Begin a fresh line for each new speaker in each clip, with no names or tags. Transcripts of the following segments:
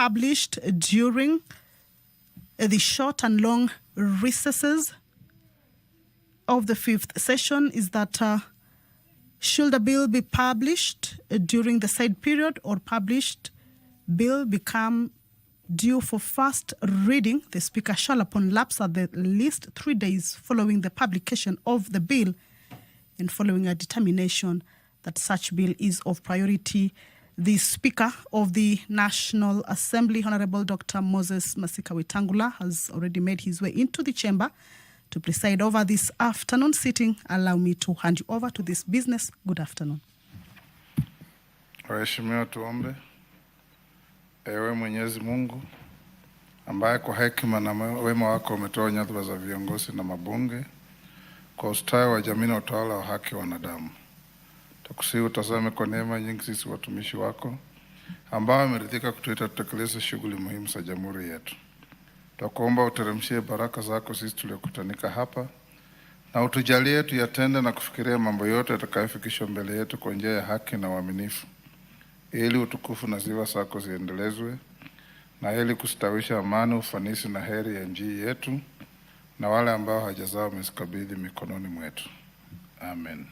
published during the short and long recesses of the fifth session is that should a bill be published during the said period or published bill become due for first reading, the Speaker shall, upon lapse at the least 3 days following the publication of the bill and following a determination that such bill is of priority, the Speaker of the National Assembly, Honorable Dr. Moses Masika Wetangula, has already made his way into the chamber to preside over this afternoon sitting. Allow me to hand you over to this business. Good afternoon.
Waheshimiwa, tuombe. Ewe Mwenyezi Mungu ambaye kwa hekima na wema wako umetoa nyadhifa za viongozi na mabunge kwa ustawi wa jamii na utawala wa haki wa wanadamu, tukusihi utazame kwa neema nyingi sisi watumishi wako ambao wameridhika kutuita tutekeleze shughuli muhimu za jamhuri yetu. Tukuomba uteremshie baraka zako sisi tuliokutanika hapa na utujalie tuyatende na kufikiria mambo yote yatakayofikishwa mbele yetu kwa njia ya haki na uaminifu, ili utukufu na sifa zako ziendelezwe na ili kustawisha amani, ufanisi na heri ya nchi yetu na wale ambao haja zao wamezikabidhi mikononi mwetu. Amen.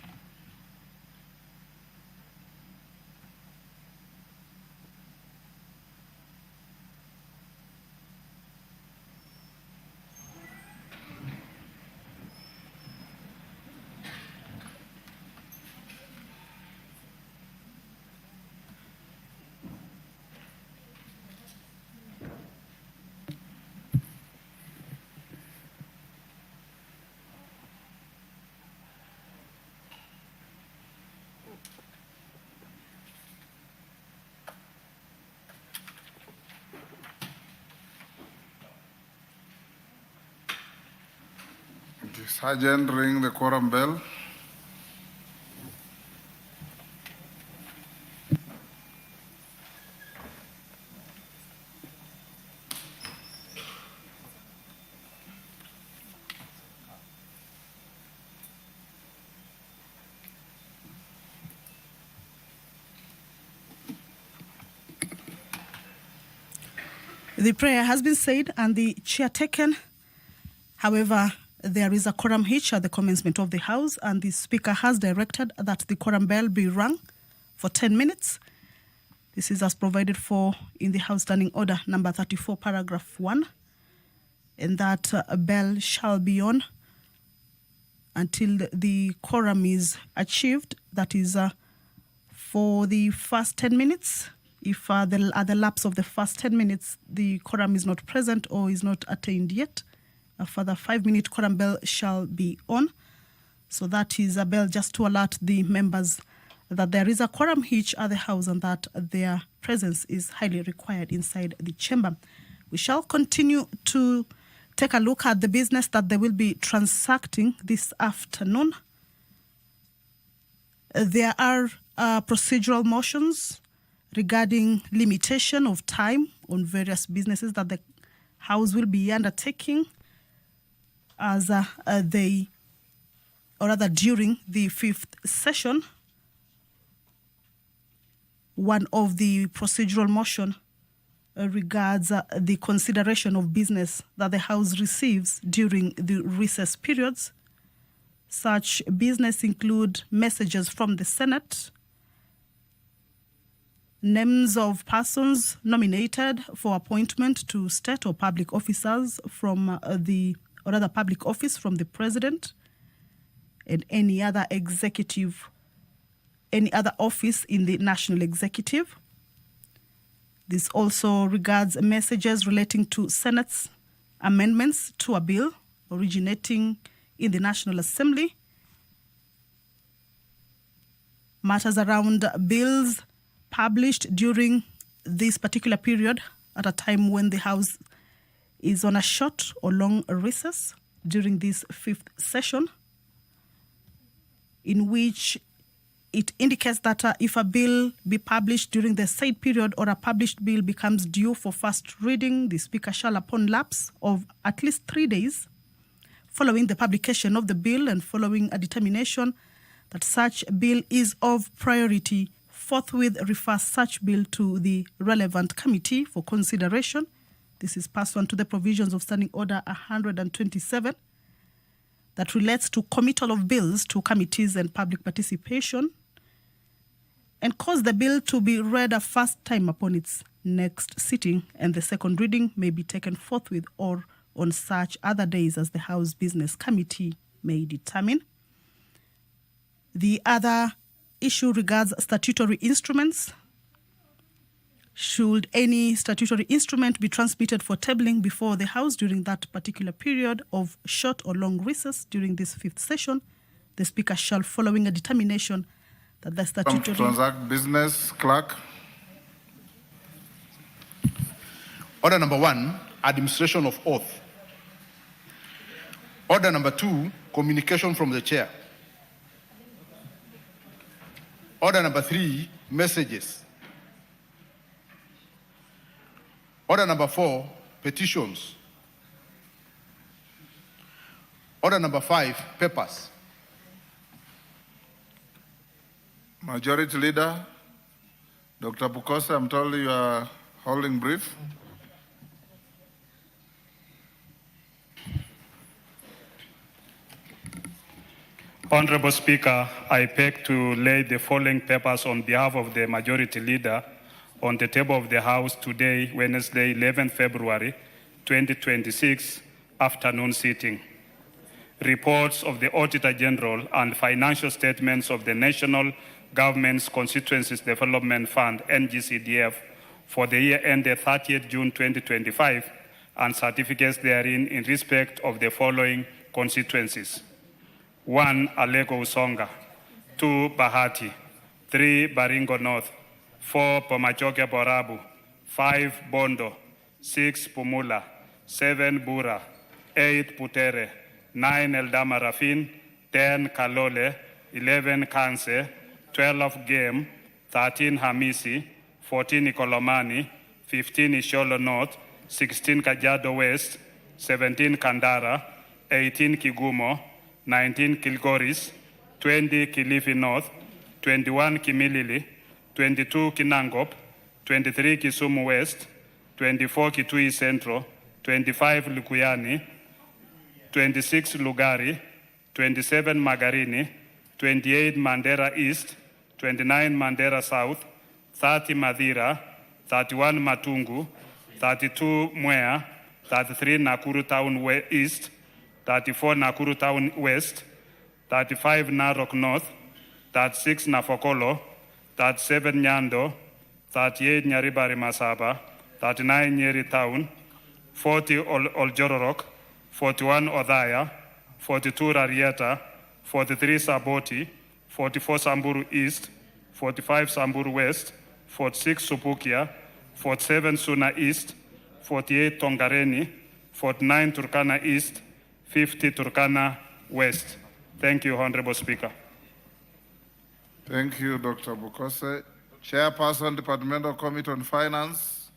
The sergeant ring the quorum bell.
The prayer has been said and the chair taken. However, there is a quorum hitch at the commencement of the House, and the Speaker has directed that the quorum bell be rung for 10 minutes. This is as provided for in the House Standing Order number 34, paragraph 1, and that a bell shall be on until the quorum is achieved. That is for the first 10 minutes. If at the lapse of the first 10 minutes, the quorum is not present or is not attained yet, a further 5-minute quorum bell shall be on. So that is a bell just to alert the members that there is a quorum hitch at the House and that their presence is highly required inside the chamber. We shall continue to take a look at the business that they will be transacting this afternoon. There are procedural motions regarding limitation of time on various businesses that the House will be undertaking as during the fifth session. One of the procedural motion regards the consideration of business that the House receives during the recess periods. Such business include messages from the Senate, names of persons nominated for appointment to state or public officers from public office from the President, and any other office in the National Executive. This also regards messages relating to Senate's amendments to a bill originating in the National Assembly, matters around bills published during this particular period at a time when the House is on a short or long recess during this fifth session, in which it indicates that if a bill be published during the said period or a published bill becomes due for first reading, the Speaker shall, upon lapse of at least 3 days following the publication of the bill and following a determination that such bill is of priority, forthwith refer such bill to the relevant committee for consideration. This is pursuant to the provisions of Standing Order 127 that relates to committal of bills to committees and public participation, and cause the bill to be read a first time upon its next sitting, and the second reading may be taken forthwith or on such other days as the House Business Committee may determine. The other issue regards statutory instruments. Should any statutory instrument be transmitted for tabling before the House during that particular period of short or long recess during this fifth session, the Speaker shall, following a determination that the statutory...
Transact business, clerk.
Order number 1, administration of oath. Order number 2, communication from the chair. Order number 3, messages. Order number 4, petitions. Order number 5, papers.
Majority Leader, Dr. Bukose, I'm told you are holding brief.
Honorable Speaker, I beg to lay the following papers on behalf of the Majority Leader on the table of the House today, Wednesday, 11 February 2026, afternoon sitting. Reports of the Auditor General and financial statements of the National Government's Constituencies Development Fund, NGCDF, for the year ended 30th June 2025, and certificates therein in respect of the following constituencies. 1. Alego Usonga. 2. Bahati. 3. Baringo North. 4. Pomachoke Borabu. 5. Bondo. 6. Pumula. 7. Bura. 8. Putere. 9. Eldama Rafin. 10. Kalole. 11. Kanse. 12. Game. 13. Hamisi. 14. Ikolomani. 15. Isholo North. 16. Kajiado West. 17. Kandara. 18. Kigumo. 19 Kilgoris, 20 Kilifi North, 21 Kimilili, 22 Kinangop, 23 Kisumu West, 24 Kitui Central, 25 Lukuyani, 26 Lugari, 27 Magarini, 28 Mandera East, 29 Mandera South, 30 Madira, 31 Matungu, 32 Mwea, 33 Nakuru Town East, 34 Nakuru Town West, 35 Narok North, 36 Nafokolo, 37 Nyando, 38 Nyaribari Masaba, 39 Nyeri Town, 40 Oljororok, 41 Odhaya, 42 Rarieta, 43 Saboti, 44 Samburu East, 45 Samburu West, 46 Supukia, 47 Suna East, 48 Tongareni, 49 Turkana East, 50 Turkana West. Thank you, Honorable Speaker.
Thank you, Dr. Bukose. Chairperson, Departmental Committee on Finance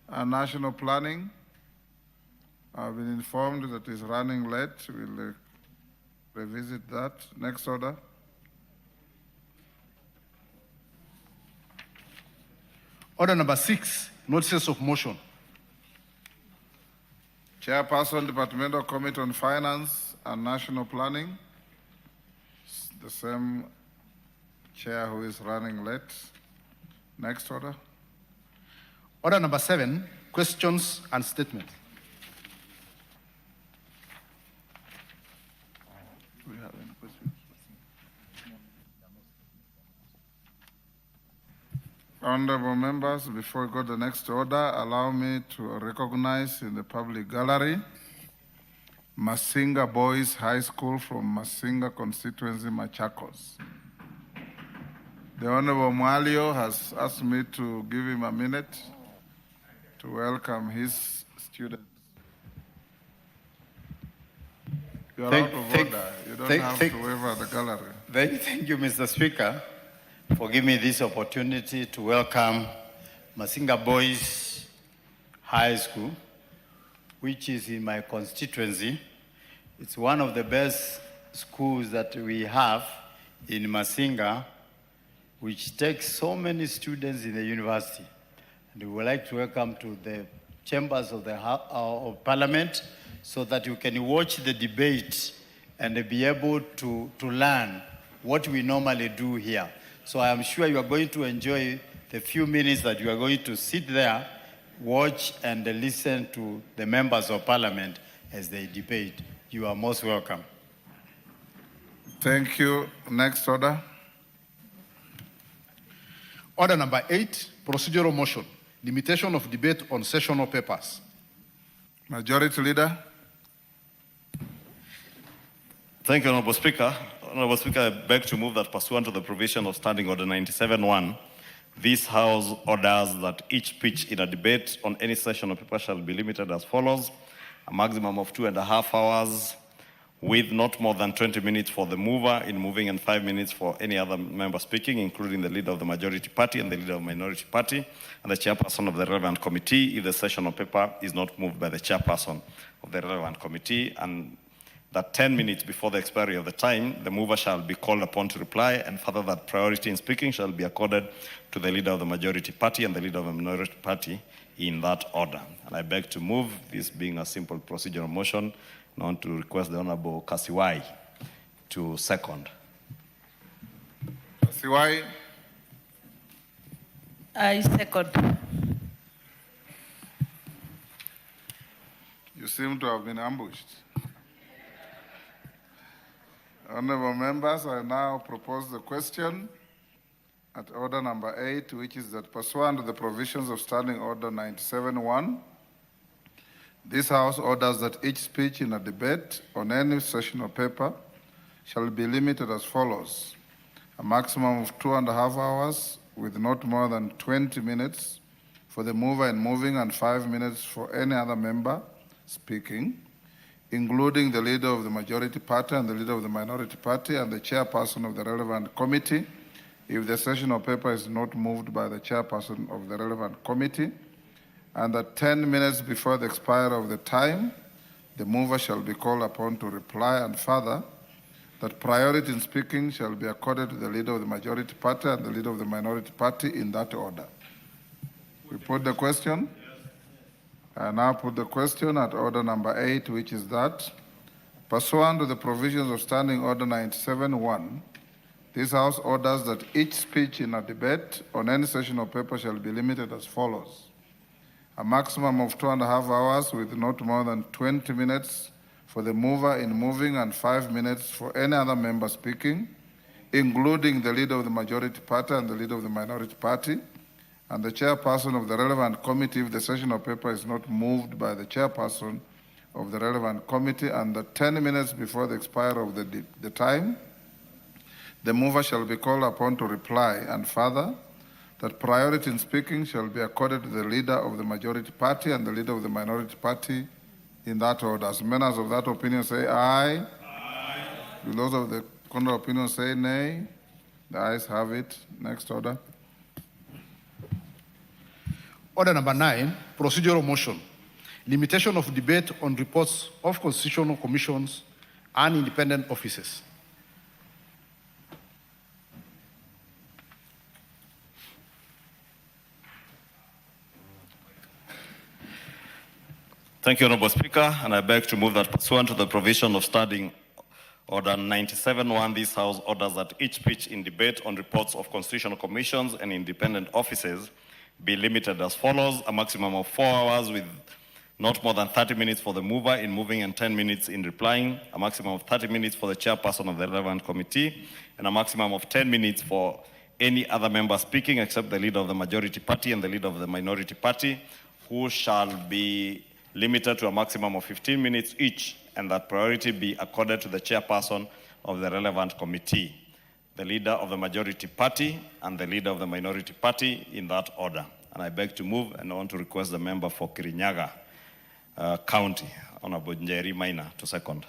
and National Planning. I've been informed that it's running late. We'll revisit that. Next order.
Order number 6, notices of motion.
Chairperson, Departmental Committee on Finance and National Planning. The same chair who is running late. Next order.
Order number 7, questions and statements.
Do we have any questions? Honorable members, before we go to the next order, allow me to recognize in the public gallery Masinga Boys High School from Masinga constituency, Machakos. The Honorable Mwalio has asked me to give him a minute to welcome his students. You are out of order. You don't have to wave at the gallery.
Thank you, Mr. Speaker, for giving me this opportunity to welcome Masinga Boys High School, which is in my constituency. It's one of the best schools that we have in Masinga, which takes so many students in the university. And we would like to welcome to the chambers of the of Parliament so that you can watch the debate and be able to learn what we normally do here. So I am sure you are going to enjoy the few minutes that you are going to sit there, watch and listen to the members of Parliament as they debate. You are most welcome.
Thank you. Next order.
Order number 8, procedural motion, limitation of debate on sessional papers.
Majority Leader.
Thank you, Honorable Speaker. Honorable Speaker, I beg to move that pursuant to the provision of Standing Order 97.1, this House orders that each speech in a debate on any session of paper shall be limited as follows: a maximum of 2.5 hours, with not more than 20 minutes for the mover in moving and 5 minutes for any other member speaking, including the leader of the majority party and the leader of the minority party, and the chairperson of the relevant committee if the session of paper is not moved by the chairperson of the relevant committee, and that 10 minutes before the expiry of the time, the mover shall be called upon to reply, and further that priority in speaking shall be accorded to the leader of the majority party and the leader of the minority party in that order. And I beg to move, this being a simple procedural motion, and I want to request the Honorable Kasiwai to second.
Kasiwai.
I second.
You seem to have been ambushed. Honorable members, I now propose the question at order number 8, which is that pursuant to the provisions of Standing Order 97.1, this House orders that each speech in a debate on any session of paper shall be limited as follows: a maximum of 2.5 hours with not more than 20 minutes for the mover in moving and 5 minutes for any other member speaking, including the leader of the majority party and the leader of the minority party and the chairperson of the relevant committee if the session of paper is not moved by the chairperson of the relevant committee, and that 10 minutes before the expiry of the time, the mover shall be called upon to reply, and further, that priority in speaking shall be accorded to the leader of the majority party and the leader of the minority party in that order. We put the question? I now put the question at order number 8, which is that, pursuant to the provisions of Standing Order 97.1, this House orders that each speech in a debate on any session of paper shall be limited as follows: a maximum of 2.5 hours with not more than 20 minutes for the mover in moving and 5 minutes for any other member speaking, including the leader of the majority party and the leader of the minority party, and the chairperson of the relevant committee if the session of paper is not moved by the chairperson of the relevant committee, and that 10 minutes before the expiry of the time, the mover shall be called upon to reply, and further, that priority in speaking shall be accorded to the leader of the majority party and the leader of the minority party in that order. As members of that opinion say aye. Aye. Do those of the contrary opinion say nay? The ayes have it. Next order.
Order number 9, procedural motion, limitation of debate on reports of constitutional commissions and independent offices.
Thank you, Honorable Speaker, and I beg to move that pursuant to the provision of Standing Order 97.1, this House orders that each speech in debate on reports of constitutional commissions and independent offices be limited as follows: a maximum of 4 hours with not more than 30 minutes for the mover in moving and 10 minutes in replying, a maximum of 30 minutes for the chairperson of the relevant committee, and a maximum of 10 minutes for any other member speaking except the leader of the majority party and the leader of the minority party, who shall be limited to a maximum of 15 minutes each, and that priority be accorded to the chairperson of the relevant committee, the leader of the majority party and the leader of the minority party in that order. And I beg to move, and I want to request the member for Kirinyaga County, Honorable Njeri Maina, to second.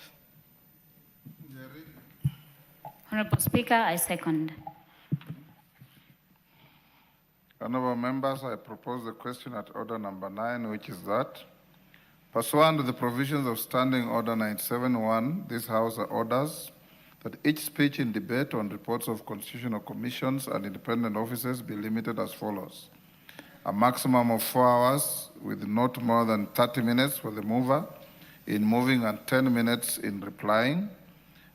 Honorable Speaker, I second.
Honorable members, I propose the question at order number 9, which is that, pursuant to the provisions of Standing Order 97.1, this House orders that each speech in debate on reports of constitutional commissions and independent offices be limited as follows. A maximum of 4 hours with not more than 30 minutes for the mover in moving and 10 minutes in replying.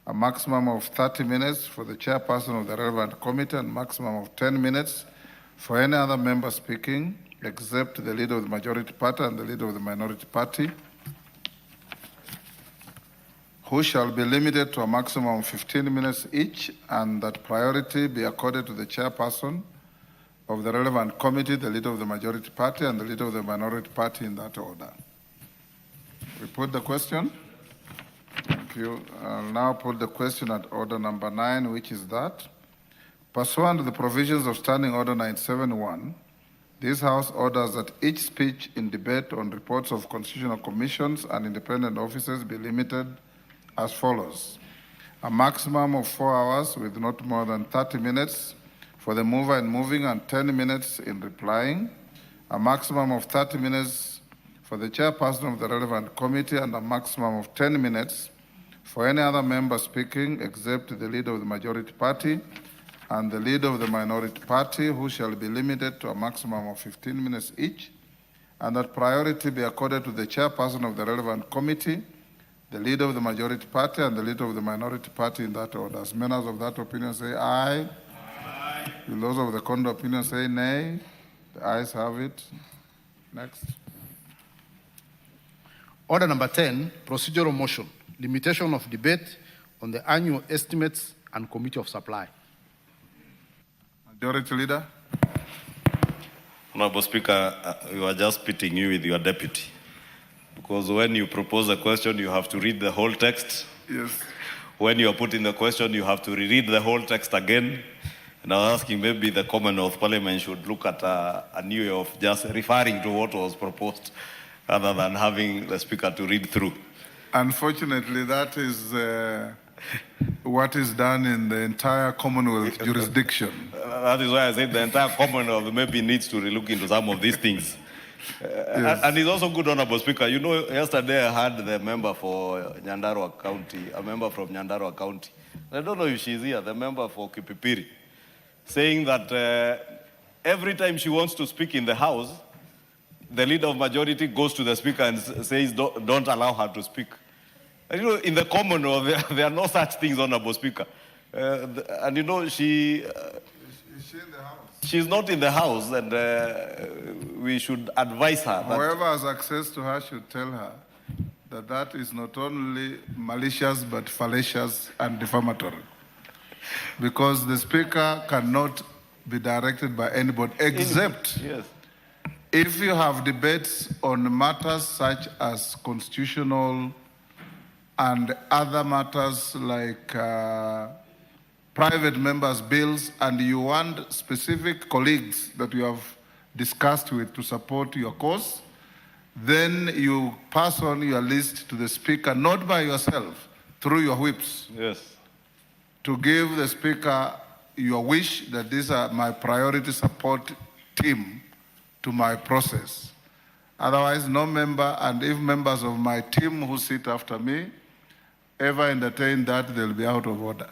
A maximum of 30 minutes for the chairperson of the relevant committee and maximum of 10 minutes for any other member speaking except the leader of the majority party and the leader of the minority party, who shall be limited to a maximum of 15 minutes each, and that priority be accorded to the chairperson of the relevant committee, the leader of the majority party, and the leader of the minority party in that order. We put the question. Thank you. I'll now put the question at order number 9, which is that, pursuant to the provisions of Standing Order 971, this House orders that each speech in debate on reports of constitutional commissions and independent offices be limited as follows. A maximum of 4 hours with not more than 30 minutes for the mover in moving and 10 minutes in replying. A maximum of 30 minutes for the chairperson of the relevant committee and a maximum of 10 minutes for any other member speaking except the leader of the majority party and the leader of the minority party, who shall be limited to a maximum of 15 minutes each, and that priority be accorded to the chairperson of the relevant committee, the leader of the majority party, and the leader of the minority party in that order. As members of that opinion say aye. Aye. Those of the contrary opinion say nay. The ayes have it. Next.
Order number 10, procedural motion, limitation of debate on the annual estimates and committee of supply.
Majority Leader.
Honorable Speaker, we were just pitting you with your deputy. Because when you propose a question, you have to read the whole text.
Yes.
When you are putting the question, you have to reread the whole text again. And I was asking maybe the Commonwealth Parliament should look at a new way of just referring to what was proposed rather than having the Speaker to read through.
Unfortunately, that is what is done in the entire Commonwealth jurisdiction.
That is why I said the entire Commonwealth maybe needs to relook into some of these things. Yes. And it's also good, Honorable Speaker. You know, yesterday I had the member for Nyandarua County, a member from Nyandarua County. I don't know if she's here, the member for Kipipiri, saying that every time she wants to speak in the House, the leader of majority goes to the Speaker and says, don't allow her to speak. And you know, in the Commonwealth, there are no such things, Honorable Speaker. And you know, is she in the House? She's not in the House, and we should advise her.
Whoever has access to her should tell her that that is not only malicious, but fallacious and defamatory. Because the Speaker cannot be directed by anybody, except if you have debates on matters such as constitutional and other matters like private members' bills, and you want specific colleagues that you have discussed with to support your cause, then you pass on your list to the Speaker, not by yourself, through your whips.
Yes.
To give the Speaker your wish that these are my priority support team to my process. Otherwise, no member, and if members of my team who sit after me ever entertain that, they'll be out of order.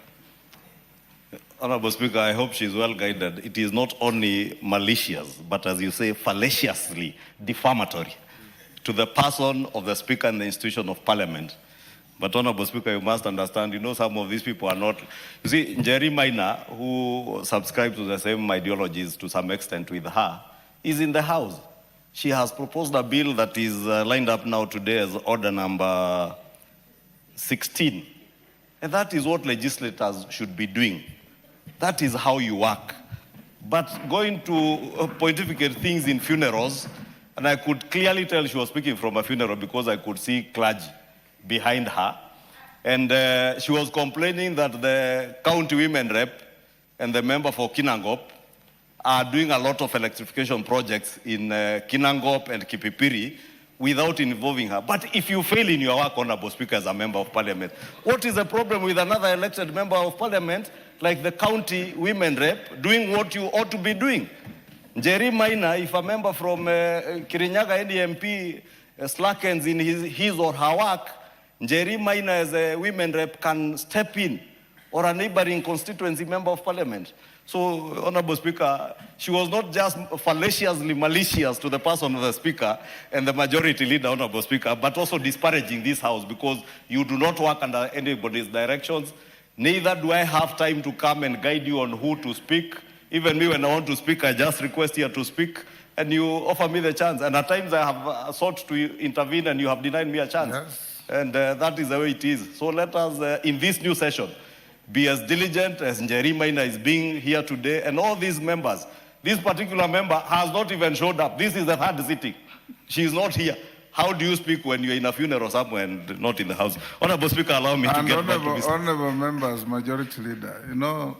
Honorable Speaker, I hope she's well guided. It is not only malicious, but as you say, fallaciously defamatory to the person of the Speaker and the institution of Parliament. But Honorable Speaker, you must understand, you know, some of these people are not. You see, Jerry Minor, who subscribes to the same ideologies to some extent with her, is in the House. She has proposed a bill that is lined up now today as order number 16. And that is what legislators should be doing. That is how you work. But going to pontificate things in funerals, and I could clearly tell she was speaking from a funeral because I could see clergy behind her. And she was complaining that the county women rep and the member for Kinangop are doing a lot of electrification projects in Kinangop and Kipipiri without involving her. But if you fail in your work, Honorable Speaker, as a member of Parliament, what is the problem with another elected member of Parliament, like the county women rep, doing what you ought to be doing? Jerry Minor, if a member from Kirinyaga NDMP slackens in his or her work, Jerry Minor as a women rep can step in or a neighboring constituency member of parliament. So, Honorable Speaker, she was not just fallaciously malicious to the person of the Speaker and the majority leader, Honorable Speaker, but also disparaging this House because you do not work under anybody's directions. Neither do I have time to come and guide you on who to speak. Even me, when I want to speak, I just request here to speak, and you offer me the chance. And at times I have sought to intervene, and you have denied me a chance.
Yes.
And that is the way it is. So let us, in this new session, be as diligent as Njeri Maina is being here today, and all these members. This particular member has not even showed up. This is the third sitting. She is not here. How do you speak when you're in a funeral somewhere and not in the House? Honorable Speaker, allow me to get back to this.
Honorable members, majority leader, you know,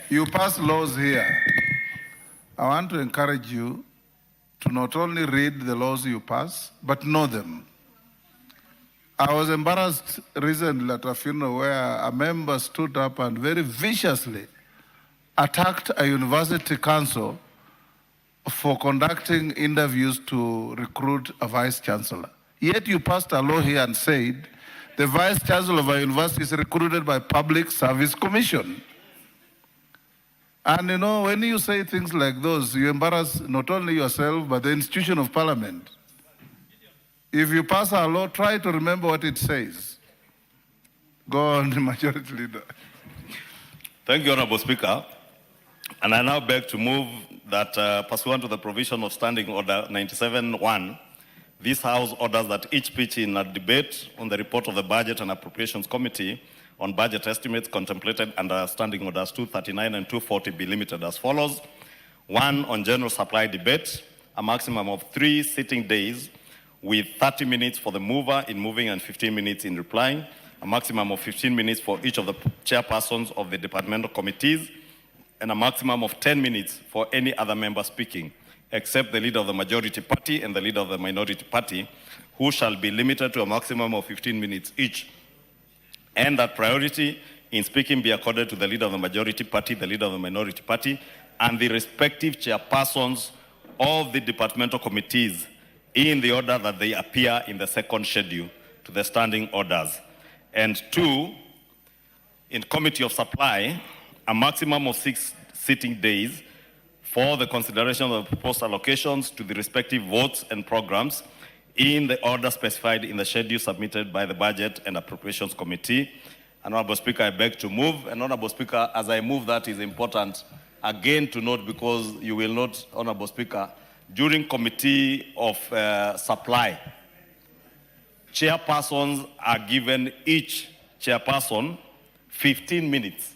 you pass laws here. I want to encourage you to not only read the laws you pass, but know them. I was embarrassed recently at a funeral where a member stood up and very viciously attacked a university council for conducting interviews to recruit a vice chancellor. Yet you passed a law here and said the vice chancellor of a university is recruited by Public Service Commission. And you know, when you say things like those, you embarrass not only yourself, but the institution of parliament. If you pass a law, try to remember what it says. Go on, Majority Leader.
Thank you, Honorable Speaker. And I now beg to move that pursuant to the provision of Standing Order 97-1, this House orders that each pitch in a debate on the report of the Budget and Appropriations Committee on budget estimates contemplated under Standing Orders 239 and 240 be limited as follows. 1, on general supply debate, a maximum of 3 sitting days with 30 minutes for the mover in moving and 15 minutes in replying, a maximum of 15 minutes for each of the chairpersons of the departmental committees, and a maximum of 10 minutes for any other member speaking, except the leader of the majority party and the leader of the minority party, who shall be limited to a maximum of 15 minutes each. And that priority in speaking be accorded to the leader of the majority party, the leader of the minority party, and the respective chairpersons of the departmental committees in the order that they appear in the second schedule to the standing orders. And 2, in Committee of Supply, a maximum of 6 sitting days for the consideration of proposed allocations to the respective votes and programs in the order specified in the schedule submitted by the Budget and Appropriations Committee. And Honorable Speaker, I beg to move. And Honorable Speaker, as I move, that is important again to note, because you will note, Honorable Speaker, during Committee of Supply, chairpersons are given each chairperson 15 minutes,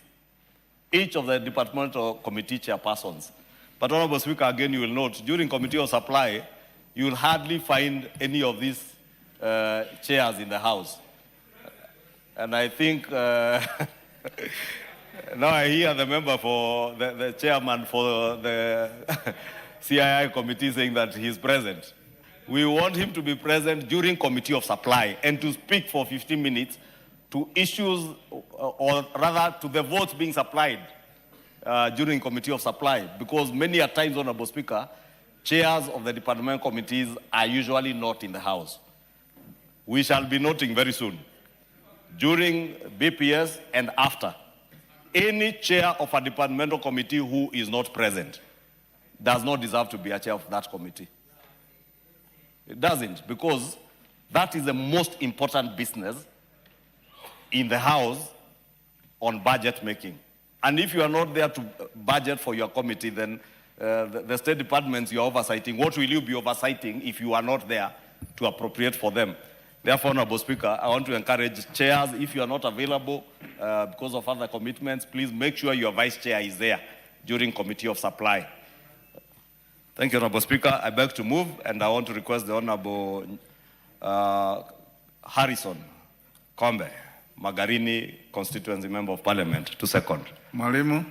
each of the departmental committee chairpersons. But Honorable Speaker, again, you will note, during Committee of Supply, you will hardly find any of these chairs in the House. And I think, now I hear the member for the chairman for the CII committee saying that he's present. We want him to be present during Committee of Supply and to speak for 15 minutes to issues, or rather to the votes being supplied during Committee of Supply, because many a times, Honorable Speaker, chairs of the department committees are usually not in the House. We shall be noting very soon, during BPS and after, any chair of a departmental committee who is not present does not deserve to be a chair of that committee. It doesn't, because that is the most important business in the House on budget making. And if you are not there to budget for your committee, then the state departments you are oversighting, what will you be oversighting if you are not there to appropriate for them? Therefore, Honorable Speaker, I want to encourage chairs, if you are not available because of other commitments, please make sure your vice chair is there during Committee of Supply. Thank you, Honorable Speaker. I beg to move, and I want to request the Honorable Harrison Kombe, Magarini Constituency Member of Parliament, to second.
Mwalimu.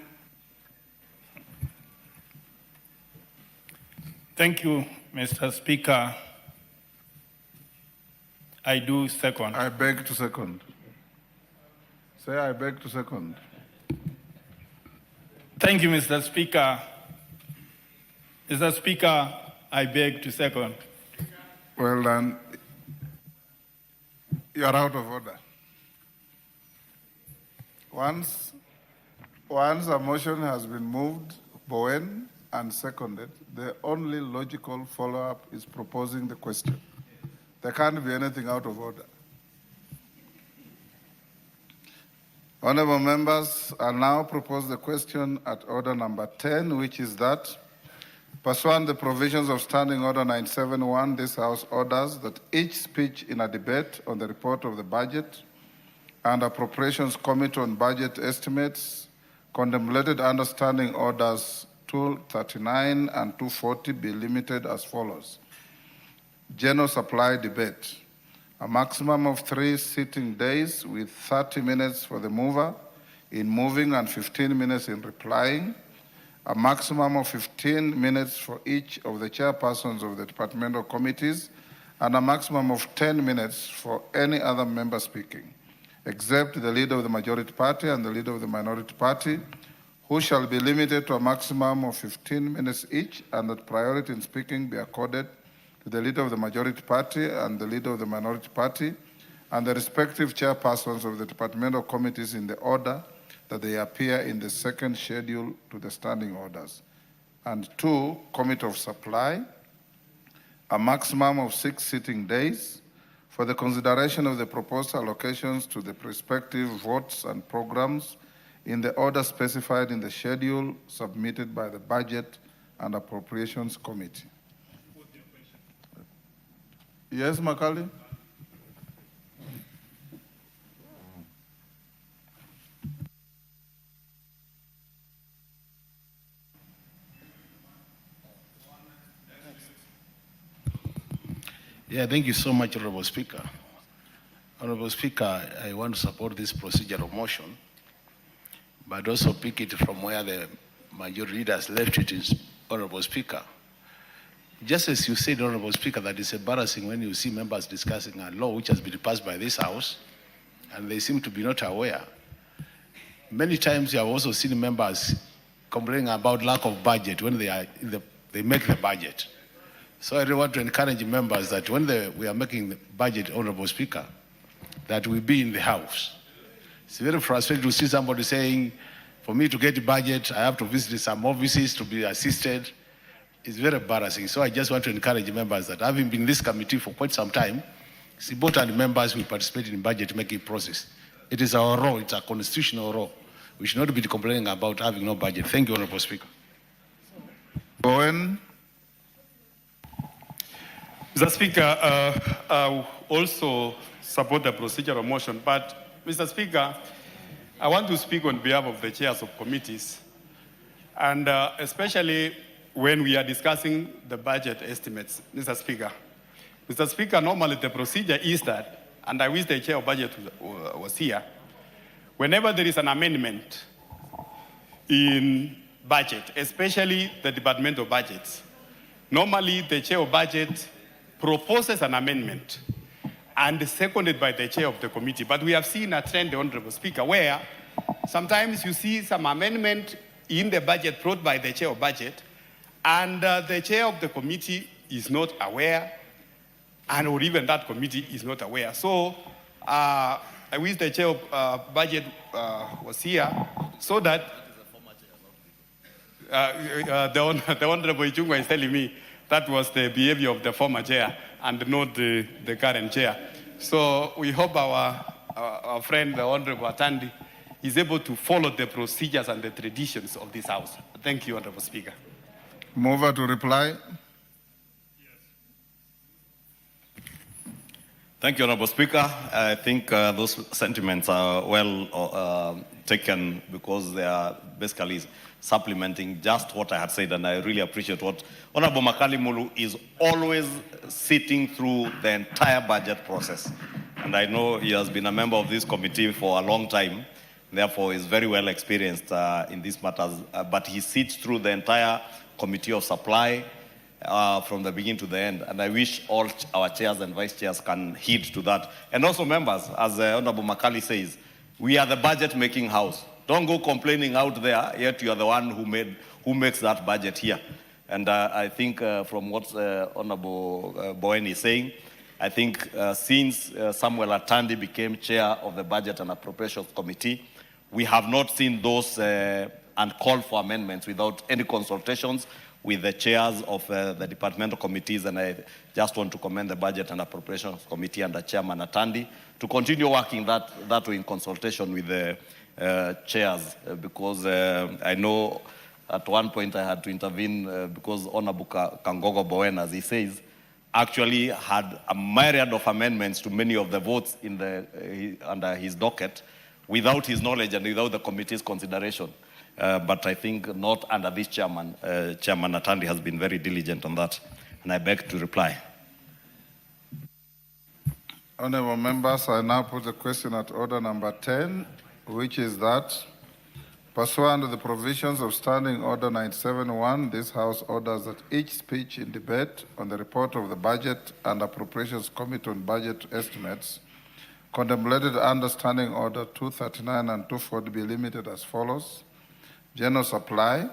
Thank you, Mr. Speaker. I do second.
I beg to second. Say, I beg to second.
Thank you, Mr. Speaker. Mr. Speaker, I beg to second.
Well done. You are out of order. Once a motion has been moved, Bowen, and seconded, the only logical follow-up is proposing the question. There can't be anything out of order. Honorable members, I now propose the question at order number 10, which is that, pursuant to the provisions of Standing Order 971, this House orders that each speech in a debate on the report of the Budget and Appropriations Committee on Budget Estimates contemplated under Standing Orders 239 and 240 be limited as follows. General supply debate. A maximum of 3 sitting days with 30 minutes for the mover in moving and 15 minutes in replying. A maximum of 15 minutes for each of the chairpersons of the departmental committees, and a maximum of 10 minutes for any other member speaking, except the leader of the majority party and the leader of the minority party, who shall be limited to a maximum of 15 minutes each, and that priority in speaking be accorded to the leader of the majority party and the leader of the minority party, and the respective chairpersons of the departmental committees in the order that they appear in the second schedule to the standing orders. And 2, Committee of Supply, a maximum of 6 sitting days for the consideration of the proposed allocations to the respective votes and programs in the order specified in the schedule submitted by the Budget and Appropriations Committee. Yes, Macaulay?
Yeah, thank you so much, Honorable Speaker. Honorable Speaker, I want to support this procedural motion, but also pick it from where the majority leaders left it, is Honorable Speaker. Just as you said, Honorable Speaker, that it's embarrassing when you see members discussing a law which has been passed by this House, and they seem to be not aware. Many times you have also seen members complaining about lack of budget when they make the budget. So I really want to encourage members that when we are making the budget, Honorable Speaker, that we be in the House. It's very frustrating to see somebody saying, for me to get a budget, I have to visit some offices to be assisted. It's very embarrassing. So I just want to encourage members that having been in this committee for quite some time, it's important members will participate in the budget making process. It is our role, it's a constitutional role. We should not be complaining about having no budget. Thank you, Honorable Speaker.
Bowen.
Mr. Speaker, I also support the procedural motion, but Mr. Speaker, I want to speak on behalf of the chairs of committees, and especially when we are discussing the budget estimates, Mr. Speaker. Mr. Speaker, normally the procedure is that, and I wish the chair of budget was here, whenever there is an amendment in budget, especially the departmental budgets, normally the chair of budget proposes an amendment and seconded by the chair of the committee. But we have seen a trend, Honorable Speaker, where sometimes you see some amendment in the budget brought by the chair of budget, and the chair of the committee is not aware, and or even that committee is not aware. So I wish the chair of budget was here, so that the Honorable Ichungwa is telling me that was the behavior of the former chair and not the current chair. So we hope our friend, the Honorable Atandi, is able to follow the procedures and the traditions of this House. Thank you, Honorable Speaker.
Mover to reply.
Thank you, Honorable Speaker. I think those sentiments are well taken because they are basically supplementing just what I had said, and I really appreciate what Honorable Makali Mulu is always sitting through the entire budget process. And I know he has been a member of this committee for a long time, therefore is very well experienced in these matters, but he sits through the entire Committee of Supply from the beginning to the end, and I wish all our chairs and vice chairs can heed to that. And also members, as Honorable Makali says, we are the budget-making house. Don't go complaining out there, yet you are the one who makes that budget here. And I think from what Honorable Bowen is saying, I think since Samuel Atandi became chair of the Budget and Appropriations Committee, we have not seen those and called for amendments without any consultations with the chairs of the departmental committees, and I just want to commend the Budget and Appropriations Committee under Chairman Atandi to continue working that way in consultation with the chairs, because I know at one point I had to intervene because Honorable Kangogo Bowen, as he says, actually had a myriad of amendments to many of the votes in under his docket without his knowledge and without the committee's consideration. But I think not under this chairman. Chairman Atandi has been very diligent on that, and I beg to reply.
Honorable members, I now put the question at order number 10, which is that, pursuant to the provisions of Standing Order 97-1, this House orders that each speech in debate on the report of the Budget and Appropriations Committee on Budget Estimates contemplated under Standing Order 239 and 240 be limited as follows. General supply,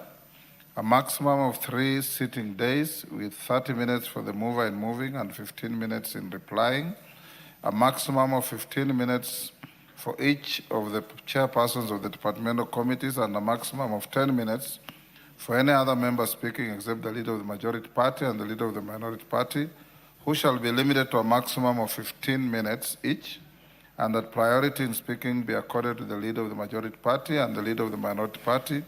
a maximum of 3 sitting days with 30 minutes for the mover in moving and 15 minutes in replying, a maximum of 15 minutes for each of the chairpersons of the departmental committees, and a maximum of 10 minutes for any other member speaking except the leader of the majority party and the leader of the minority party, who shall be limited to a maximum of 15 minutes each, and that priority in speaking be accorded to the leader of the majority party and the leader of the minority party,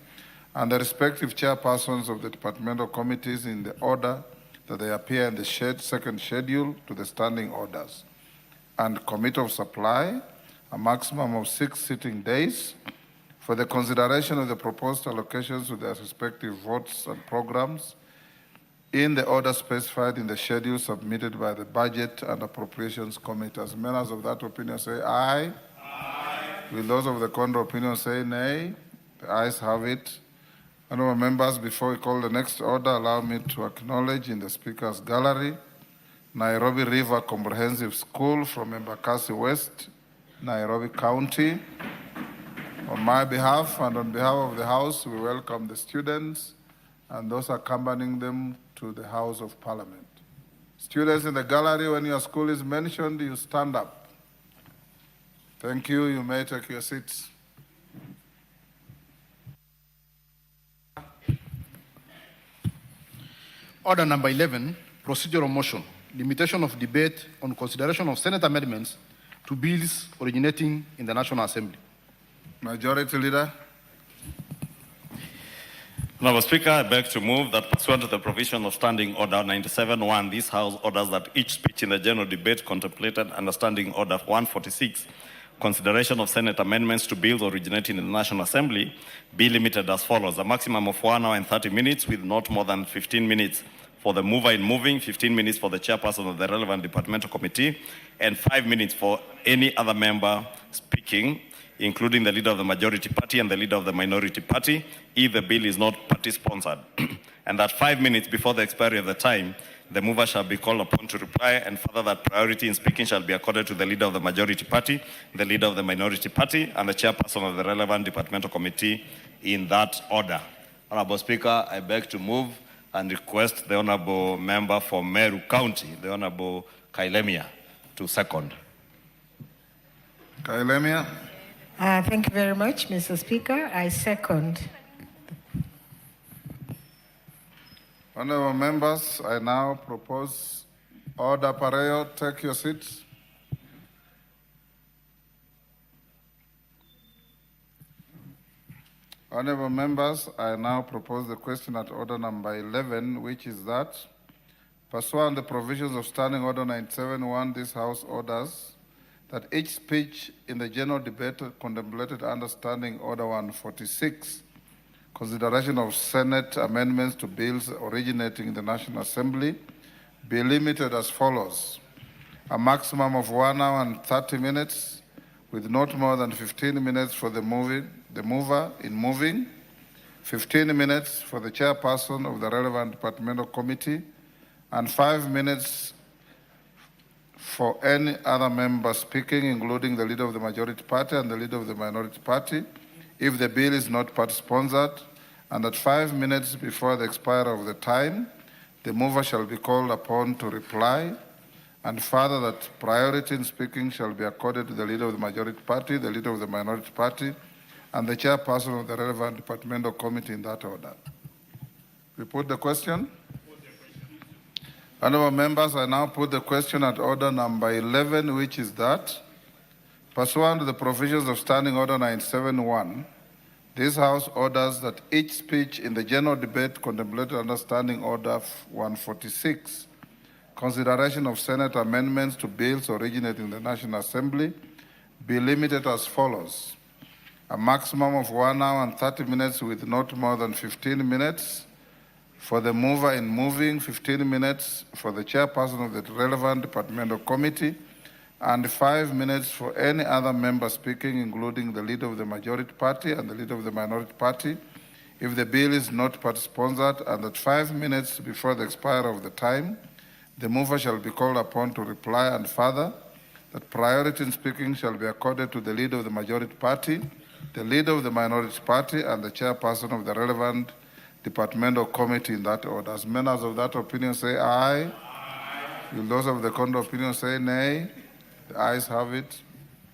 and the respective chairpersons of the departmental committees in the order that they appear in the second schedule to the standing orders. And committee of supply, a maximum of 6 sitting days for the consideration of the proposed allocations to their respective votes and programs in the order specified in the schedule submitted by the Budget and Appropriations Committee. As members of that opinion say aye. Aye. Will those of the contrary opinion say nay? The ayes have it. Honourable members, before we call the next order, allow me to acknowledge in the Speaker's Gallery Nairobi River Comprehensive School from Embakasi West, Nairobi County. On my behalf and on behalf of the House, we welcome the students and those accompanying them to the House of Parliament. Students in the gallery, when your school is mentioned, you stand up. Thank you. You may take your seats.
Order number 11, procedural motion, limitation of debate on consideration of Senate amendments to bills originating in the National Assembly.
Majority Leader.
Honourable Speaker, I beg to move that pursuant to the provision of Standing Order 97-1, this House orders that each speech in the general debate contemplated under Standing Order 146, consideration of Senate amendments to bills originating in the National Assembly, be limited as follows. A maximum of 1 hour and 30 minutes with not more than 15 minutes for the mover in moving, 15 minutes for the chairperson of the relevant departmental committee, and 5 minutes for any other member speaking, including the leader of the majority party and the leader of the minority party, if the bill is not party-sponsored. And that 5 minutes before the expiry of the time, the mover shall be called upon to reply, and further that priority in speaking shall be accorded to the leader of the majority party, the leader of the minority party, and the chairperson of the relevant departmental committee in that order. Honourable Speaker, I beg to move and request the Honourable Member for Meru County, the Honourable Kailemia, to second.
Kailemia.
Thank you very much, Mr. Speaker. I second.
Honourable members, I now propose Order Pareo. Take your seats. Honourable members, I now propose the question at order number 11, which is that, pursuant to the provisions of Standing Order 97-1, this House orders that each speech in the general debate contemplated under Standing Order 146, consideration of Senate amendments to bills originating in the National Assembly, be limited as follows. A maximum of 1 hour and 30 minutes with not more than 15 minutes for the mover in moving, 15 minutes for the chairperson of the relevant departmental committee, and 5 minutes for any other member speaking, including the leader of the majority party and the leader of the minority party, if the bill is not party-sponsored, and that 5 minutes before the expiry of the time, the mover shall be called upon to reply, and further that priority in speaking shall be accorded to the leader of the majority party, the leader of the minority party, and the chairperson of the relevant departmental committee in that order. We put the question. Honourable members, I now put the question at order number 11, which is that, pursuant to the provisions of Standing Order 971, this House orders that each speech in the general debate contemplated under Standing Order 146, consideration of Senate amendments to bills originating in the National Assembly, be limited as follows: a maximum of 1 hour and 30 minutes with not more than 15 minutes for the mover in moving, 15 minutes for the chairperson of the relevant departmental committee, and 5 minutes for any other member speaking, including the leader of the majority party and the leader of the minority party, if the bill is not party-sponsored, and that 5 minutes before the expiry of the time, the mover shall be called upon to reply, and further, that priority in speaking shall be accorded to the leader of the majority party, the leader of the minority party, and the chairperson of the relevant departmental committee in that order. As members of that opinion say aye. Aye. Will those of the contrary opinion say nay? The ayes have it.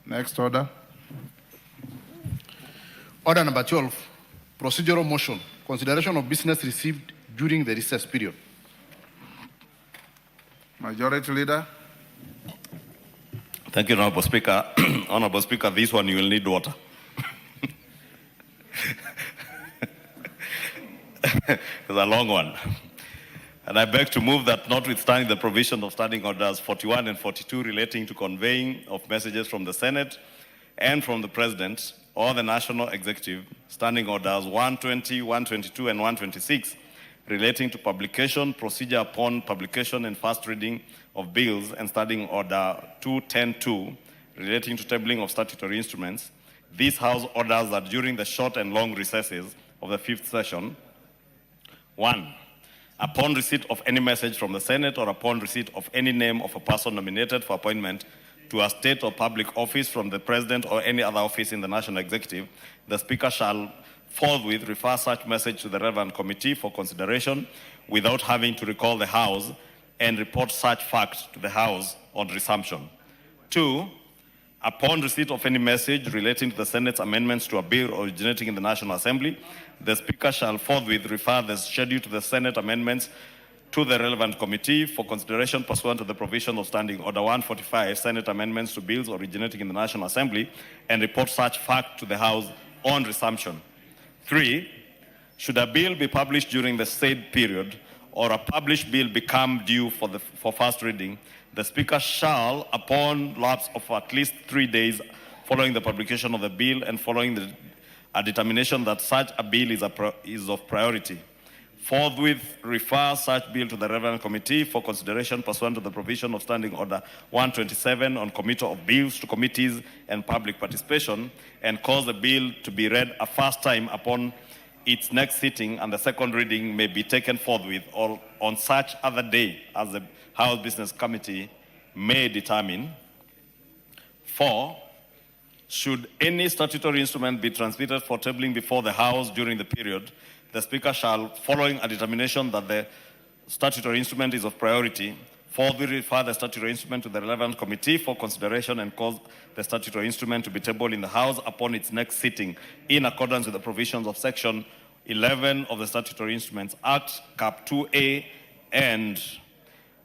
Next order.
Order number 12, procedural motion, consideration of business received during the recess period.
Majority Leader.
Thank you, Honorable Speaker. Honorable Speaker, this one you will need water. It's a long one. And I beg to move that, notwithstanding the provision of Standing Orders 41 and 42 relating to conveying of messages from the Senate and from the President or the National Executive, Standing Orders 120, 122, and 126 relating to publication, procedure upon publication and first reading of bills, and Standing Order 210-2 relating to tabling of statutory instruments, this House orders that during the short and long recesses of the 5th session, 1. Upon receipt of any message from the Senate or upon receipt of any name of a person nominated for appointment to a state or public office from the President or any other office in the National Executive, the Speaker shall forthwith refer such message to the relevant committee for consideration without having to recall the House and report such fact to the House on resumption. 2. Upon receipt of any message relating to the Senate's amendments to a bill originating in the National Assembly, the Speaker shall forthwith refer the schedule to the Senate amendments to the relevant committee for consideration pursuant to the provision of Standing Order 145, Senate amendments to bills originating in the National Assembly, and report such fact to the House on resumption. 3. Should a bill be published during the said period, or a published bill become due for first reading, the Speaker shall, upon lapse of at least 3 days following the publication of the bill and following a determination that such a bill is of priority, forthwith refer such bill to the relevant committee for consideration pursuant to the provision of Standing Order 127 on committal of bills to committees and public participation, and cause the bill to be read a first time upon its next sitting, and the second reading may be taken forthwith or on such other day as the House Business Committee may determine. 4. Should any statutory instrument be transmitted for tabling before the House during the period, the Speaker shall, following a determination that the statutory instrument is of priority, forthwith refer the statutory instrument to the relevant committee for consideration and cause the statutory instrument to be tabled in the House upon its next sitting in accordance with the provisions of Section 11 of the Statutory Instruments Act, Cap 2A, and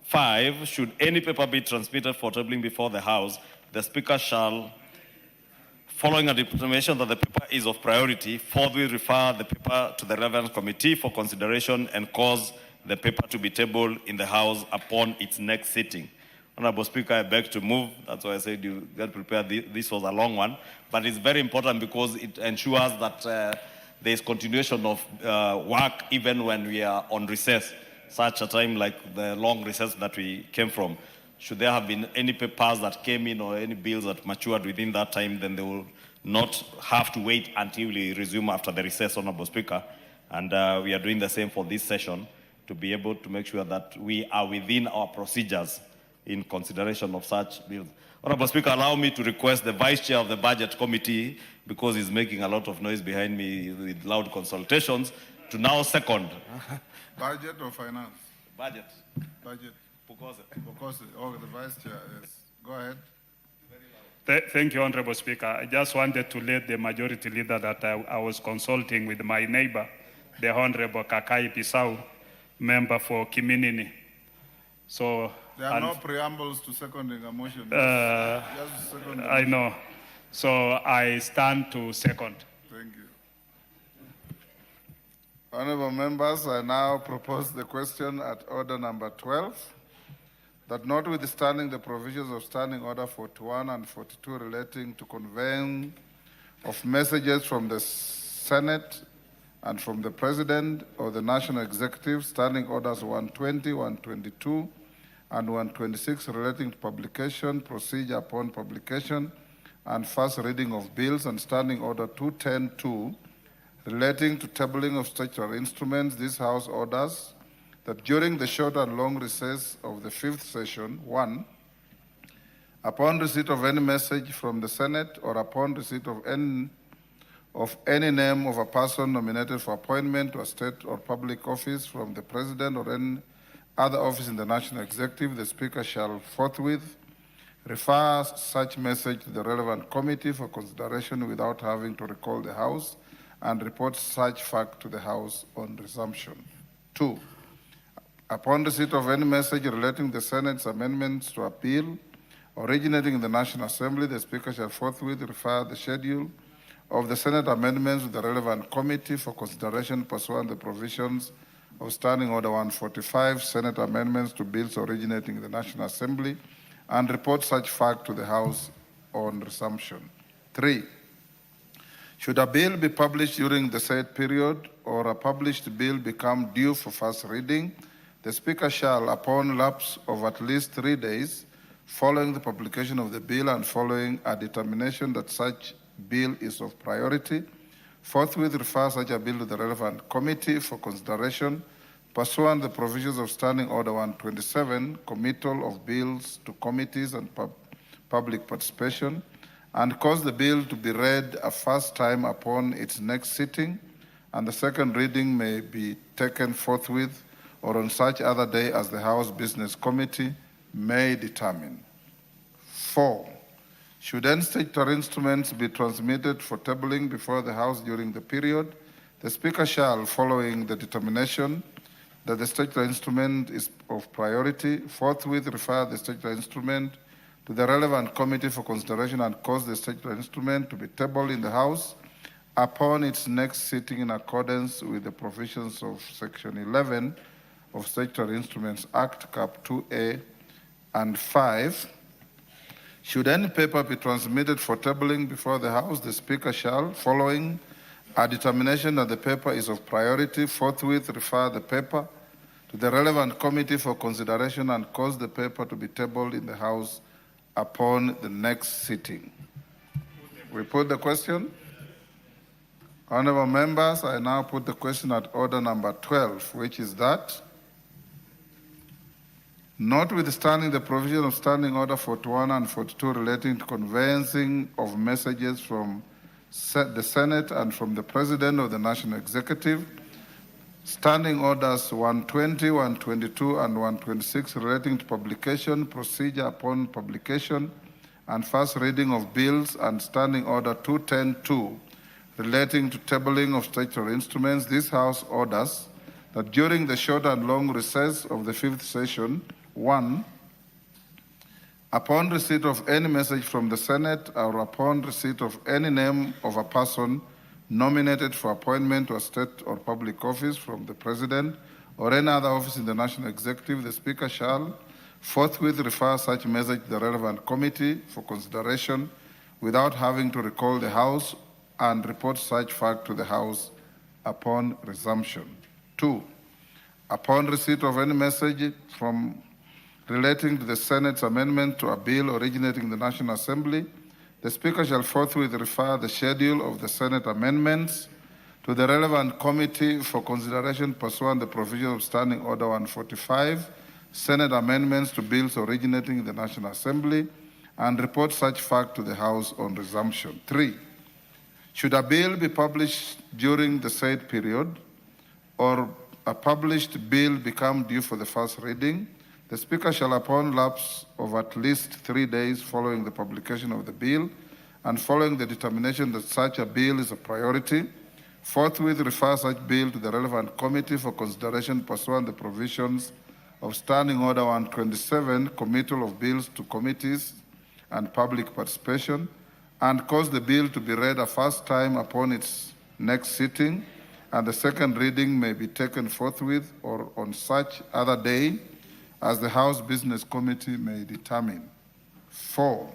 5. Should any paper be transmitted for tabling before the House, the Speaker shall, following a determination that the paper is of priority, forthwith refer the paper to the relevant committee for consideration and cause the paper to be tabled in the House upon its next sitting. Honorable Speaker, I beg to move. That's why I said you get prepared. This was a long one, but it's very important because it ensures that there is continuation of work even when we are on recess, such a time like the long recess that we came from. Should there have been any papers that came in or any bills that matured within that time, then they will not have to wait until we resume after the recess, Honorable Speaker. And we are doing the same for this session to be able to make sure that we are within our procedures in consideration of such bills. Honorable Speaker, allow me to request the Vice Chair of the Budget Committee, because he's making a lot of noise behind me with loud consultations, to now second.
Budget or finance?
Budget.
Budget.
Because
oh, the Vice Chair, yes. Go ahead.
Thank you, Honorable Speaker. I just wanted to let the majority leader that I was consulting with my neighbor, the Honorable Kakai Pisau, member for Kiminini. So
There are no preambles to seconding a motion. Just second the
I
motion.
know. So I stand to second.
Thank you. Honorable members, I now propose the question at order number 12, that notwithstanding the provisions of Standing Order 41 and 42 relating to conveying of messages from the Senate and from the President or the National Executive, Standing Orders 120, 122, and 126 relating to publication, procedure upon publication, and first reading of bills, and Standing Order 210-2 relating to tabling of statutory instruments, this House orders that during the short and long recess of the 5th session, 1, upon receipt of any message from the Senate or upon receipt of any name of a person nominated for appointment to a state or public office from the President or any other office in the National Executive, the Speaker shall forthwith refer such message to the relevant committee for consideration without having to recall the House and report such fact to the House on resumption. 2, upon receipt of any message relating to the Senate's amendments to a bill originating in the National Assembly, the Speaker shall forthwith refer the schedule of the Senate amendments to the relevant committee for consideration pursuant to the provisions of Standing Order 145, Senate amendments to bills originating in the National Assembly, and report such fact to the House on resumption. 3, should a bill be published during the said period or a published bill become due for first reading, the Speaker shall, upon lapse of at least 3 days following the publication of the bill and following a determination that such bill is of priority, forthwith refer such a bill to the relevant committee for consideration pursuant to the provisions of Standing Order 127, committal of bills to committees and public participation, and cause the bill to be read a first time upon its next sitting, and the second reading may be taken forthwith or on such other day as the House Business Committee may determine. 4, should any statutory instruments be transmitted for tabling before the House during the period, the Speaker shall, following the determination that the statutory instrument is of priority, forthwith refer the statutory instrument to the relevant committee for consideration and cause the statutory instrument to be tabled in the House upon its next sitting in accordance with the provisions of Section 11 of Statutory Instruments Act, Cap 2A, and 5. Should any paper be transmitted for tabling before the House, the Speaker shall, following a determination that the paper is of priority, forthwith refer the paper to the relevant committee for consideration and cause the paper to be tabled in the House upon the next sitting. We put the question. Honorable members, I now put the question at order number 12, which is that notwithstanding the provision of Standing Order 41 and 42 relating to conveying of messages from the Senate and from the President of the National Executive, Standing Orders 120, 122, and 126 relating to publication, procedure upon publication, and first reading of bills, and Standing Order 210-2 relating to tabling of statutory instruments, this House orders that during the short and long recess of the 5th session, 1, upon receipt of any message from the Senate or upon receipt of any name of a person nominated for appointment to a state or public office from the President or any other office in the National Executive, the Speaker shall forthwith refer such message to the relevant committee for consideration without having to recall the House and report such fact to the House upon resumption. 2, upon receipt of any message relating to the Senate's amendment to a bill originating in the National Assembly, the Speaker shall forthwith refer the schedule of the Senate amendments to the relevant committee for consideration pursuant to the provision of Standing Order 145, Senate amendments to bills originating in the National Assembly, and report such fact to the House on resumption. 3, should a bill be published during the said period or a published bill become due for the first reading, The Speaker shall, upon lapse of at least 3 days following the publication of the bill and following the determination that such a bill is a priority, forthwith refer such bill to the relevant committee for consideration pursuant the provisions of Standing Order 127, committal of bills to committees and public participation, and cause the bill to be read a first time upon its next sitting, and the second reading may be taken forthwith or on such other day as the House Business Committee may determine. 4.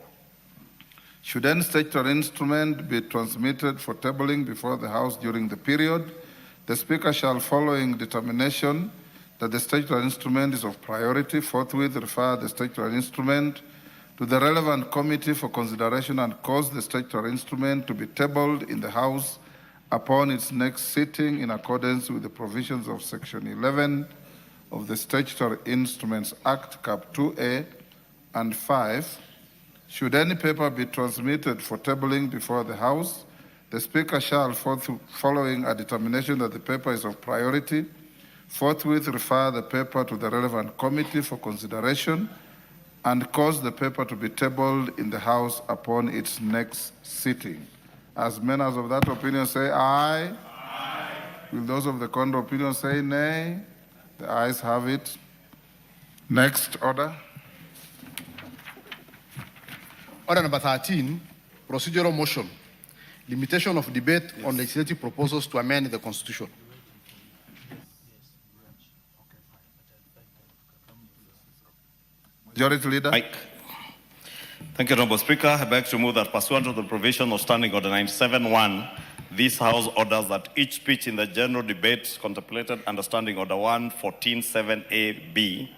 Should any statutory instrument be transmitted for tabling before the House during the period, the Speaker shall, following determination that the statutory instrument is of priority, forthwith refer the statutory instrument to the relevant committee for consideration and cause the statutory instrument to be tabled in the House upon its next sitting in accordance with the provisions of Section 11 of the Statutory Instruments Act, Cap 2A, and 5. Should any paper be transmitted for tabling before the House, the Speaker shall, following a determination that the paper is of priority, forthwith refer the paper to the relevant committee for consideration and cause the paper to be tabled in the House upon its next sitting. As many as of that opinion say aye. Aye. Will those of the contrary opinion say nay? The ayes have it. Next order.
Order number 13, procedural motion, limitation of debate on legislative proposals to amend the Constitution.
Majority Leader.
Mike. Thank you, Honorable Speaker. I beg to move that pursuant to the provision of Standing Order 97.1, this House orders that each speech in the general debate contemplated under Standing Order 114.7a(b),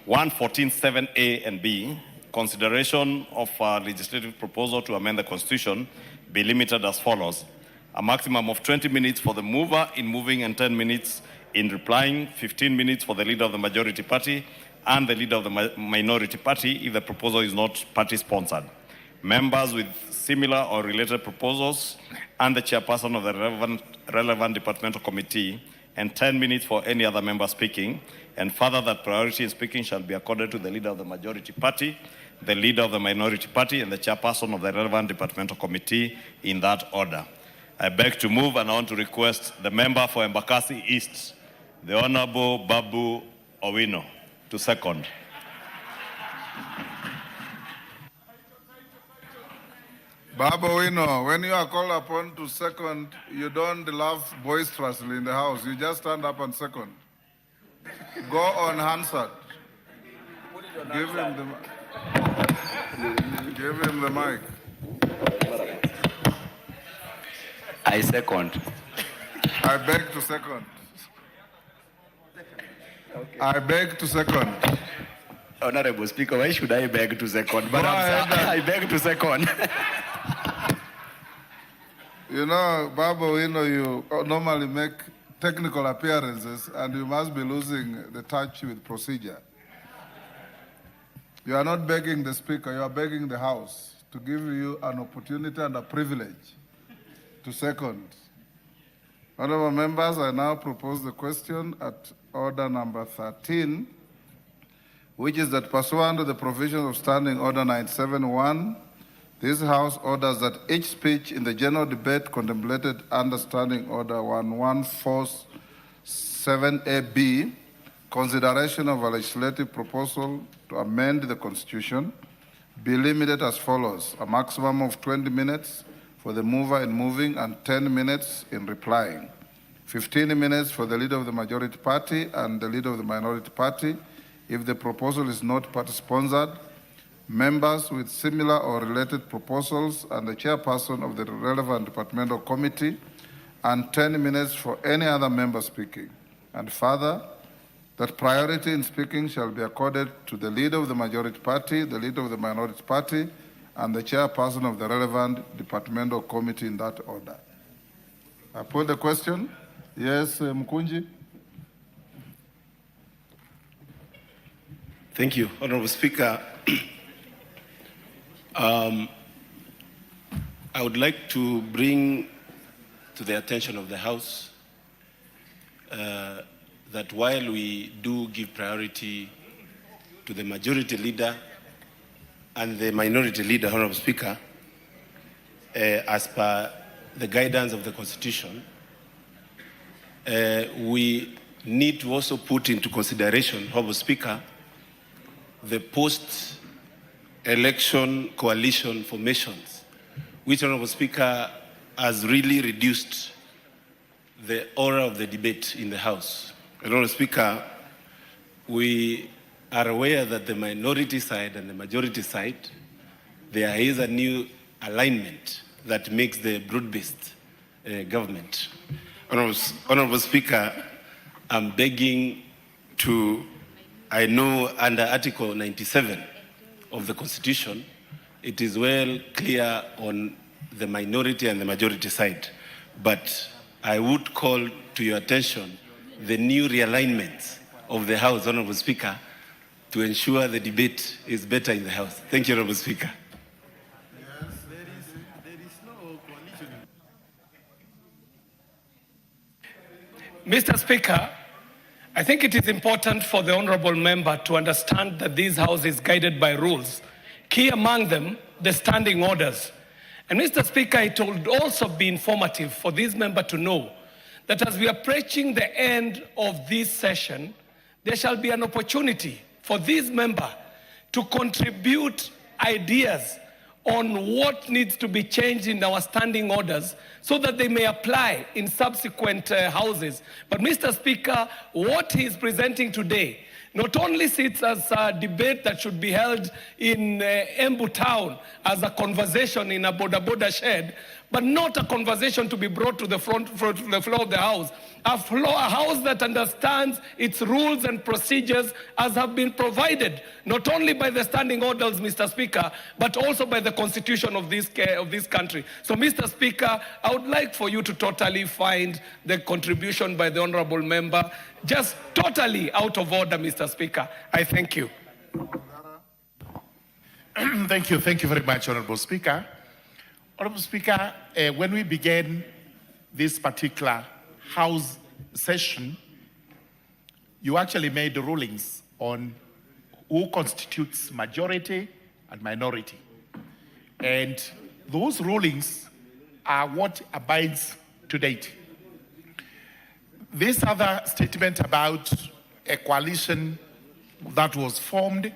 114.7a and b, consideration of a legislative proposal to amend the Constitution be limited as follows. A maximum of 20 minutes for the mover in moving and 10 minutes in replying, 15 minutes for the leader of the majority party and the leader of the minority party if the proposal is not party-sponsored. Members with similar or related proposals and the chairperson of the relevant departmental committee, and 10 minutes for any other member speaking, and further that priority in speaking shall be accorded to the leader of the majority party, the leader of the minority party, and the chairperson of the relevant departmental committee in that order. I beg to move and I want to request the member for Embakasi East, the Honorable Babu Owino, to second.
Babu Owino, when you are called upon to second, you don't laugh boisterously in the House. You just stand up and second. Go unanswered. Give him the mic.
I second.
I beg to second.
Okay.
I beg to second.
Honorable Speaker, why should I beg to second? But
I
beg to second.
You know, Babu, you normally make technical appearances and you must be losing the touch with procedure. You are not begging the Speaker, you are begging the House to give you an opportunity and a privilege to second. Honorable members, I now propose the question at order number 13, which is that pursuant to the provisions of Standing Order 97.1, this House orders that each speech in the general debate contemplated under Standing Order 114.7a(b), consideration of a legislative proposal to amend the Constitution, be limited as follows: a maximum of 20 minutes for the mover in moving and 10 minutes in replying, 15 minutes for the leader of the majority party and the leader of the minority party if the proposal is not party-sponsored, members with similar or related proposals and the chairperson of the relevant departmental committee, and 10 minutes for any other member speaking. And further, that priority in speaking shall be accorded to the leader of the majority party, the leader of the minority party, and the chairperson of the relevant departmental committee in that order. I put the question. Yes, Mkunji.
Thank you, Honorable Speaker. I would like to bring to the attention of the House that while we do give priority to the majority leader and the minority leader, Honorable Speaker, as per the guidance of the Constitution, we need to also put into consideration, Honorable Speaker, the post-election coalition formations, which, Honorable Speaker, has really reduced the aura of the debate in the House. Honorable Speaker, we are aware that the minority side and the majority side, there is a new alignment that makes the broad-based government. Honorable Speaker, I'm begging to, I know under Article 97 of the Constitution, it is well clear on the minority and the majority side, but I would call to your attention the new realignments of the House, Honorable Speaker, to ensure the debate is better in the House. Thank you, Honorable Speaker.
Yes, there is no coalition.
Mr. Speaker, I think it is important for the honorable member to understand that this House is guided by rules, key among them the standing orders. And Mr. Speaker, it would also be informative for this member to know that as we are approaching the end of this session, there shall be an opportunity for this member to contribute ideas on what needs to be changed in our standing orders so that they may apply in subsequent houses. But Mr. Speaker, what he is presenting today not only sits as a debate that should be held in Embu town as a conversation in a boda shed, but not a conversation to be brought to the floor of the House. A House that understands its rules and procedures as have been provided, not only by the standing orders, Mr. Speaker, but also by the Constitution of this country. So, Mr. Speaker, I would like for you to totally find the contribution by the honorable member just totally out of order, Mr. Speaker. I thank you.
Thank you very much, Honorable Speaker. Honorable Speaker, when we began this particular House session, you actually made the rulings on who constitutes majority and minority. And those rulings are what abides to date. This other statement about a coalition that was formed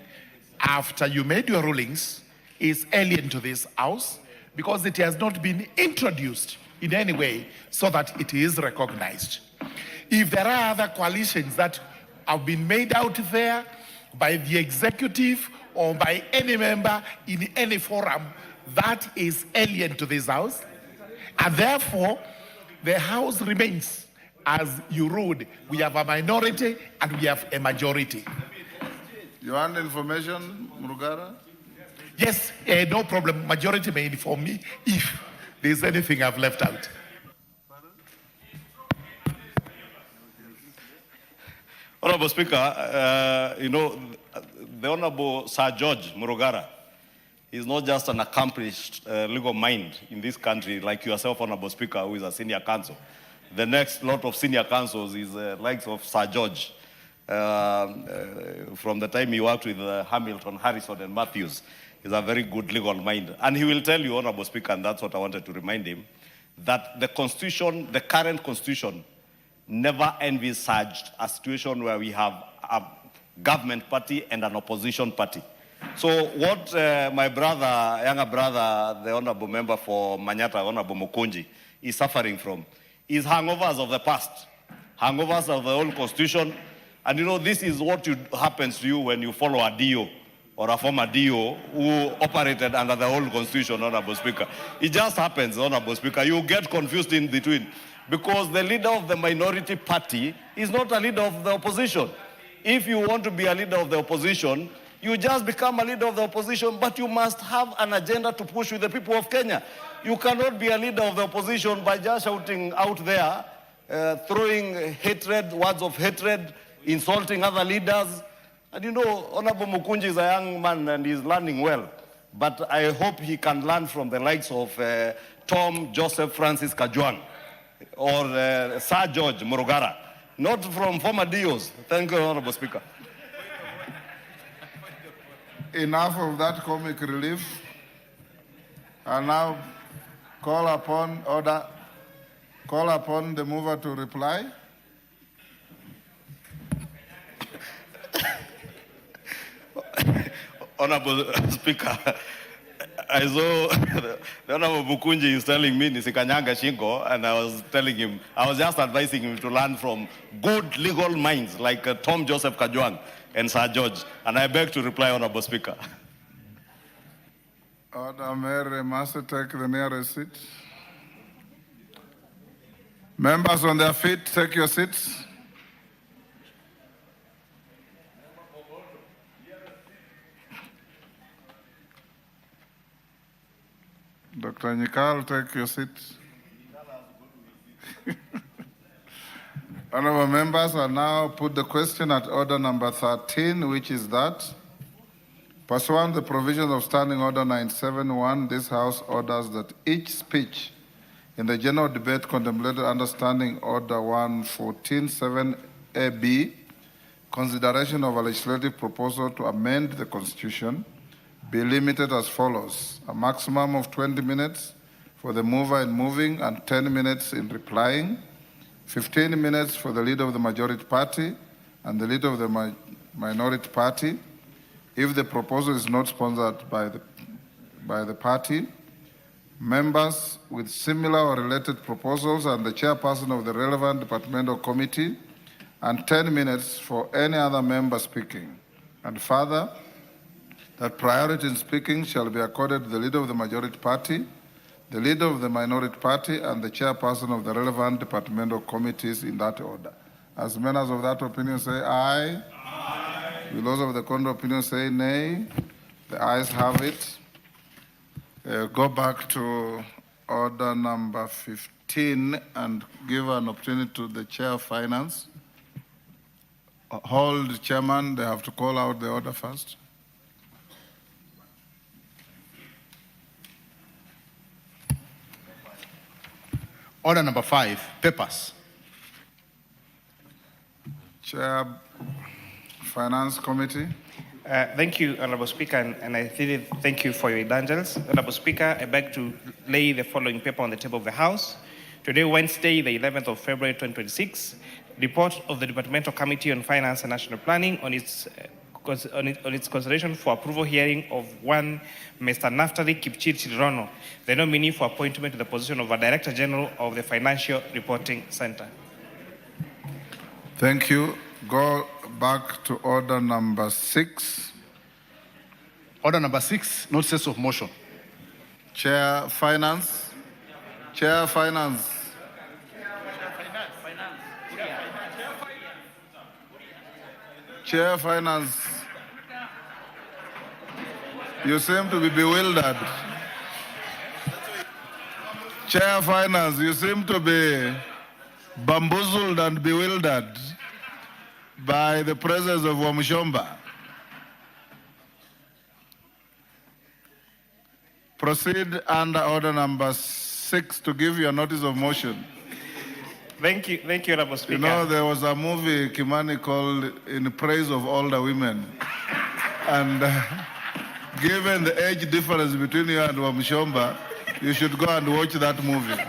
after you made your rulings is alien to this House because it has not been introduced in any way so that it is recognized. If there are other coalitions that have been made out there by the executive or by any member in any forum, that is alien to this House. And therefore, the House remains as you ruled. We have a minority and we have a majority.
You want information, Murugara?
Yes, no problem. Majority may inform me if there's anything I've left out.
Honorable Speaker, the Honorable Sir George Murugara is not just an accomplished legal mind in this country like yourself, Honorable Speaker, who is a senior counsel. The next lot of senior counsels is likes of Sir George. From the time he worked with Hamilton, Harrison, and Matthews, he's a very good legal mind. And he will tell you, Honorable Speaker, and that's what I wanted to remind him, that the Constitution, the current Constitution, never envisaged a situation where we have a government party and an opposition party. So what my brother, younger brother, the Honorable Member for Manyata, Honorable Mukunji, is suffering from is hangovers of the past, hangovers of the old Constitution. And this is what happens to you when you follow a DO or a former DO who operated under the old Constitution, Honorable Speaker. It just happens, Honorable Speaker. You get confused in between because the leader of the minority party is not a leader of the opposition. If you want to be a leader of the opposition, you just become a leader of the opposition, but you must have an agenda to push with the people of Kenya. You cannot be a leader of the opposition by just shouting out there, throwing hatred, words of hatred, insulting other leaders. And Honorable Mukunji is a young man and he's learning well. But I hope he can learn from the likes of Tom Joseph Francis Kajwang or Sir George Murugara not from former DOs. Thank you, Honorable Speaker.
Enough of that comic relief. I now call upon the mover to reply.
Honorable Speaker, I saw the Honorable Bukunji is telling me Nisikanyanga Shingo, and I was telling him, I was just advising him to learn from good legal minds like Tom Joseph Kajwang and Sir George, and I beg to reply, Honorable Speaker.
Order Mary must take the nearest seat. Members on their feet, take your seats. Dr. Nyikal, take your seat. Honorable members, I now put the question at order number 13, which is that, pursuant to the provisions of Standing Order 971, this House orders that each speech in the general debate contemplated under Standing Order 114.7 consideration of a legislative proposal to amend the Constitution, be limited as follows: a maximum of 20 minutes for the mover in moving and 10 minutes in replying, 15 minutes for the leader of the majority party and the leader of the minority party, if the proposal is not sponsored by the party, members with similar or related proposals and the chairperson of the relevant departmental committee, and 10 minutes for any other member speaking. And further, that priority in speaking shall be accorded to the leader of the majority party, the leader of the minority party, and the chairperson of the relevant departmental committees in that order. As members of that opinion say aye. Aye. Will those of the contrary opinion say nay? The ayes have it. Go back to order number 15 and give an opportunity to the chair of finance. Hold, chairman, they have to call out the order first.
Order number 5, papers.
Chair, Finance Committee.
Thank you, Honorable Speaker, and I really thank you for your indulgence. Honorable Speaker, I beg to lay the following paper on the table of the House. Today, Wednesday, the 11th of February, 2026, report of the Departmental Committee on Finance and National Planning on its consideration for approval hearing of one Mr. Naftali Kipchirchir, the nominee for appointment to the position of a Director General of the Financial Reporting Center.
Thank you. Go back to order number 6.
Order number 6, notices of motion.
Chair, Finance. Chair, Finance. Chair, Finance. You seem to be bewildered. Chair, Finance, you seem to be bamboozled and bewildered by the presence of Wamshomba. Proceed under order number 6 to give your notice of motion.
Thank you, Honorable Speaker.
You know, there was a movie, Kimani, called In Praise of Older Women. And given the age difference between you and Wamshomba, you should go and watch that movie.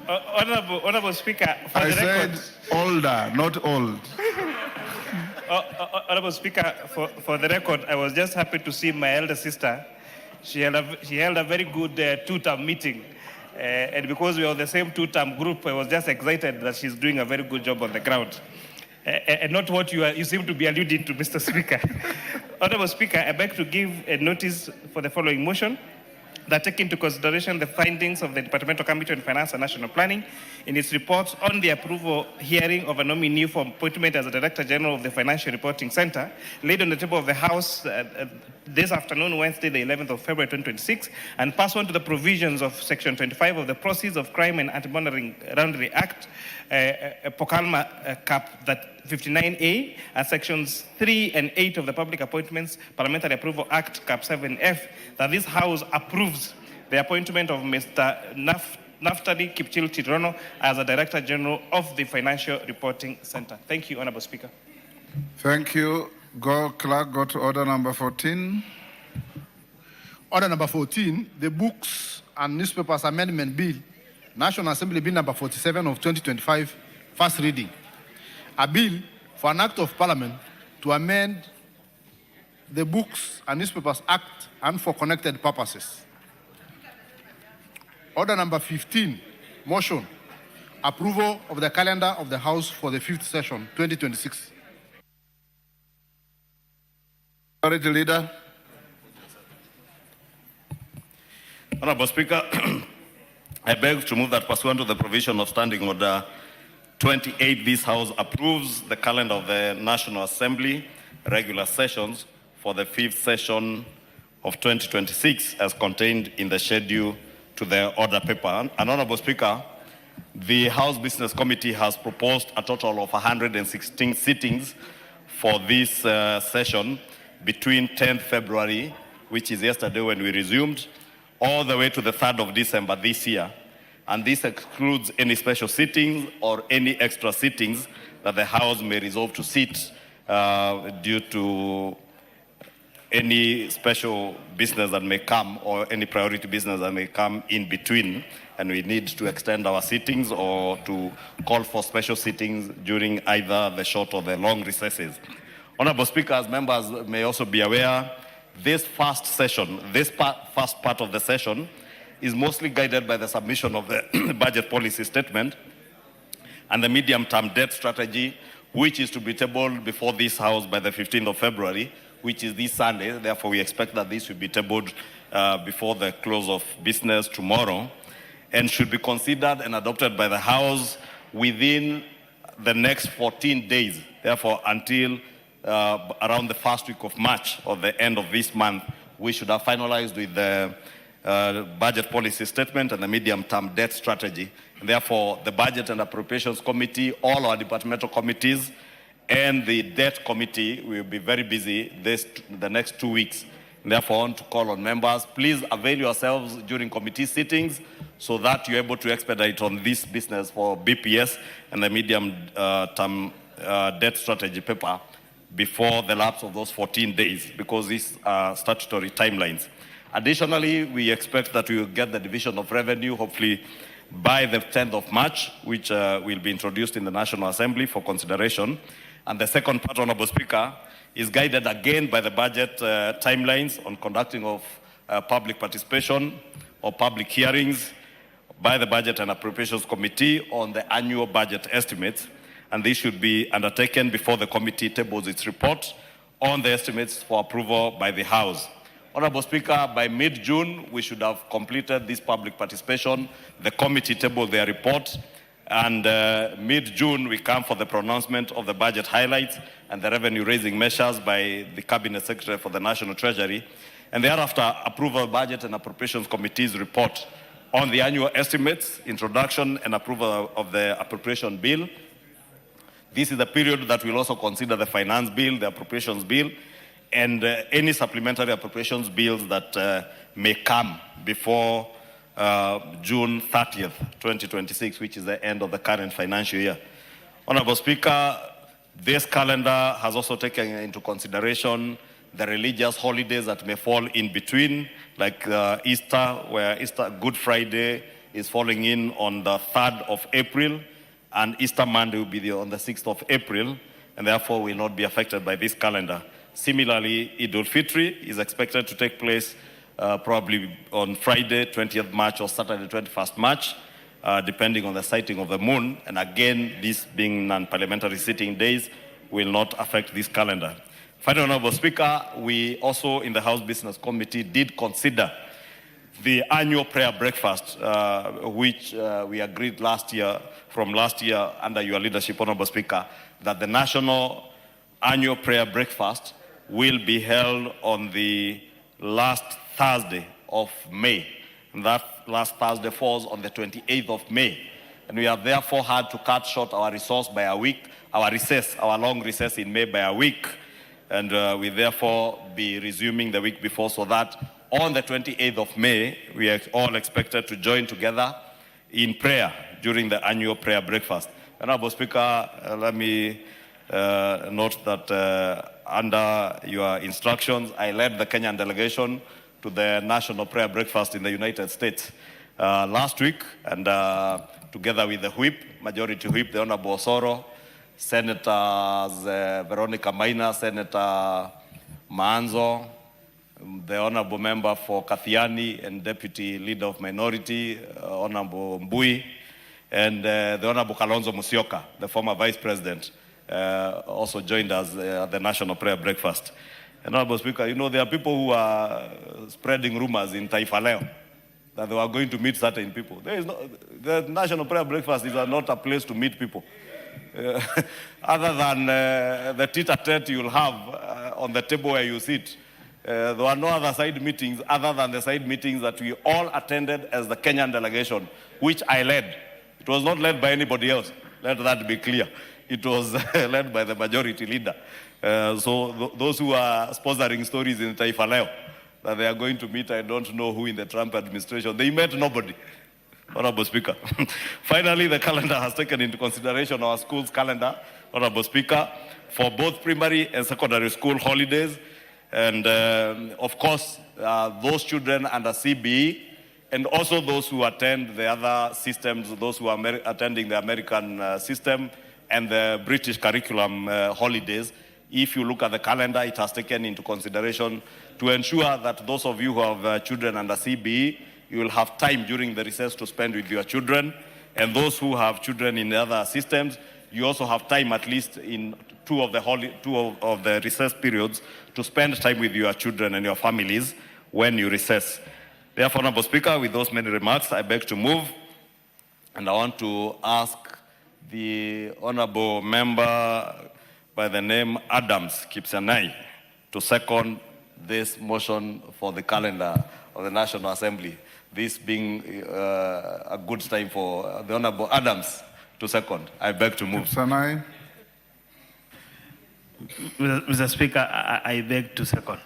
Honorable Speaker, for
I
the record,
said older, not old.
Honorable Speaker, for the record, I was just happy to see my elder sister. She held a very good two-term meeting. And because we are the same two-term group, I was just excited that she's doing a very good job on the ground. And not what you seem to be alluding to, Mr. Speaker. Honorable Speaker, I beg to give a notice for the following motion: that take into consideration the findings of the Departmental Committee on Finance and National Planning in its report on the approval hearing of a nominee for appointment as a Director General of the Financial Reporting Center, laid on the table of the House this afternoon, Wednesday, the 11th of February, 2026, and pursuant to the provisions of Section 25 of the Proceeds of Crime and Anti-Money Act, POCALMA Cap 59A, and Sections 3 and 8 of the Public Appointments Parliamentary Approval Act Cap 7F, that this House approves the appointment of Mr. Naftali Kipchil Tirono as a Director General of the Financial Reporting Center. Thank you, Honorable Speaker.
Thank you. Clerk, go to order number 14.
Order number 14, the Books and Newspapers Amendment Bill, National Assembly Bill number 47 of 2025, first reading. A bill for an act of Parliament to amend the Books and Newspapers Act and for connected purposes. Order number 15, motion, approval of the calendar of the House for the 5th session, 2026.
Majority Leader.
Honorable Speaker, I beg to move that pursuant to the provision of Standing Order 28, this House approves the calendar of the National Assembly regular sessions for the 5th session of 2026 as contained in the schedule to the order paper. And Honorable Speaker, the House Business Committee has proposed a total of 116 sittings for this session between 10th February, which is yesterday when we resumed, all the way to the 3rd of December this year. And this excludes any special sittings or any extra sittings that the House may resolve to sit due to any special business that may come or any priority business that may come in between, and we need to extend our sittings or to call for special sittings during either the short or the long recesses. Honorable Speaker, as members may also be aware, this first session, first part of the session is mostly guided by the submission of the budget policy statement and the medium-term debt strategy, which is to be tabled before this House by the 15th of February, which is this Sunday. Therefore, we expect that this will be tabled before the close of business tomorrow and should be considered and adopted by the House within the next 14 days. Therefore, until around the first week of March or the end of this month, we should have finalized with the budget policy statement and the medium-term debt strategy. And therefore, the Budget and Appropriations Committee, all our departmental committees, and the Debt Committee will be very busy the next 2 weeks. And therefore, I want to call on members, please avail yourselves during committee sittings so that you're able to expedite on this business for BPS and the medium-term debt strategy paper before the lapse of those 14 days, because these are statutory timelines. Additionally, we expect that we will get the Division of Revenue, hopefully by the 10th of March, which will be introduced in the National Assembly for consideration. And the second part, Honorable Speaker, is guided again by the budget timelines on conducting of public participation or public hearings by the Budget and Appropriations Committee on the annual budget estimates. And this should be undertaken before the committee tables its report on the estimates for approval by the House. Honorable Speaker, by mid-June, we should have completed this public participation. The committee tabled their report, and mid-June, we come for the pronouncement of the budget highlights and the revenue-raising measures by the Cabinet Secretary for the National Treasury, and thereafter, approval of Budget and Appropriations Committee's report on the annual estimates, introduction and approval of the appropriation bill. This is the period that we'll also consider the finance bill, the appropriations bill, and any supplementary appropriations bills that may come before June 30th, 2026, which is the end of the current financial year. Honorable Speaker, this calendar has also taken into consideration the religious holidays that may fall in between, like Easter, where Good Friday is falling in on the 3rd of April, and Easter Monday will be on the 6th of April, and therefore will not be affected by this calendar. Similarly, Eid al-Fitr is expected to take place probably on Friday, 20th March, or Saturday, 21st March, depending on the sighting of the moon. And again, this being non-parliamentary sitting days will not affect this calendar. Finally, Honorable Speaker, we also in the House Business Committee did consider the annual prayer breakfast, which we agreed from last year under your leadership, Honorable Speaker, that the national annual prayer breakfast will be held on the last Thursday of May. And that last Thursday falls on the 28th of May. And we have therefore had to cut short our resource by a week, our long recess in May by a week. And we therefore be resuming the week before, so that on the 28th of May, we are all expected to join together in prayer during the annual prayer breakfast. Honorable Speaker, let me note that under your instructions, I led the Kenyan delegation to the National Prayer Breakfast in the United States last week, and together with the whip, Majority Whip, the Honorable Osoro, Senators Veronica Maina, Senator Maanzo, the Honorable Member for Kathiani and Deputy Leader of Minority, Honorable Mbui, and the Honorable Kalonzo Musyoka, the former Vice President, also joined us at the National Prayer Breakfast. And Honorable Speaker, you know, there are people who are spreading rumors in Taifa Leo that they are going to meet certain people. The National Prayer Breakfast is not a place to meet people. Other than the tete-a-tete you'll have on the table where you sit, there were no other side meetings other than the side meetings that we all attended as the Kenyan delegation, which I led. It was not led by anybody else. Let that be clear. It was led by the majority leader. So those who are sponsoring stories in Taifa Leo that they are going to meet, I don't know who in the Trump administration. They met nobody. Honorable Speaker. Finally, the calendar has taken into consideration our school's calendar, Honorable Speaker, for both primary and secondary school holidays. And of course, those children under CBE, and also those who attend the other systems, those who are attending the American system and the British curriculum holidays. If you look at the calendar, it has taken into consideration to ensure that those of you who have children under CBE, you will have time during the recess to spend with your children. And those who have children in the other systems, you also have time at least in two of the recess periods to spend time with your children and your families when you recess. Therefore, Honorable Speaker, with those many remarks, I beg to move, and I want to ask the Honorable Member by the name Adams Kipsanai to second this motion for the calendar of the National Assembly. This being a good time for the Honorable Adams to second. I beg to move.
Kipsanai.
Mr. Speaker, I beg to second.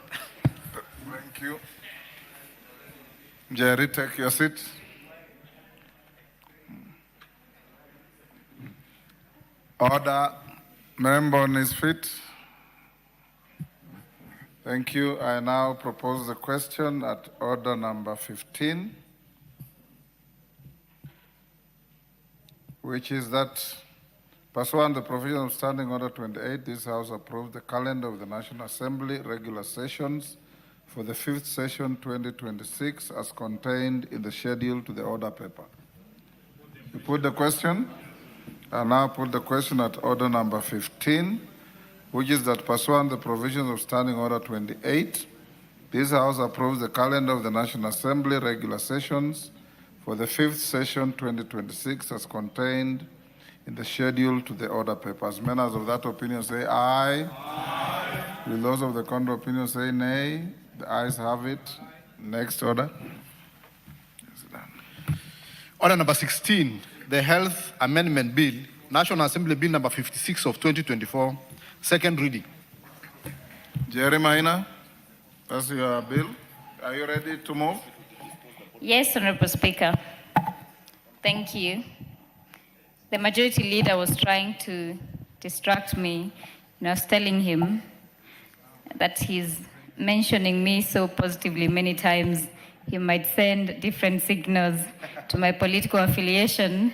Thank you. Jerry, take your seat. Order. Member on his feet. Thank you. I now propose the question at order number 15, which is that pursuant to the provision of Standing Order 28, this House approved the calendar of the National Assembly regular sessions for the 5th session 2026 as contained in the schedule to the order paper. You put the question? I now put the question at order number 15, which is that pursuant to the provisions of Standing Order 28, this House approves the calendar of the National Assembly regular sessions for the 5th session 2026 as contained in the schedule to the order papers. Members of that opinion say aye. Aye. Will those of the contrary opinion say nay? The ayes have it. Next order.
Order number 16, the Health Amendment Bill, National Assembly Bill number 56 of 2024, second reading.
Jerry Maina, that's your bill. Are you ready to move?
Yes, Honorable Speaker. Thank you. The majority leader was trying to distract me. And I was telling him that he's mentioning me so positively many times, he might send different signals to my political affiliation.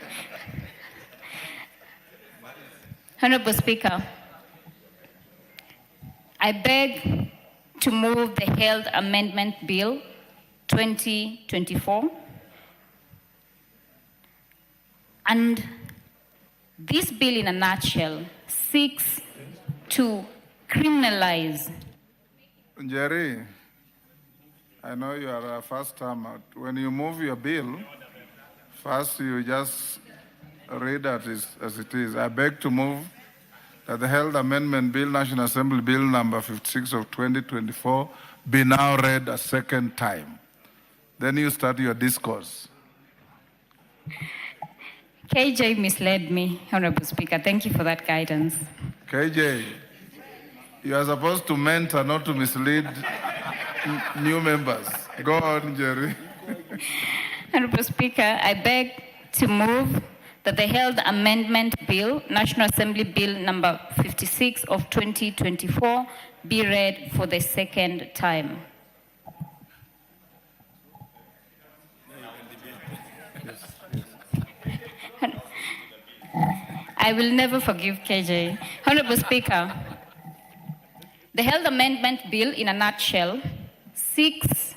Honorable Speaker, I beg to move the Health Amendment Bill 2024. And this bill, in a nutshell, seeks to criminalize.
Jerry, I know you are a first timer. When you move your bill, first you just read it as it is. I beg to move that the Health Amendment Bill, National Assembly Bill number 56 of 2024, be now read a second time. Then you start your discourse.
KJ misled me, Honorable Speaker. Thank you for that guidance.
KJ, you are supposed to mentor, not to mislead new members. Go on, Jerry.
Honorable Speaker, I beg to move that the Health Amendment Bill, National Assembly Bill number 56 of 2024, be read for the second time. I will never forgive KJ. Honorable Speaker, the Health Amendment Bill, in a nutshell, seeks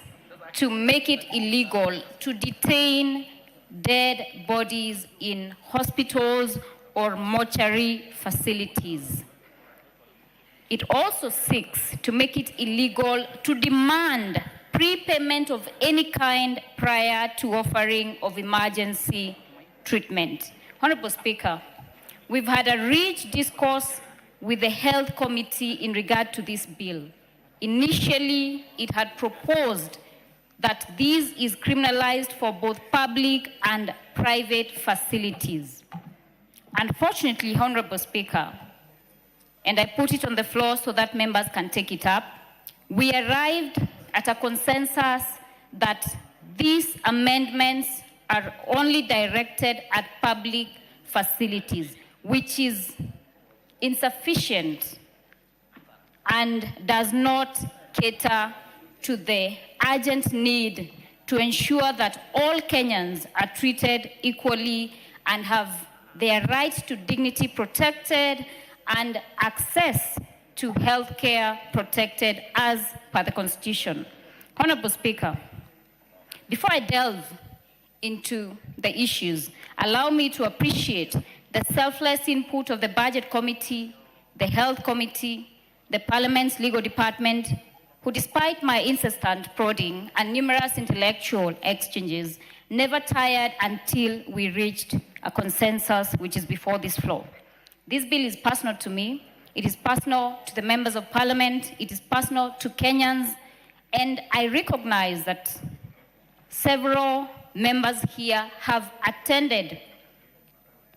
to make it illegal to detain dead bodies in hospitals or mortuary facilities. It also seeks to make it illegal to demand prepayment of any kind prior to offering of emergency treatment. Honorable Speaker, we've had a rich discourse with the Health Committee in regard to this bill. Initially, it had proposed that this is criminalized for both public and private facilities. Unfortunately, Honorable Speaker, and I put it on the floor so that members can take it up, we arrived at a consensus that these amendments are only directed at public facilities, which is insufficient and does not cater to the urgent need to ensure that all Kenyans are treated equally and have their rights to dignity protected and access to health care protected as per the Constitution. Honorable Speaker, before I delve into the issues, allow me to appreciate the selfless input of the Budget Committee, the Health Committee, the Parliament's Legal Department, who, despite my incessant prodding and numerous intellectual exchanges, never tired until we reached a consensus which is before this floor. This bill is personal to me. It is personal to the members of Parliament. It is personal to Kenyans. And I recognize that several members here have attended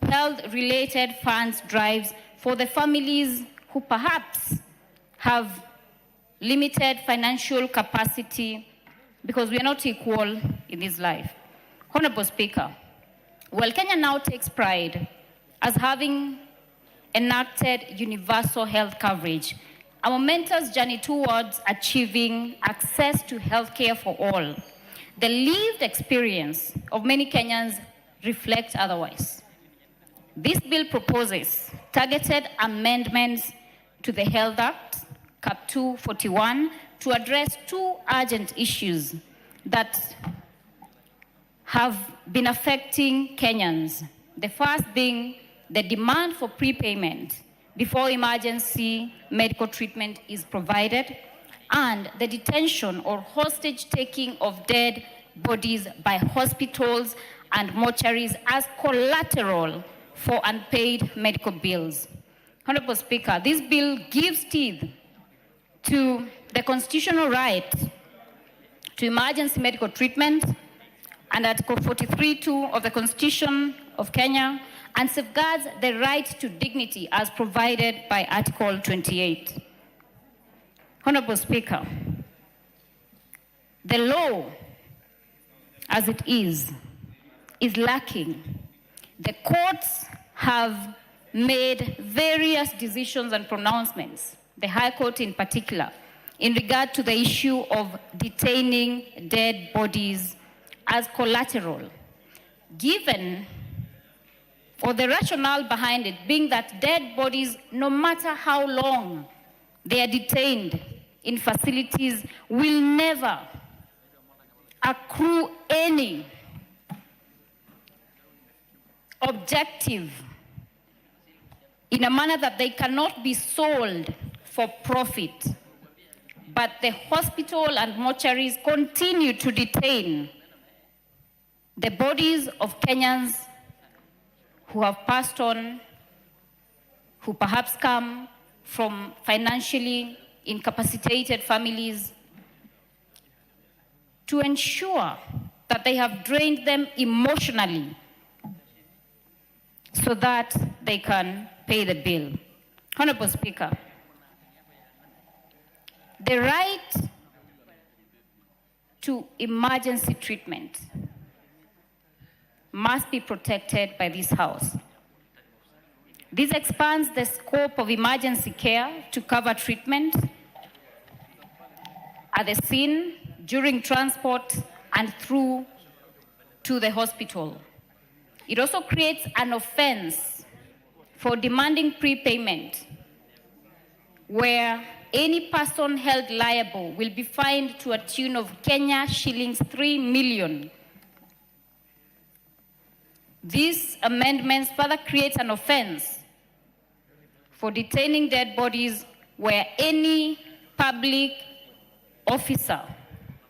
health-related funds drives for the families who perhaps have limited financial capacity because we are not equal in this life. Honorable Speaker, while Kenya now takes pride as having enacted universal health coverage, a momentous journey towards achieving access to health care for all, the lived experience of many Kenyans reflects otherwise. This bill proposes targeted amendments to the Health Act, Cap 241, to address two urgent issues that have been affecting Kenyans. The first being the demand for prepayment before emergency medical treatment is provided, and the detention or hostage taking of dead bodies by hospitals and mortuaries as collateral for unpaid medical bills. Honorable Speaker, this bill gives teeth to the constitutional right to emergency medical treatment and Article 43(2) of the Constitution of Kenya, and safeguards the right to dignity as provided by Article 28. Honorable Speaker, the law as it is lacking. The courts have made various decisions and pronouncements, the High Court in particular, in regard to the issue of detaining dead bodies as collateral, given, or the rationale behind it being that dead bodies, no matter how long they are detained in facilities, will never accrue any objective in a manner that they cannot be sold for profit. But the hospital and mortuaries continue to detain the bodies of Kenyans who have passed on, who perhaps come from financially incapacitated families, to ensure that they have drained them emotionally so that they can pay the bill. Honorable Speaker, the right to emergency treatment must be protected by this House. This expands the scope of emergency care to cover treatment at the scene, during transport, and through to the hospital. It also creates an offense for demanding prepayment, where any person held liable will be fined to a tune of Kenya shillings 3 million. These amendments further create an offense for detaining dead bodies where any public officer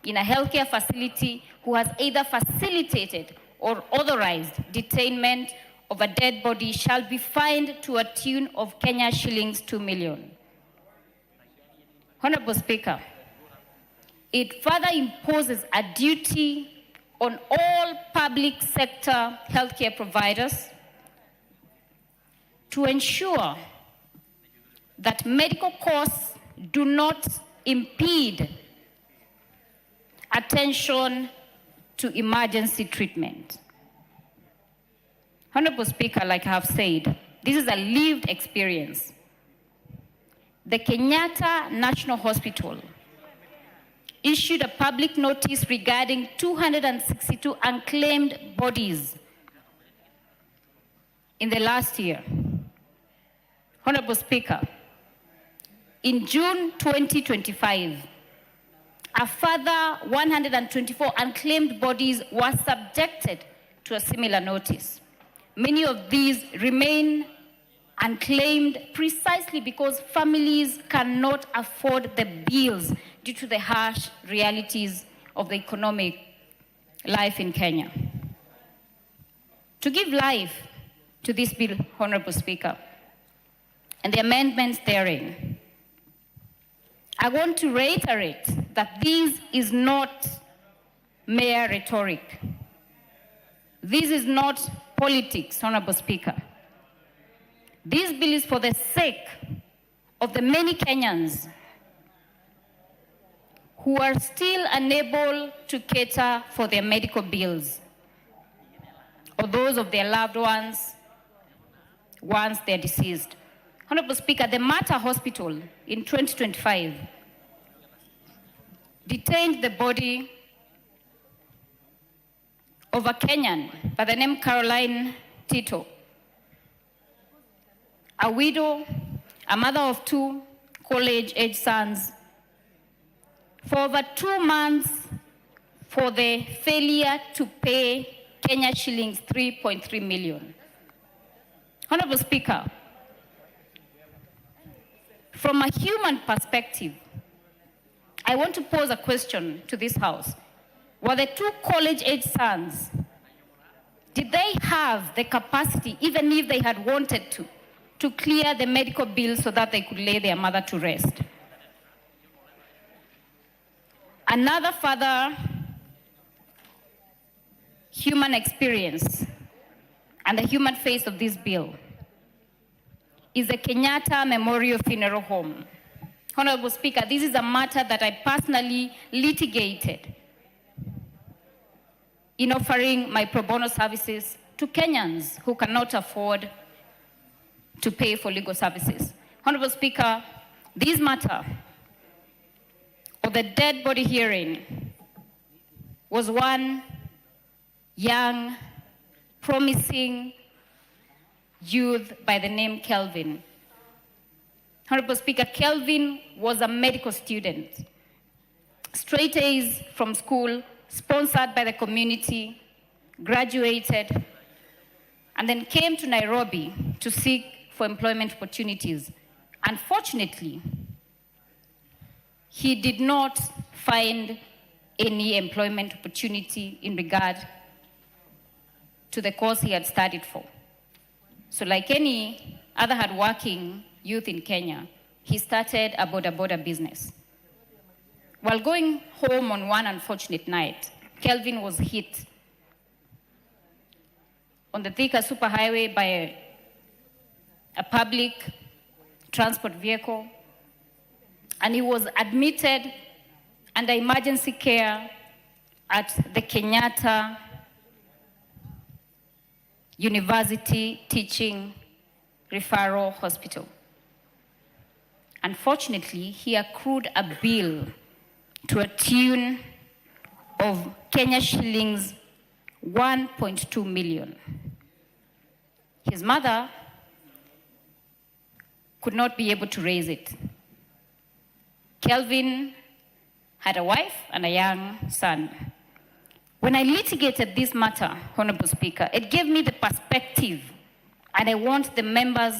in a healthcare facility who has either facilitated or authorized detainment of a dead body shall be fined to a tune of Kenya shillings 2 million. Honorable Speaker, it further imposes a duty on all public sector healthcare providers to ensure that medical costs do not impede attention to emergency treatment. Honorable Speaker, like I have said, this is a lived experience. The Kenyatta National Hospital issued a public notice regarding 262 unclaimed bodies in the last year. Honorable Speaker, in June 2025, a further 124 unclaimed bodies were subjected to a similar notice. Many of these remain unclaimed precisely because families cannot afford the bills due to the harsh realities of the economic life in Kenya. To give life to this bill, Honorable Speaker, and the amendments therein, I want to reiterate that this is not mere rhetoric. This is not politics, Honorable Speaker. This bill is for the sake of the many Kenyans who are still unable to cater for their medical bills, or those of their loved ones once they're deceased. Honorable Speaker, the Mater Hospital in 2025 detained the body of a Kenyan by the name Caroline Tito, a widow, a mother of 2 college-age sons, for over 2 months for the failure to pay Kenya shillings 3.3 million. Honorable Speaker, from a human perspective, I want to pose a question to this House. Were the 2 college-age sons, did they have the capacity, even if they had wanted to clear the medical bills so that they could lay their mother to rest? Another further human experience and the human face of this bill is the Kenyatta Memorial Funeral Home. Honorable Speaker, this is a matter that I personally litigated in offering my pro bono services to Kenyans who cannot afford to pay for legal services. Honorable Speaker, this matter of the dead body hearing was one young, promising youth by the name Kelvin. Honorable Speaker, Kelvin was a medical student, straight A's from school, sponsored by the community, graduated, and then came to Nairobi to seek for employment opportunities. Unfortunately, he did not find any employment opportunity in regard to the course he had studied for. So like any other hardworking youth in Kenya, he started a boda business. While going home on one unfortunate night, Kelvin was hit on the Thika superhighway by a public transport vehicle, and he was admitted under emergency care at the Kenyatta University Teaching Referral Hospital. Unfortunately, he accrued a bill to a tune of Kenya shillings 1.2 million. His mother could not be able to raise it. Kelvin had a wife and a young son. When I litigated this matter, Honorable Speaker, it gave me the perspective, and I want the members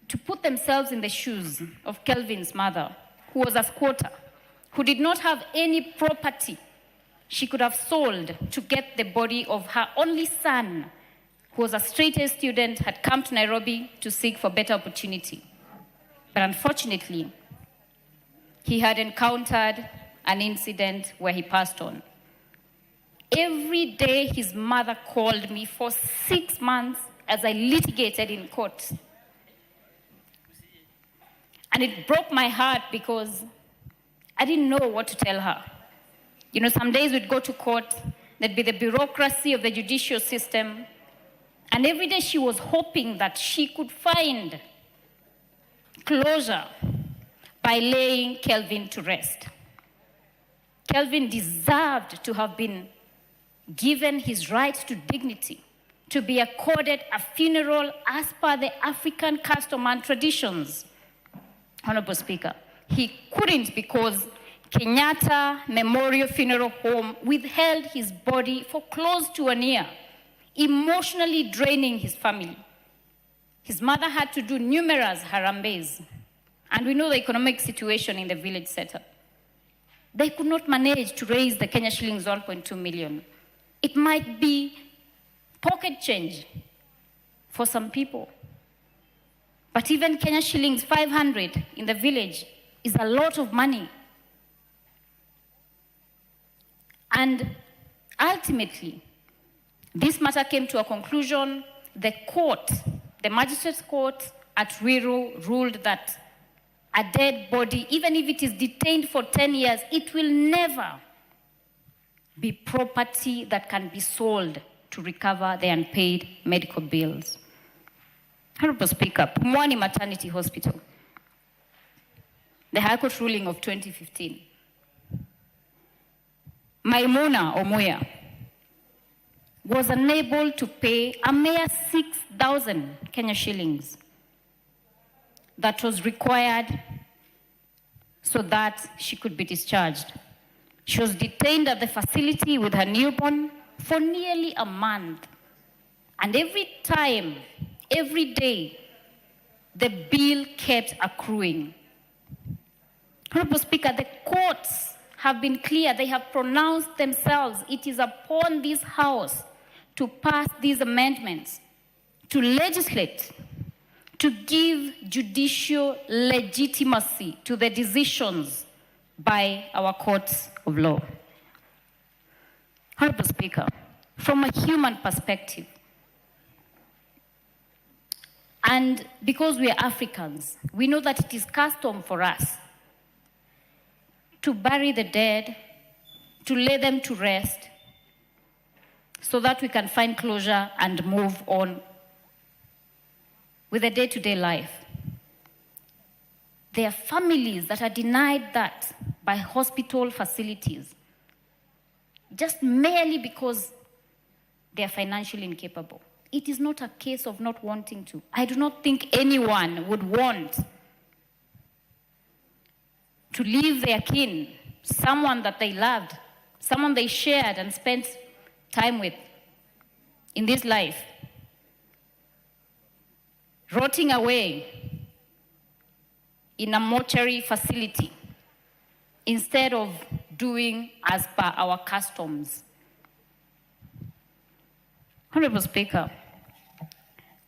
to put themselves in the shoes of Kelvin's mother, who was a squatter, who did not have any property she could have sold to get the body of her only son, who was a straight-A student, had come to Nairobi to seek for better opportunity. But unfortunately, he had encountered an incident where he passed on. Every day, his mother called me for 6 months as I litigated in court. And it broke my heart because I didn't know what to tell her. You know, some days we'd go to court, there'd be the bureaucracy of the judicial system, and every day she was hoping that she could find closure by laying Kelvin to rest. Kelvin deserved to have been given his right to dignity, to be accorded a funeral as per the African custom and traditions. Honorable Speaker, he couldn't because Kenyatta Memorial Funeral Home withheld his body for close to a year, emotionally draining his family. His mother had to do numerous harambees, and we know the economic situation in the village setup. They could not manage to raise the Kenya shillings 1.2 million. It might be pocket change for some people, but even Kenya shillings 500 in the village is a lot of money. And ultimately, this matter came to a conclusion. The court, the magistrate's court at Ruiru, ruled that a dead body, even if it is detained for 10 years, it will never be property that can be sold to recover the unpaid medical bills. Honorable Speaker, Pumwani Maternity Hospital, the High Court ruling of 2015. Maimuna Omoya was unable to pay a mere 6,000 Kenya shillings that was required so that she could be discharged. She was detained at the facility with her newborn for nearly a month. And every time, every day, the bill kept accruing. Honorable Speaker, the courts have been clear. They have pronounced themselves. It is upon this House to pass these amendments, to legislate, to give judicial legitimacy to the decisions by our courts of law. Honorable Speaker, from a human perspective, and because we are Africans, we know that it is custom for us to bury the dead, to lay them to rest, so that we can find closure and move on with the day-to-day life. There are families that are denied that by hospital facilities, just merely because they are financially incapable. It is not a case of not wanting to. I do not think anyone would want to leave their kin, someone that they loved, someone they shared and spent time with in this life, rotting away in a mortuary facility instead of doing as per our customs. Honorable Speaker,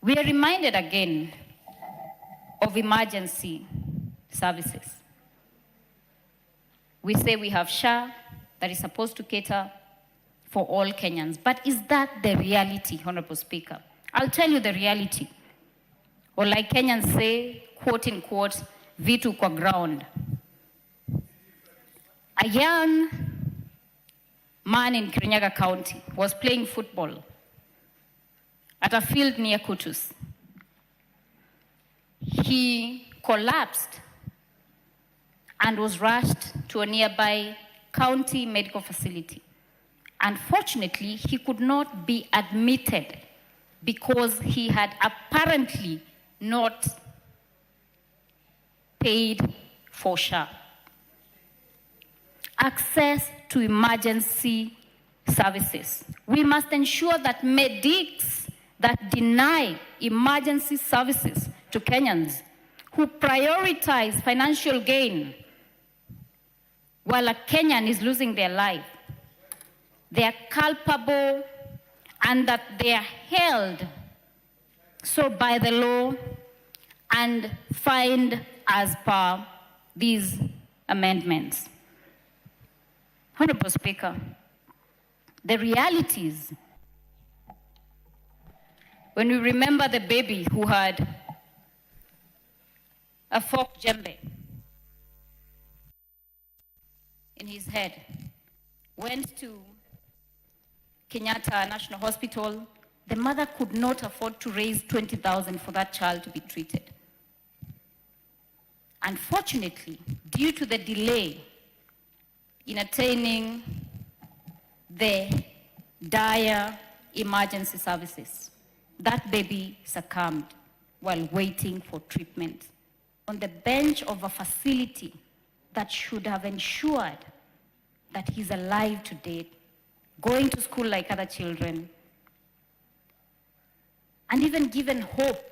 we are reminded again of emergency services. We say we have SHA that is supposed to cater for all Kenyans, but is that the reality, Honorable Speaker? I'll tell you the reality. Or like Kenyans say, quote unquote, vitu kwa ground. A young man in Kirinyaga County was playing football at a field near Kutus. He collapsed and was rushed to a nearby county medical facility. Unfortunately, he could not be admitted because he had apparently not paid for SHA. Access to emergency services. We must ensure that medics that deny emergency services to Kenyans who prioritize financial gain while a Kenyan is losing their life, they are culpable and that they are held so by the law and fined as per these amendments. Honorable Speaker, the realities, when we remember the baby who had a fork jembe in his head, went to Kenyatta National Hospital, the mother could not afford to raise 20,000 for that child to be treated. Unfortunately, due to the delay in attaining the dire emergency services, that baby succumbed while waiting for treatment on the bench of a facility that should have ensured that he's alive today, going to school like other children, and even given hope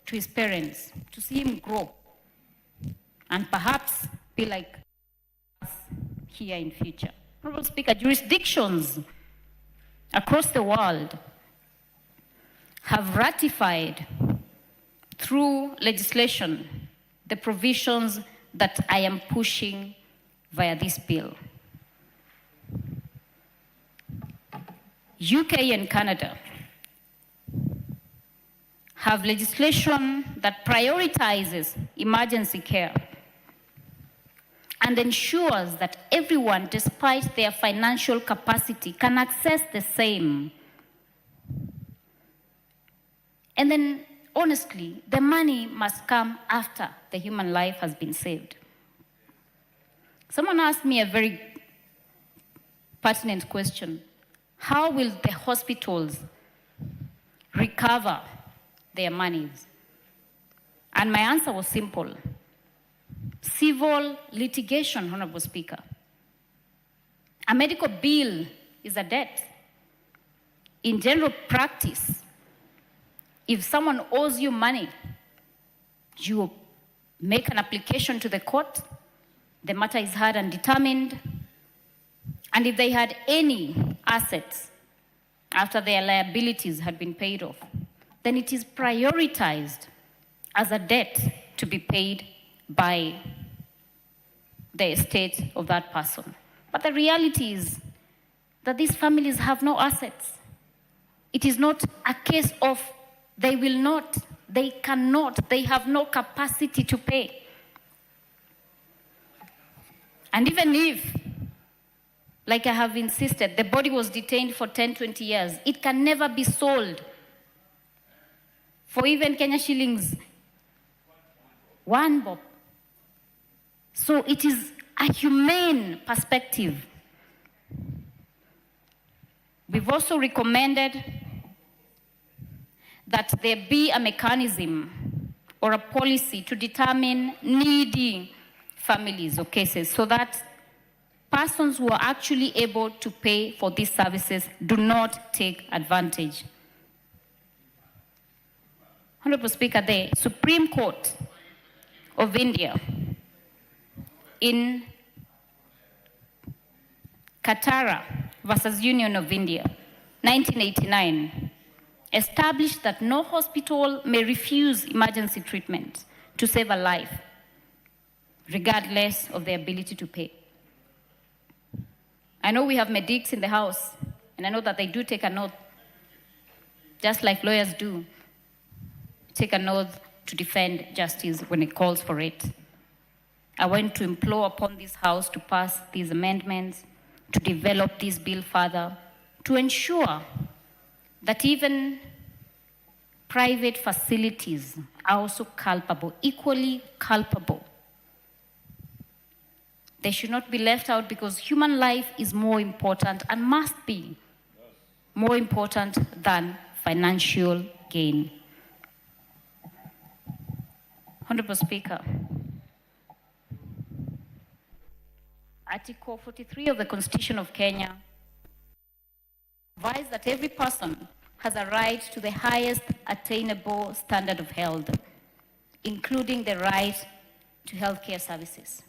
to his parents to see him grow and perhaps be like us here in future. Honorable Speaker, jurisdictions across the world have ratified through legislation the provisions that I am pushing via this bill. UK and Canada have legislation that prioritizes emergency care and ensures that everyone, despite their financial capacity, can access the same. And then, honestly, the money must come after the human life has been saved. Someone asked me a very pertinent question. How will the hospitals recover their monies? And my answer was simple. Civil litigation, Honorable Speaker. A medical bill is a debt. In general practice, if someone owes you money, you make an application to the court, the matter is heard and determined, and if they had any assets after their liabilities had been paid off, then it is prioritized as a debt to be paid by the estate of that person. But the reality is that these families have no assets. It is not a case of they will not, they cannot, they have no capacity to pay. And even if, like I have insisted, the body was detained for 10, 20 years, it can never be sold for even Kenya shillings 1 bob. So it is a humane perspective. We've also recommended that there be a mechanism or a policy to determine needy families or cases so that persons who are actually able to pay for these services do not take advantage. Honorable Speaker, the Supreme Court of India in Katara versus Union of India, 1989, established that no hospital may refuse emergency treatment to save a life, regardless of their ability to pay. I know we have medics in the House, and I know that they do take an oath, just like lawyers do, take an oath to defend justice when it calls for it. I want to implore upon this House to pass these amendments, to develop this bill further, to ensure that even private facilities are also culpable, equally culpable. They should not be left out because human life is more important and must be more important than financial gain. Honorable Speaker, Article 43 of the Constitution of Kenya provides that every person has a right to the highest attainable standard of health, including the right to healthcare services.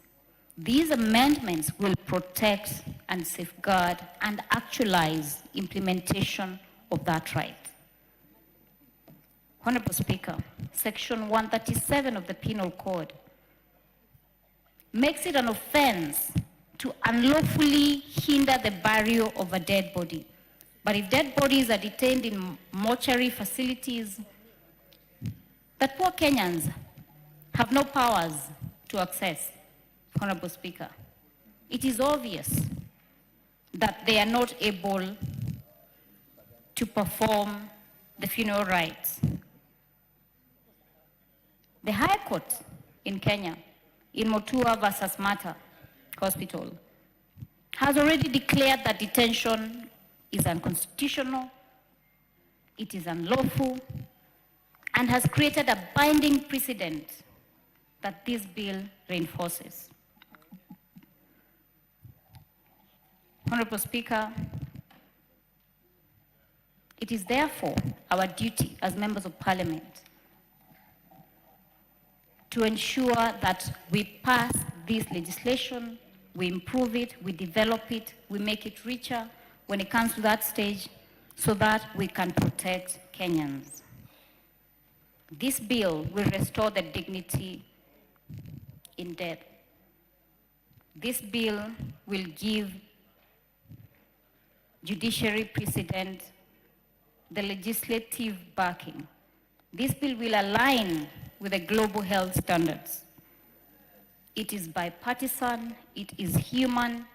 These amendments will protect and safeguard and actualize implementation of that right. Honorable Speaker, Section 137 of the Penal Code makes it an offense to unlawfully hinder the burial of a dead body. But if dead bodies are detained in mortuary facilities that poor Kenyans have no powers to access, Honorable Speaker, it is obvious that they are not able to perform the funeral rites. The High Court in Kenya, in Mutua versus Mata Hospital, has already declared that detention is unconstitutional, it is unlawful, and has created a binding precedent that this bill reinforces. Honorable Speaker, it is therefore our duty as members of Parliament to ensure that we pass this legislation, we improve it, we develop it, we make it richer when it comes to that stage so that we can protect Kenyans. This bill will restore the dignity in death. This bill will give judiciary precedent the legislative backing. This bill will align with the global health standards. It is bipartisan, it is human,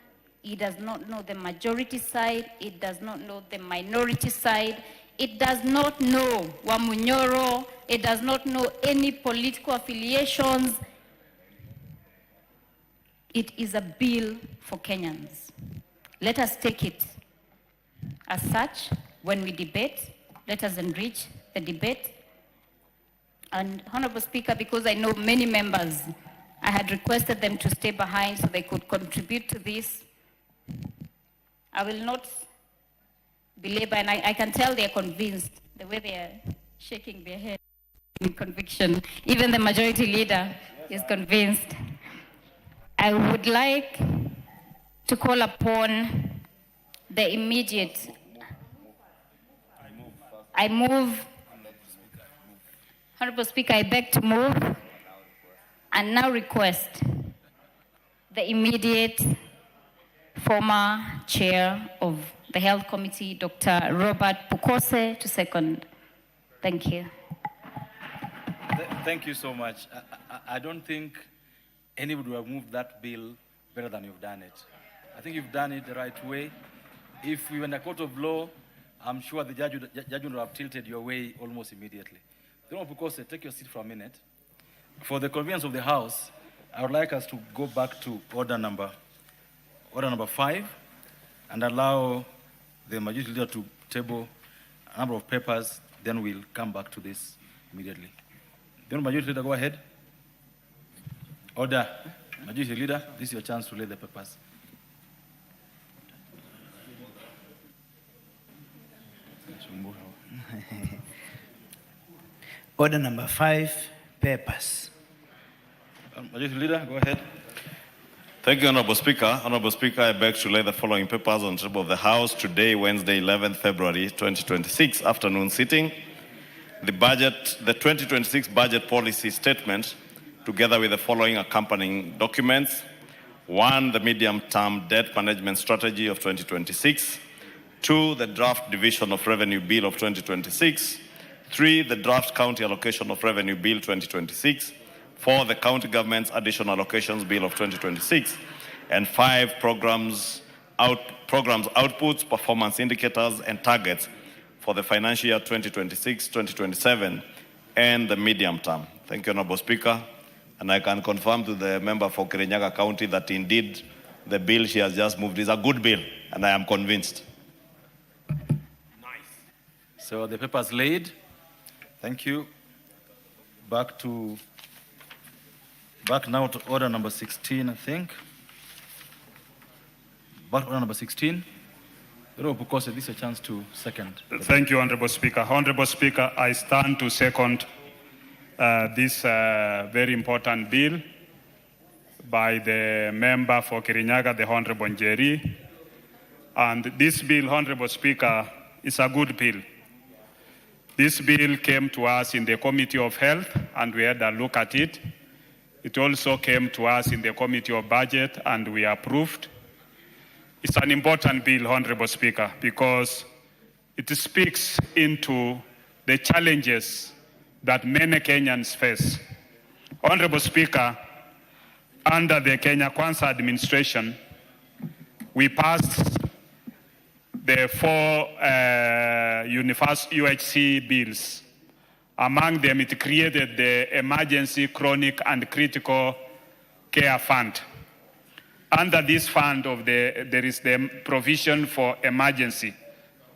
it does not know the majority side, it does not know the minority side, it does not know Wamunyoro, it does not know any political affiliations. It is a bill for Kenyans. Let us take it as such. When we debate, let us enrich the debate. And Honorable Speaker, because I know many members, I had requested them to stay behind so they could contribute to this. I will not belabor, and I can tell they're convinced, the way they are shaking their head in conviction. Even the majority leader is convinced. I would like to call upon the immediate. I move. Honorable Speaker, I beg to move and now request the immediate former chair of the Health Committee, Dr. Robert Pukose, to second. Thank you.
Thank you so much. I don't think anybody would have moved that bill better than you've done it. I think you've done it the right way. If we were in a court of law, I'm sure the judge would have tilted your way almost immediately. Honorable Pukose, take your seat for a minute. For the convenience of the House, I would like us to go back to order number 5 and allow the majority leader to table a number of papers, then we'll come back to this immediately. The majority leader, go ahead. Order. Majority leader, this is your chance to lay the papers.
Order number 5, papers.
Majority leader, go ahead.
Thank you, Honorable Speaker. Honorable Speaker, I beg to lay the following papers on the table of the House today, Wednesday, 11th February 2026, afternoon sitting. The 2026 budget policy statement, together with the following accompanying documents. 1, the medium-term debt management strategy of 2026. 2, the draft division of revenue bill of 2026. 3, the draft county allocation of revenue bill 2026. 4, the county government's additional allocations bill of 2026. And 5, programs outputs, performance indicators, and targets for the financial year 2026-2027 and the medium term. Thank you, Honorable Speaker. And I can confirm to the member for Kirinyaga County that indeed the bill she has just moved is a good bill, and I am convinced.
Nice. So the papers laid. Thank you. Back now to order number 16, I think. Back to order number 16. Honorable Bukose, this is a chance to second.
Thank you, Honorable Speaker. Honorable Speaker, I stand to second this very important bill by the member for Kirinyaga, the Honorable Njeri. And this bill, Honorable Speaker, is a good bill. This bill came to us in the Committee of Health, and we had a look at it. It also came to us in the Committee of Budget, and we approved. It's an important bill, Honorable Speaker, because it speaks into the challenges that many Kenyans face. Honorable Speaker, under the Kenya Kwanza administration, we passed the 4 UHC bills. Among them, it created the Emergency, Chronic, and Critical Care Fund. Under this fund, there is the provision for emergency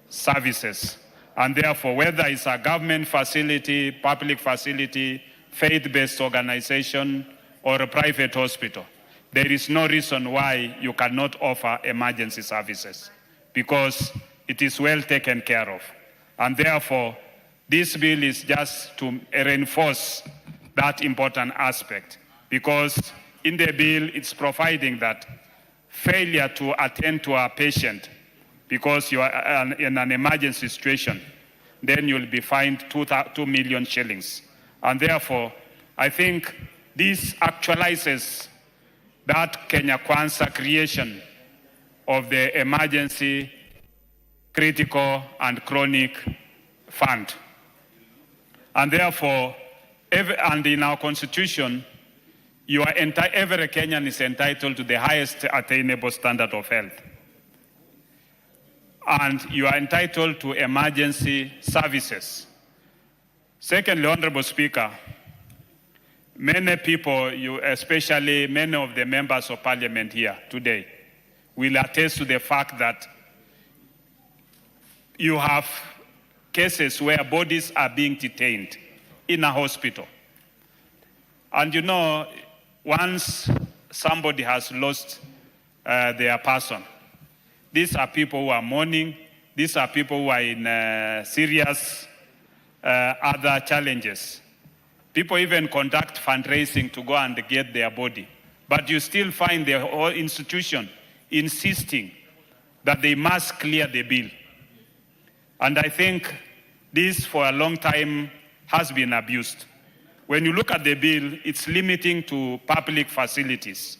services. And therefore, whether it's a government facility, public facility, faith-based organization, or a private hospital, there is no reason why you cannot offer emergency services, because it is well taken care of. And therefore, this bill is just to reinforce that important aspect, because in the bill, it's providing that failure to attend to a patient because you are in an emergency situation, then you'll be fined 2 million shillings. And therefore, I think this actualizes that Kenya Kwanza creation of the Emergency, Critical, and Chronic Fund. And therefore, and in our constitution, every Kenyan is entitled to the highest attainable standard of health. And you are entitled to emergency services. Secondly, Honorable Speaker, many people, especially many of the members of Parliament here today, will attest to the fact that you have cases where bodies are being detained in a hospital. And you know, once somebody has lost their person, these are people who are mourning, these are people who are in serious other challenges. People even conduct fundraising to go and get their body. But you still find the whole institution insisting that they must clear the bill. And I think this for a long time has been abused. When you look at the bill, it's limiting to public facilities.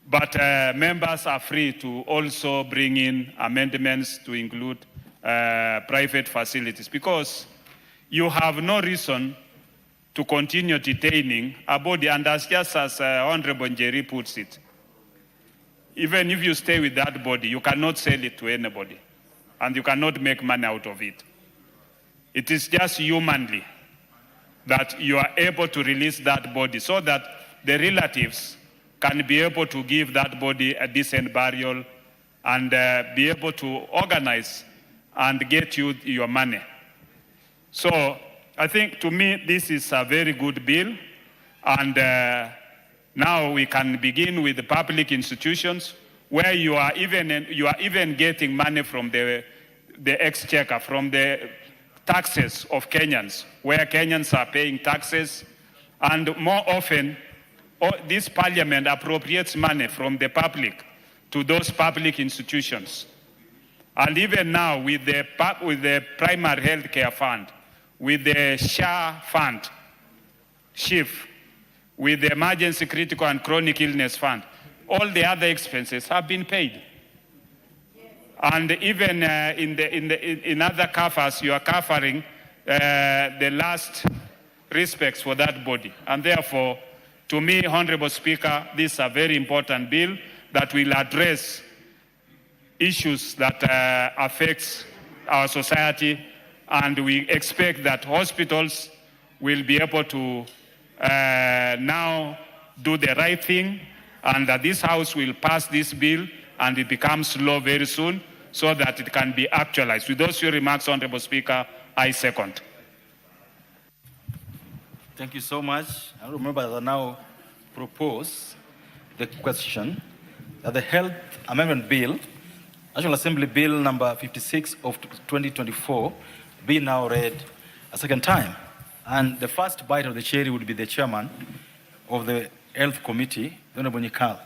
But members are free to also bring in amendments to include private facilities, because you have no reason to continue detaining a body. And just as Honorable Njeri puts it, even if you stay with that body, you cannot sell it to anybody, and you cannot make money out of it. It is just humanly that you are able to release that body so that the relatives can be able to give that body a decent burial and be able to organize and get you your money. So I think, to me, this is a very good bill. And now we can begin with the public institutions where you are even getting money from the exchequer, from the taxes of Kenyans, where Kenyans are paying taxes. And more often, this parliament appropriates money from the public to those public institutions. And even now, with the primary health care fund, with the SHA fund, SHIF, with the emergency, critical, and chronic illness fund, all the other expenses have been paid. And even in other covers, you are covering the last respects for that body. And therefore, to me, Honorable Speaker, this is a very important bill that will address issues that affects our society, and we expect that hospitals will be able to now do the right thing, and that this House will pass this bill and it becomes law very soon so that it can be actualized. With those few remarks, Honorable Speaker, I second.
Thank you so much. I remember that I now propose the question that the Health Amendment Bill, National Assembly Bill number 56 of 2024, be now read a second time. And the first bite of the cherry would be the chairman of the Health Committee, Honorable Nyikal.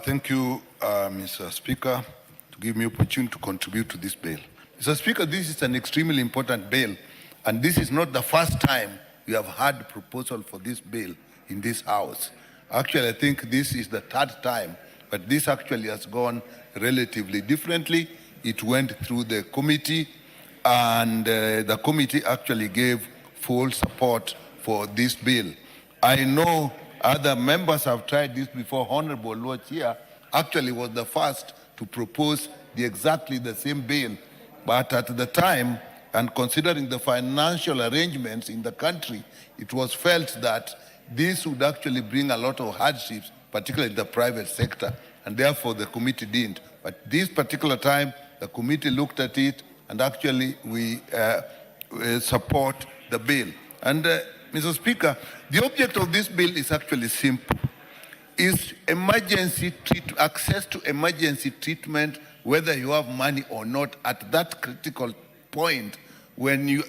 Thank you, Mr. Speaker, to give me opportunity to contribute to this bill. Mr. Speaker, this is an extremely important bill, and this is not the first time we have had proposal for this bill in this House. Actually, I think this is the third time, but this actually has gone relatively differently. It went through the committee, and the committee actually gave full support for this bill. I know other members have tried this before. Honorable Lord here actually was the first to propose exactly the same bill, but at the time, and considering the financial arrangements in the country, it was felt that this would actually bring a lot of hardships, particularly in the private sector, and therefore the committee didn't. But this particular time, the committee looked at it, and actually we support the bill. And Mr. Speaker, the object of this bill is actually simple. Is access to emergency treatment, whether you have money or not, at that critical point when you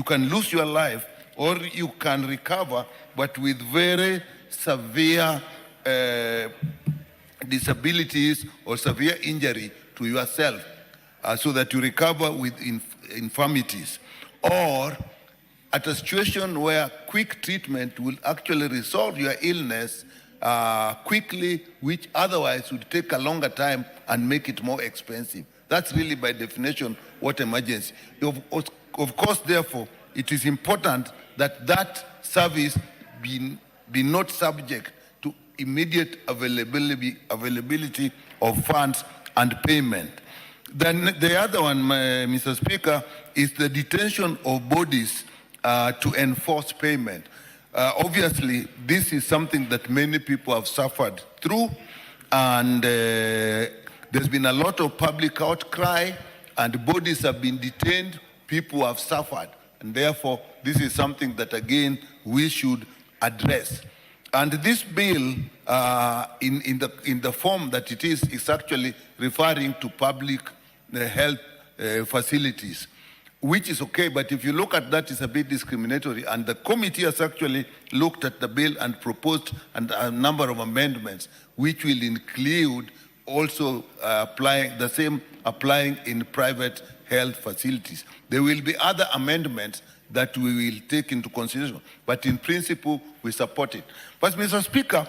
can lose your life or you can recover, but with very severe disabilities or severe injury to yourself, so that you recover with infirmities, or at a situation where quick treatment will actually resolve your illness quickly, which otherwise would take a longer time and make it more expensive. That's really by definition what emergency. Of course, therefore, it is important that that service be not subject to immediate availability of funds and payment. Then the other one, Mr. Speaker, is the detention of bodies to enforce payment. Obviously, this is something that many people have suffered through, and there's been a lot of public outcry, and bodies have been detained, people have suffered, and therefore, this is something that, again, we should address. And this bill, in the form that it is actually referring to public health facilities, which is okay, but if you look at that, it's a bit discriminatory. And the committee has actually looked at the bill and proposed a number of amendments, which will include also applying in private health facilities. There will be other amendments that we will take into consideration, but in principle, we support it. But Mr. Speaker,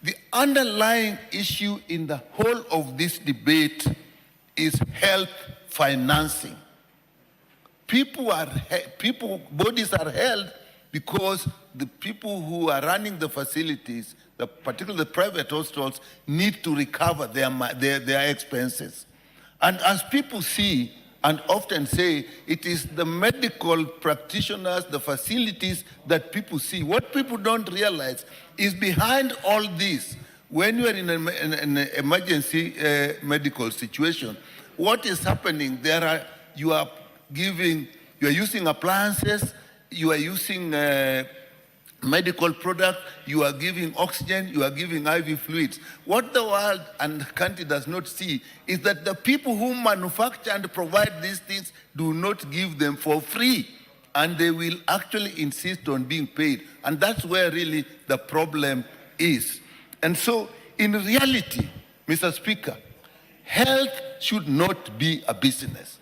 the underlying issue in the whole of this debate is health financing. Bodies are held because the people who are running the facilities, particularly the private hospitals, need to recover their expenses. And as people see and often say, it is the medical practitioners, the facilities that people see. What people don't realize is behind all this, when you are in an emergency medical situation, what is happening? You are using appliances, you are using medical products, you are giving oxygen, you are giving IV fluids. What the world and the country does not see is that the people who manufacture and provide these things do not give them for free, and they will actually insist on being paid. And that's where really the problem is. And so, in reality, Mr. Speaker, health should not be a business.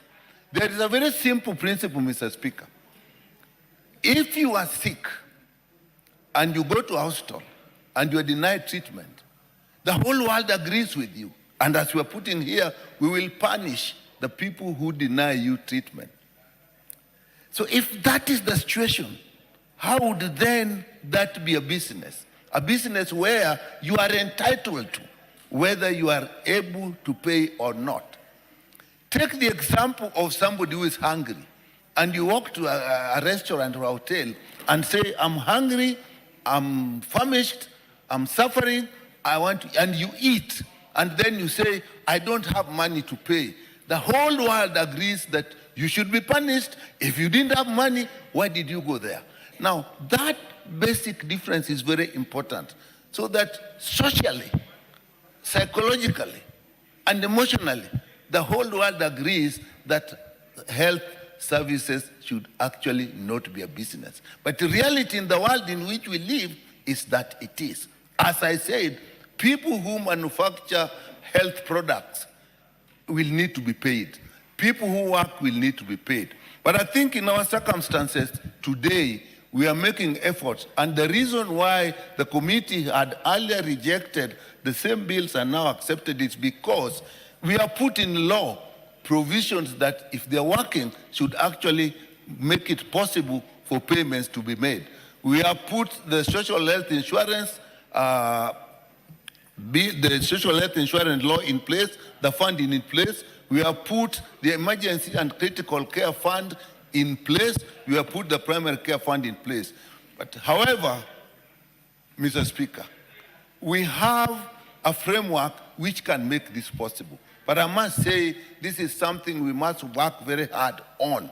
There is a very simple principle, Mr. Speaker. If you are sick and you go to a hospital and you are denied treatment, the whole world agrees with you. And as we are putting here, we will punish the people who deny you treatment. So if that is the situation, how would then that be a business? a business where you are entitled to, whether you are able to pay or not. Take the example of somebody who is hungry, and you walk to a restaurant or a hotel and say, I'm hungry, I'm famished, I'm suffering, I want to, and you eat, and then you say, I don't have money to pay. The whole world agrees that you should be punished. If you didn't have money, why did you go there? Now, that basic difference is very important, so that socially, psychologically, and emotionally, the whole world agrees that health services should actually not be a business. But the reality in the world in which we live is that it is. As I said, people who manufacture health products will need to be paid. People who work will need to be paid. But I think in our circumstances today, we are making efforts. And the reason why the committee had earlier rejected the same bills and now accepted it is because we have put in law provisions that if they're working should actually make it possible for payments to be made. We have put the social health insurance the social health insurance law in place, the funding in place. We have put the emergency and critical care fund in place. We have put the primary care fund in place. But however, Mr. Speaker, we have a framework which can make this possible. But I must say, this is something we must work very hard on.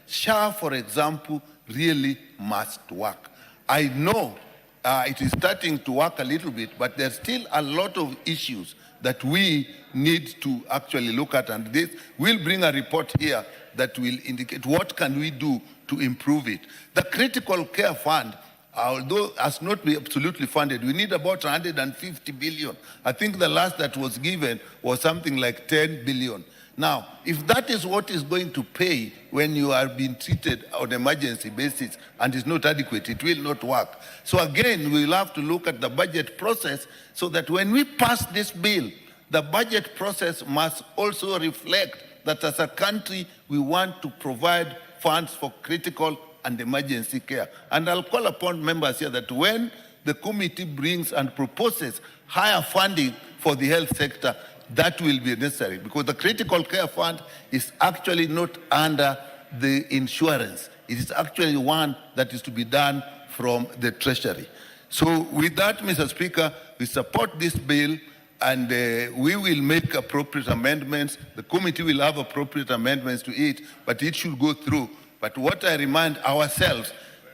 SHA, for example, really must work. I know it is starting to work a little bit, but there's still a lot of issues that we need to actually look at, and this will bring a report here that will indicate what can we do to improve it. The critical care fund, although has not been absolutely funded, we need about 150 billion. I think the last that was given was something like 10 billion. Now, if that is what is going to pay when you are being treated on an emergency basis and is not adequate, it will not work. So again, we will have to look at the budget process so that when we pass this bill, the budget process must also reflect that as a country, we want to provide funds for critical and emergency care. And I'll call upon members here that when the committee brings and proposes higher funding for the health sector, that will be necessary, because the critical care fund is actually not under the insurance. It is actually one that is to be done from the Treasury. So with that, Mr. Speaker, we support this bill, and we will make appropriate amendments. The committee will have appropriate amendments to it, but it should go through. But what I remind ourselves,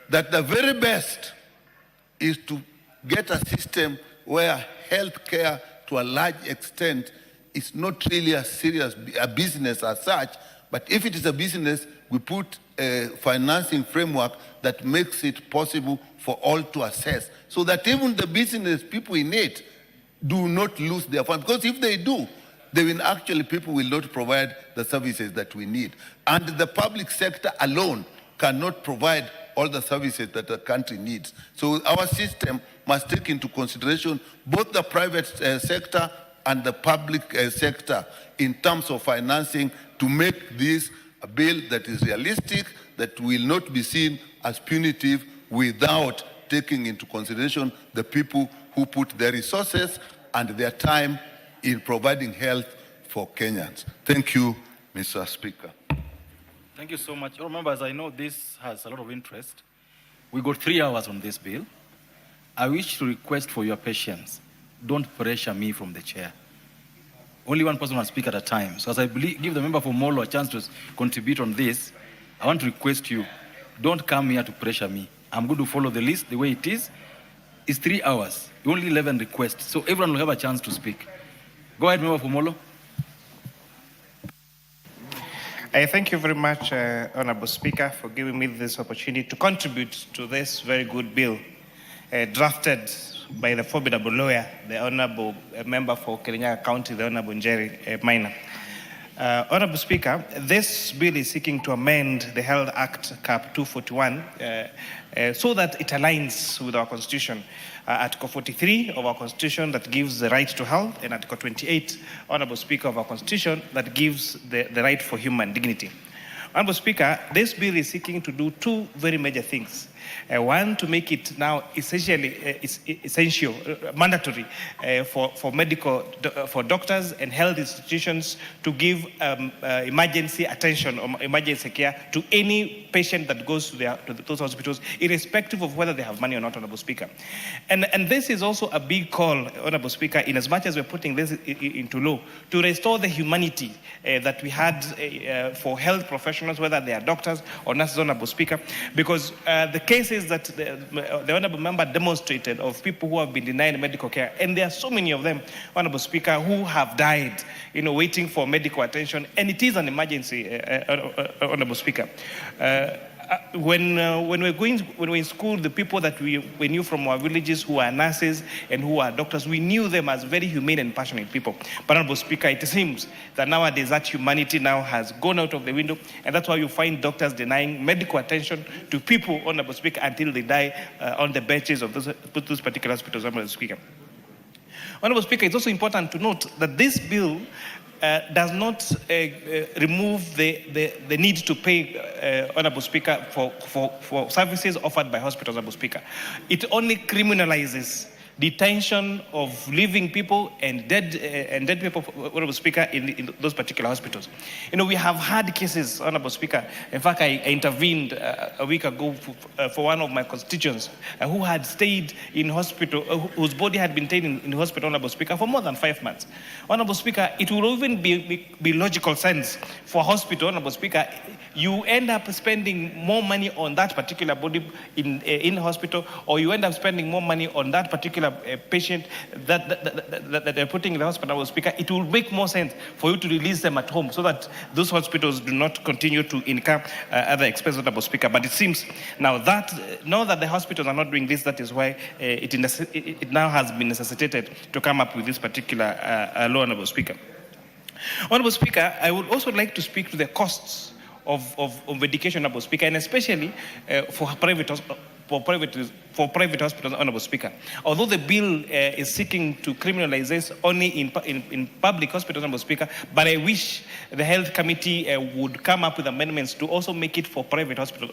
that the very best is to get a system where health care to a large extent is not really a business as such, but if it is a business, we put a financing framework that makes it possible for all to assess, so that even the business people in it do not lose their funds. Because if they do, they will actually, people will not provide the services that we need. And the public sector alone cannot provide all the services that the country needs. So our system must take into consideration both the private sector and the public sector in terms of financing to make this a bill that is realistic, that will not be seen as punitive without taking into consideration the people who put their resources and their time in providing health for Kenyans. Thank you, Mr. Speaker.
Thank you so much. Members, I know this has a lot of interest. We got 3 hours on this bill. I wish to request for your patience. Don't pressure me from the chair. Only one person will speak at a time. So as I give the member for Molo a chance to contribute on this, I want to request you, don't come here to pressure me. I'm going to follow the list the way it is. It's 3 hours, only 11 requests. So everyone will have a chance to speak. Go ahead, member for Molo.
Thank you very much, Honorable Speaker, for giving me this opportunity to contribute to this very good bill drafted by the formidable lawyer, the Honorable Member for Kirinyaga County, the Honorable Njeri Maina. Honorable Speaker, this bill is seeking to amend the Health Act Cap 241 so that it aligns with our Constitution. Article 43 of our Constitution that gives the right to health, and Article 28, Honorable Speaker, of our Constitution that gives the right for human dignity. Honorable Speaker, this bill is seeking to do two very major things. One, to make it now essential, mandatory for doctors and health institutions to give emergency attention or emergency care to any patient that goes to those hospitals, irrespective of whether they have money or not, Honorable Speaker. And this is also a big call, Honorable Speaker, in as much as we're putting this into law, to restore the humanity that we had for health professionals, whether they are doctors or nurses, Honorable Speaker, because the cases that the Honorable Member demonstrated of people who have been denied medical care, and there are so many of them, Honorable Speaker, who have died, waiting for medical attention, and it is an emergency, Honorable Speaker. When we're in school, the people that we knew from our villages who are nurses and who are doctors, we knew them as very humane and passionate people. But, Honorable Speaker, it seems that nowadays that humanity now has gone out of the window, and that's why you find doctors denying medical attention to people, Honorable Speaker, until they die on the benches of those particular hospitals, Honorable Speaker. Honorable Speaker, it's also important to note that this bill does not remove the need to pay, Honorable Speaker, for services offered by hospitals, Honorable Speaker. It only criminalizes detention of living people and dead people, Honorable Speaker, in those particular hospitals. We have had cases, Honorable Speaker. In fact, I intervened a week ago for one of my constituents who had stayed in hospital, whose body had been taken in hospital, Honorable Speaker, for more than 5 months. Honorable Speaker, it will even be logical sense for hospital, Honorable Speaker, you end up spending more money on that particular body in hospital, or you end up spending more money on that particular patient that they're putting in the hospital, Honorable Speaker. It will make more sense for you to release them at home so that those hospitals do not continue to incur other expenses, Honorable Speaker. But it seems now that the hospitals are not doing this, that is why it now has been necessitated to come up with this particular law, Honorable Speaker. Honorable Speaker, I would also like to speak to the costs of medication, Honorable Speaker, and especially for private hospitals, Honorable Speaker. Although the bill is seeking to criminalize this only in public hospitals, Honorable Speaker, but I wish the Health Committee would come up with amendments to also make it for private hospitals,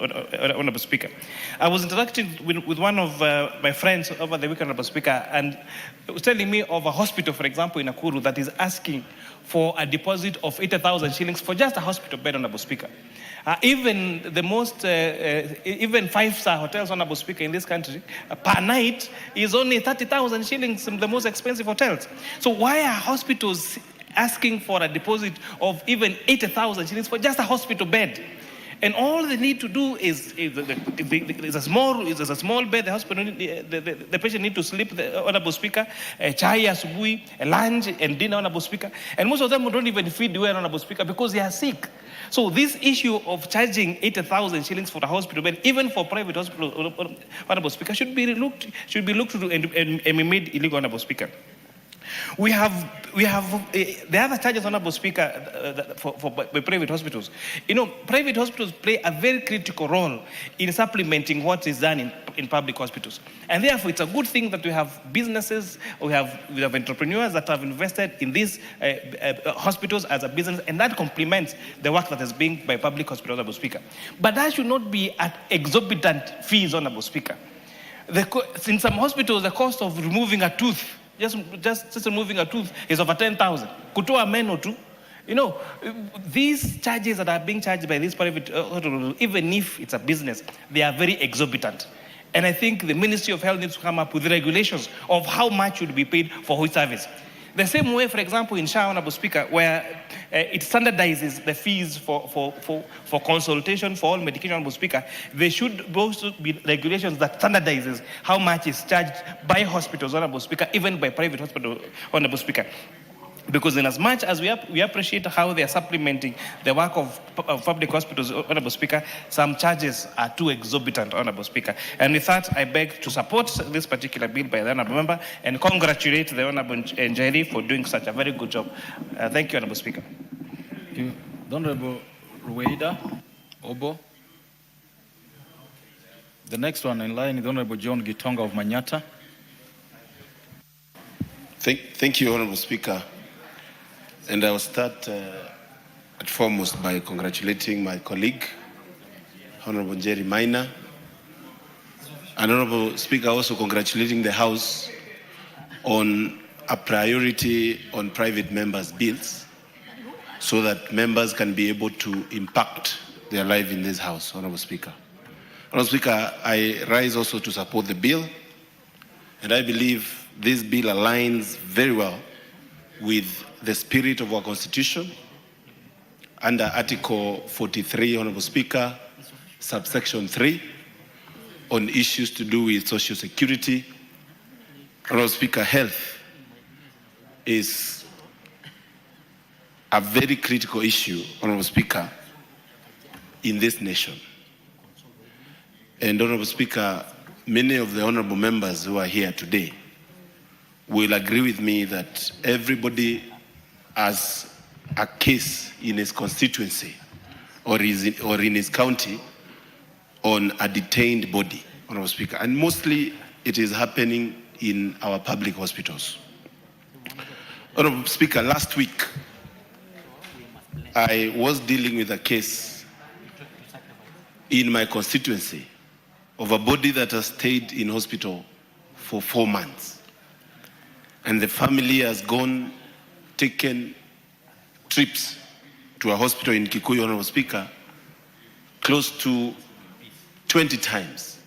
Honorable Speaker. I was interacting with one of my friends over the weekend, Honorable Speaker, and was telling me of a hospital, for example, in Nakuru, that is asking for a deposit of 80,000 shillings for just a hospital bed, Honorable Speaker. Even the most, even 5-star hotels, Honorable Speaker, in this country, per night is only 30,000 shillings in the most expensive hotels. So why are hospitals asking for a deposit of even 80,000 shillings for just a hospital bed? And all they need to do is a small bed. The hospital, the patient need to sleep, Honorable Speaker, chai asubuhi, lunch and dinner, Honorable Speaker. And most of them don't even feed well, Honorable Speaker, because they are sick. So this issue of charging 80,000 shillings for the hospital bed, even for private hospital, Honorable Speaker, should be looked to and be made illegal, Honorable Speaker. We have the other charges, Honorable Speaker, for private hospitals. Private hospitals play a very critical role in supplementing what is done in public hospitals. And therefore, it's a good thing that we have businesses, we have entrepreneurs that have invested in these hospitals as a business, and that complements the work that is being by public hospitals, Honorable Speaker. But that should not be at exorbitant fees, Honorable Speaker. In some hospitals, the cost of removing a tooth, just removing a tooth, is over 10,000. Kutoa meno tu. These charges that are being charged by these private hospitals, even if it's a business, they are very exorbitant. And I think the Ministry of Health needs to come up with regulations of how much should be paid for which service. The same way, for example, in SHA, Honorable Speaker, where it standardizes the fees for consultation for all medication, Honorable Speaker, there should also be regulations that standardizes how much is charged by hospitals, Honorable Speaker, even by private hospitals, Honorable Speaker. Because in as much as we appreciate how they are supplementing the work of public hospitals, Honorable Speaker, some charges are too exorbitant, Honorable Speaker. And with that, I beg to support this particular bill by the Honorable Member and congratulate the Honorable Njeri for doing such a very good job. Thank you, Honorable Speaker.
Thank you. The Honorable Rueda Obo. The next one in line is the Honorable John Gitonga of Manyata.
Thank you, Honorable Speaker. And I will start
at foremost by congratulating my colleague, Honorable Jerry Minor, and Honorable Speaker, also congratulating the House on a priority on private members' bills so that members can be able to impact their life in this House, Honorable Speaker. Honorable Speaker, I rise also to support the bill, and I believe this bill aligns very well with the spirit of our Constitution under Article 43, Honorable Speaker, subsection 3, on issues to do with social security. Honorable Speaker, health is a very critical issue, Honorable Speaker, in this nation. And Honorable Speaker, many of the honorable members who are here today will agree with me that everybody has a case in his constituency or in his county on a detained body, Honorable Speaker. And mostly it is happening in our public hospitals. Honorable Speaker, last week I was dealing with a case in my constituency of a body that has stayed in hospital for 4 months. And the family has taken trips to a hospital in Kikuyu, Honorable Speaker, close to 20 times,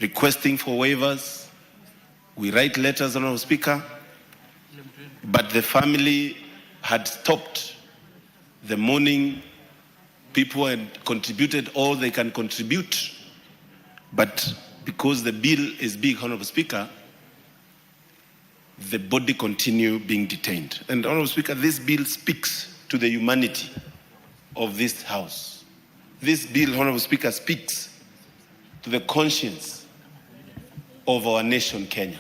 requesting for waivers. We write letters, Honorable Speaker, but the family had stopped the morning. People had contributed all they can contribute, but because the bill is big, Honorable Speaker, the body continue being detained. And Honorable Speaker, this bill speaks to the humanity of this House. This bill, Honorable Speaker, speaks to the conscience of our nation, Kenya.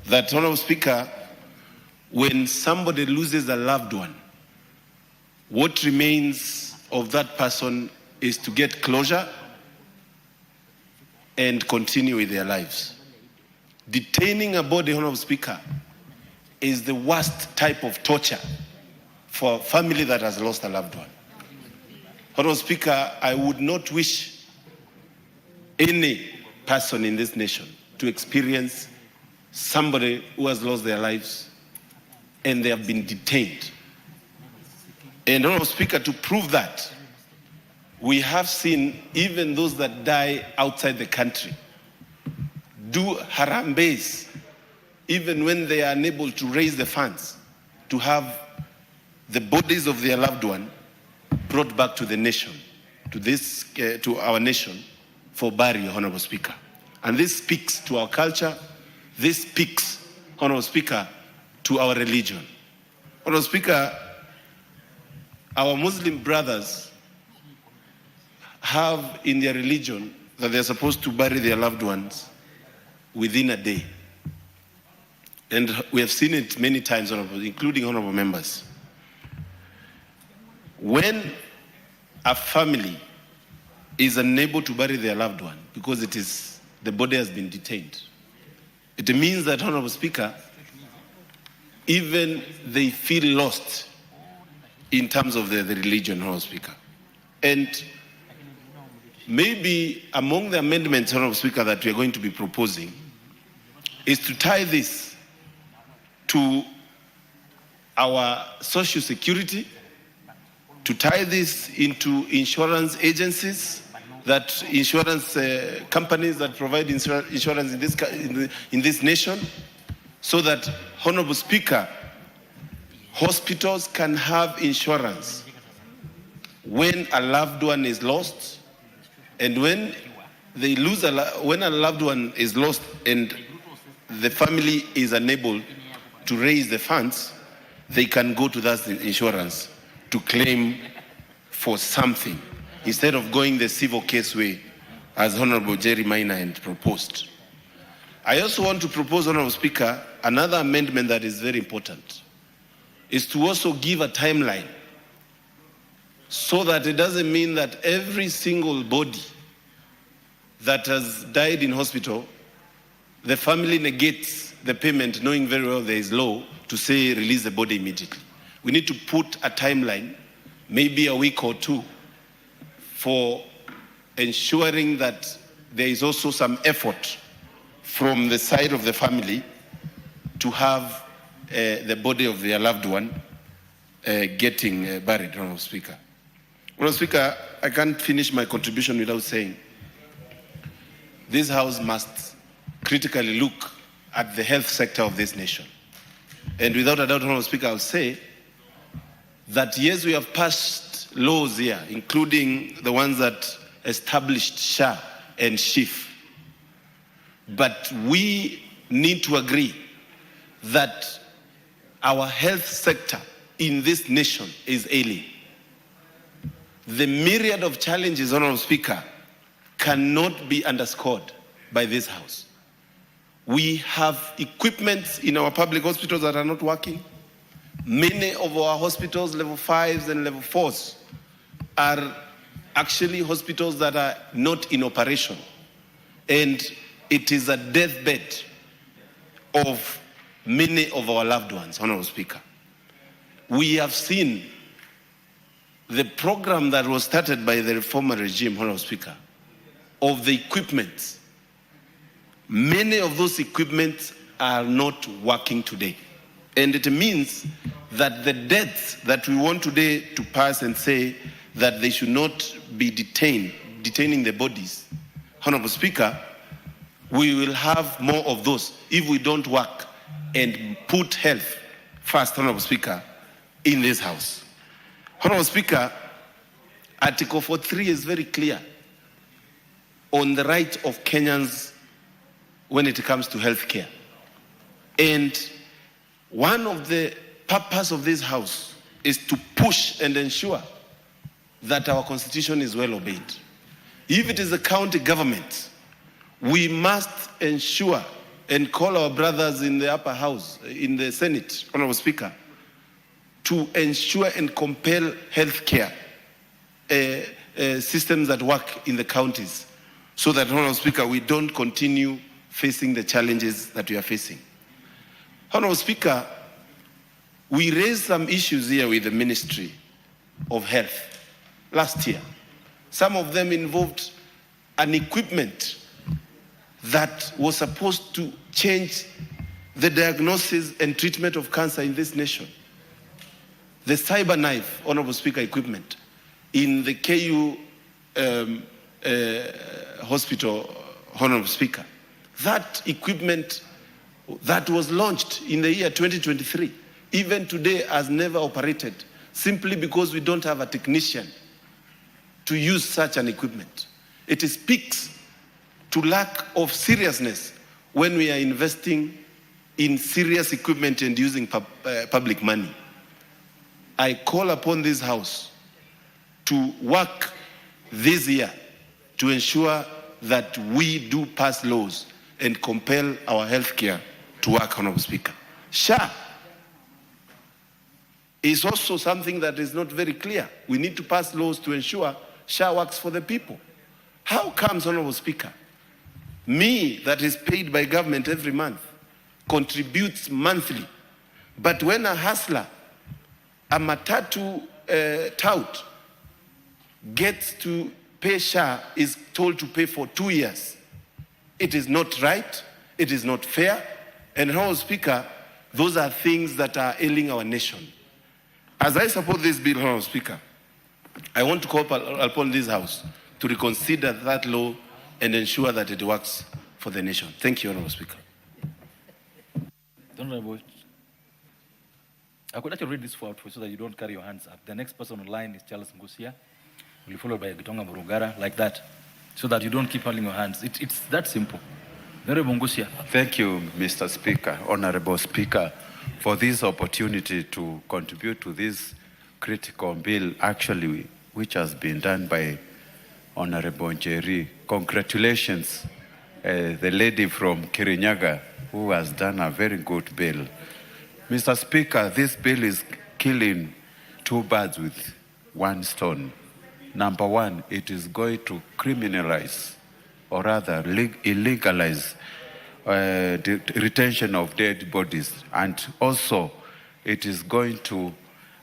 That, Honorable Speaker, when somebody loses a loved one, what remains of that person is to get closure and continue with their lives. Detaining a body, Honorable Speaker, is the worst type of torture for a family that has lost a loved one. Honorable Speaker, I would not wish any person in this nation to experience somebody who has lost their lives and they have been detained. And Honorable Speaker, to prove that, we have seen even those that die outside the country do harambes, even when they are unable to raise the funds to have the bodies of their loved one brought back to the nation, to our nation for burial, Honorable Speaker. And this speaks to our culture. This speaks, Honorable Speaker, to our religion. Honorable Speaker, our Muslim brothers have in their religion that they're supposed to bury their loved ones within a day. And we have seen it many times, including honorable members. When a family is unable to bury their loved one because the body has been detained, it means that, Honorable Speaker, even they feel lost in terms of the religion, Honorable Speaker. And maybe among the amendments, Honorable Speaker, that we are going to be proposing is to tie this to our social security, to tie this into insurance agencies, that insurance companies that provide insurance in this nation, so that, Honorable Speaker, hospitals can have insurance when a loved one is lost, and when a loved one is lost and the family is unable to raise the funds, they can go to that insurance to claim for something instead of going the civil case way, as Honorable Jerry Minor had proposed. I also want to propose, Honorable Speaker, another amendment that is very important, is to also give a timeline so that it doesn't mean that every single body that has died in hospital, the family negates the payment, knowing very well there is law to say release the body immediately. We need to put a timeline maybe a week or two, for ensuring that there is also some effort from the side of the family to have the body of their loved one getting buried, Honorable Speaker. Honorable Speaker, I can't finish my contribution without saying this House must critically look at the health sector of this nation. And without a doubt, Honorable Speaker, I'll say that yes, we have passed laws here, including the ones that established SHA and SHIF. But we need to agree that our health sector in this nation is ailing. The myriad of challenges, Honorable Speaker, cannot be underscored by this House. We have equipment in our public hospitals that are not working. Many of our hospitals, level 5s and level 4s, are actually hospitals that are not in operation. And it is a deathbed of many of our loved ones, Honorable Speaker. We have seen the program that was started by the former regime, Honorable Speaker, of the equipment. Many of those equipment are not working today. And it means that the deaths that we want today to pass and say that they should not be detaining the bodies, Honorable Speaker, we will have more of those if we don't work and put health first, Honorable Speaker, in this House. Honorable Speaker, Article 43 is very clear on the right of Kenyans when it comes to health care. And one of the purpose of this House is to push and ensure that our Constitution is well obeyed. If it is a county government, we must ensure and call our brothers in the upper house, in the Senate, Honorable Speaker, to ensure and compel health care systems that work in the counties so that, Honorable Speaker, we don't continue facing the challenges that we are facing. Honorable Speaker, we raised some issues here with the Ministry of Health last year. Some of them involved an equipment that was supposed to change the diagnosis and treatment of cancer in this nation. The cyber knife, Honorable Speaker, equipment in the KU hospital, Honorable Speaker. That equipment that was launched in the year 2023, even today has never operated, simply because we don't have a technician to use such an equipment. It speaks to lack of seriousness when we are investing in serious equipment and using public money. I call upon this House to work this year to ensure that we do pass laws and compel our health care to work, Honorable Speaker. SHA is also something that is not very clear. We need to pass laws to ensure SHA works for the people. How comes, Honorable Speaker, me that is paid by government every month, contributes monthly, but when a hustler, a matatu tout, gets to pay SHA, is told to pay for 2 years? It is not right, it is not fair, and Honorable Speaker, those are things that are ailing our nation. As I support this bill, Honorable Speaker, I want to call upon this House to reconsider that law and ensure that it works for the nation. Thank you, Honorable Speaker.
Honorable, I could actually read this for you so that you don't carry your hands up. The next person online is Charles Ngusia, will be followed by Gitonga Murugara, like that, so that you don't keep holding your hands. It's that simple. Honorable Ngusia.
Thank you, Mr. Speaker, Honorable Speaker, for this opportunity to contribute to this critical bill, actually, which has been done by Honorable Njeri. Congratulations, the lady from Kirinyaga, who has done a very good bill. Mr. Speaker, this bill is killing two birds with one stone. Number one, it is going to criminalize, or rather illegalize, the retention of dead bodies. And also, it is going to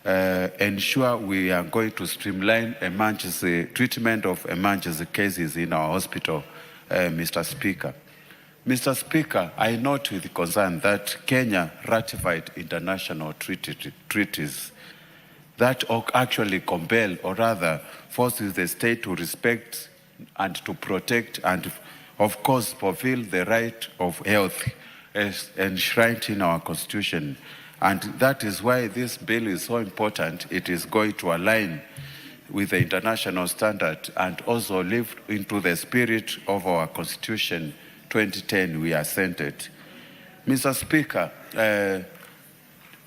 ensure we are going to streamline emergency treatment of emergency cases in our hospital, Mr. Speaker. Mr. Speaker, I note with concern that Kenya ratified international treaties that actually compel, or rather forces the state to respect and to protect and, of course, fulfill the right of health as enshrined in our Constitution. And that is why this bill is so important. It is going to align with the international standard and also live into the spirit of our Constitution 2010 we assented. Mr. Speaker,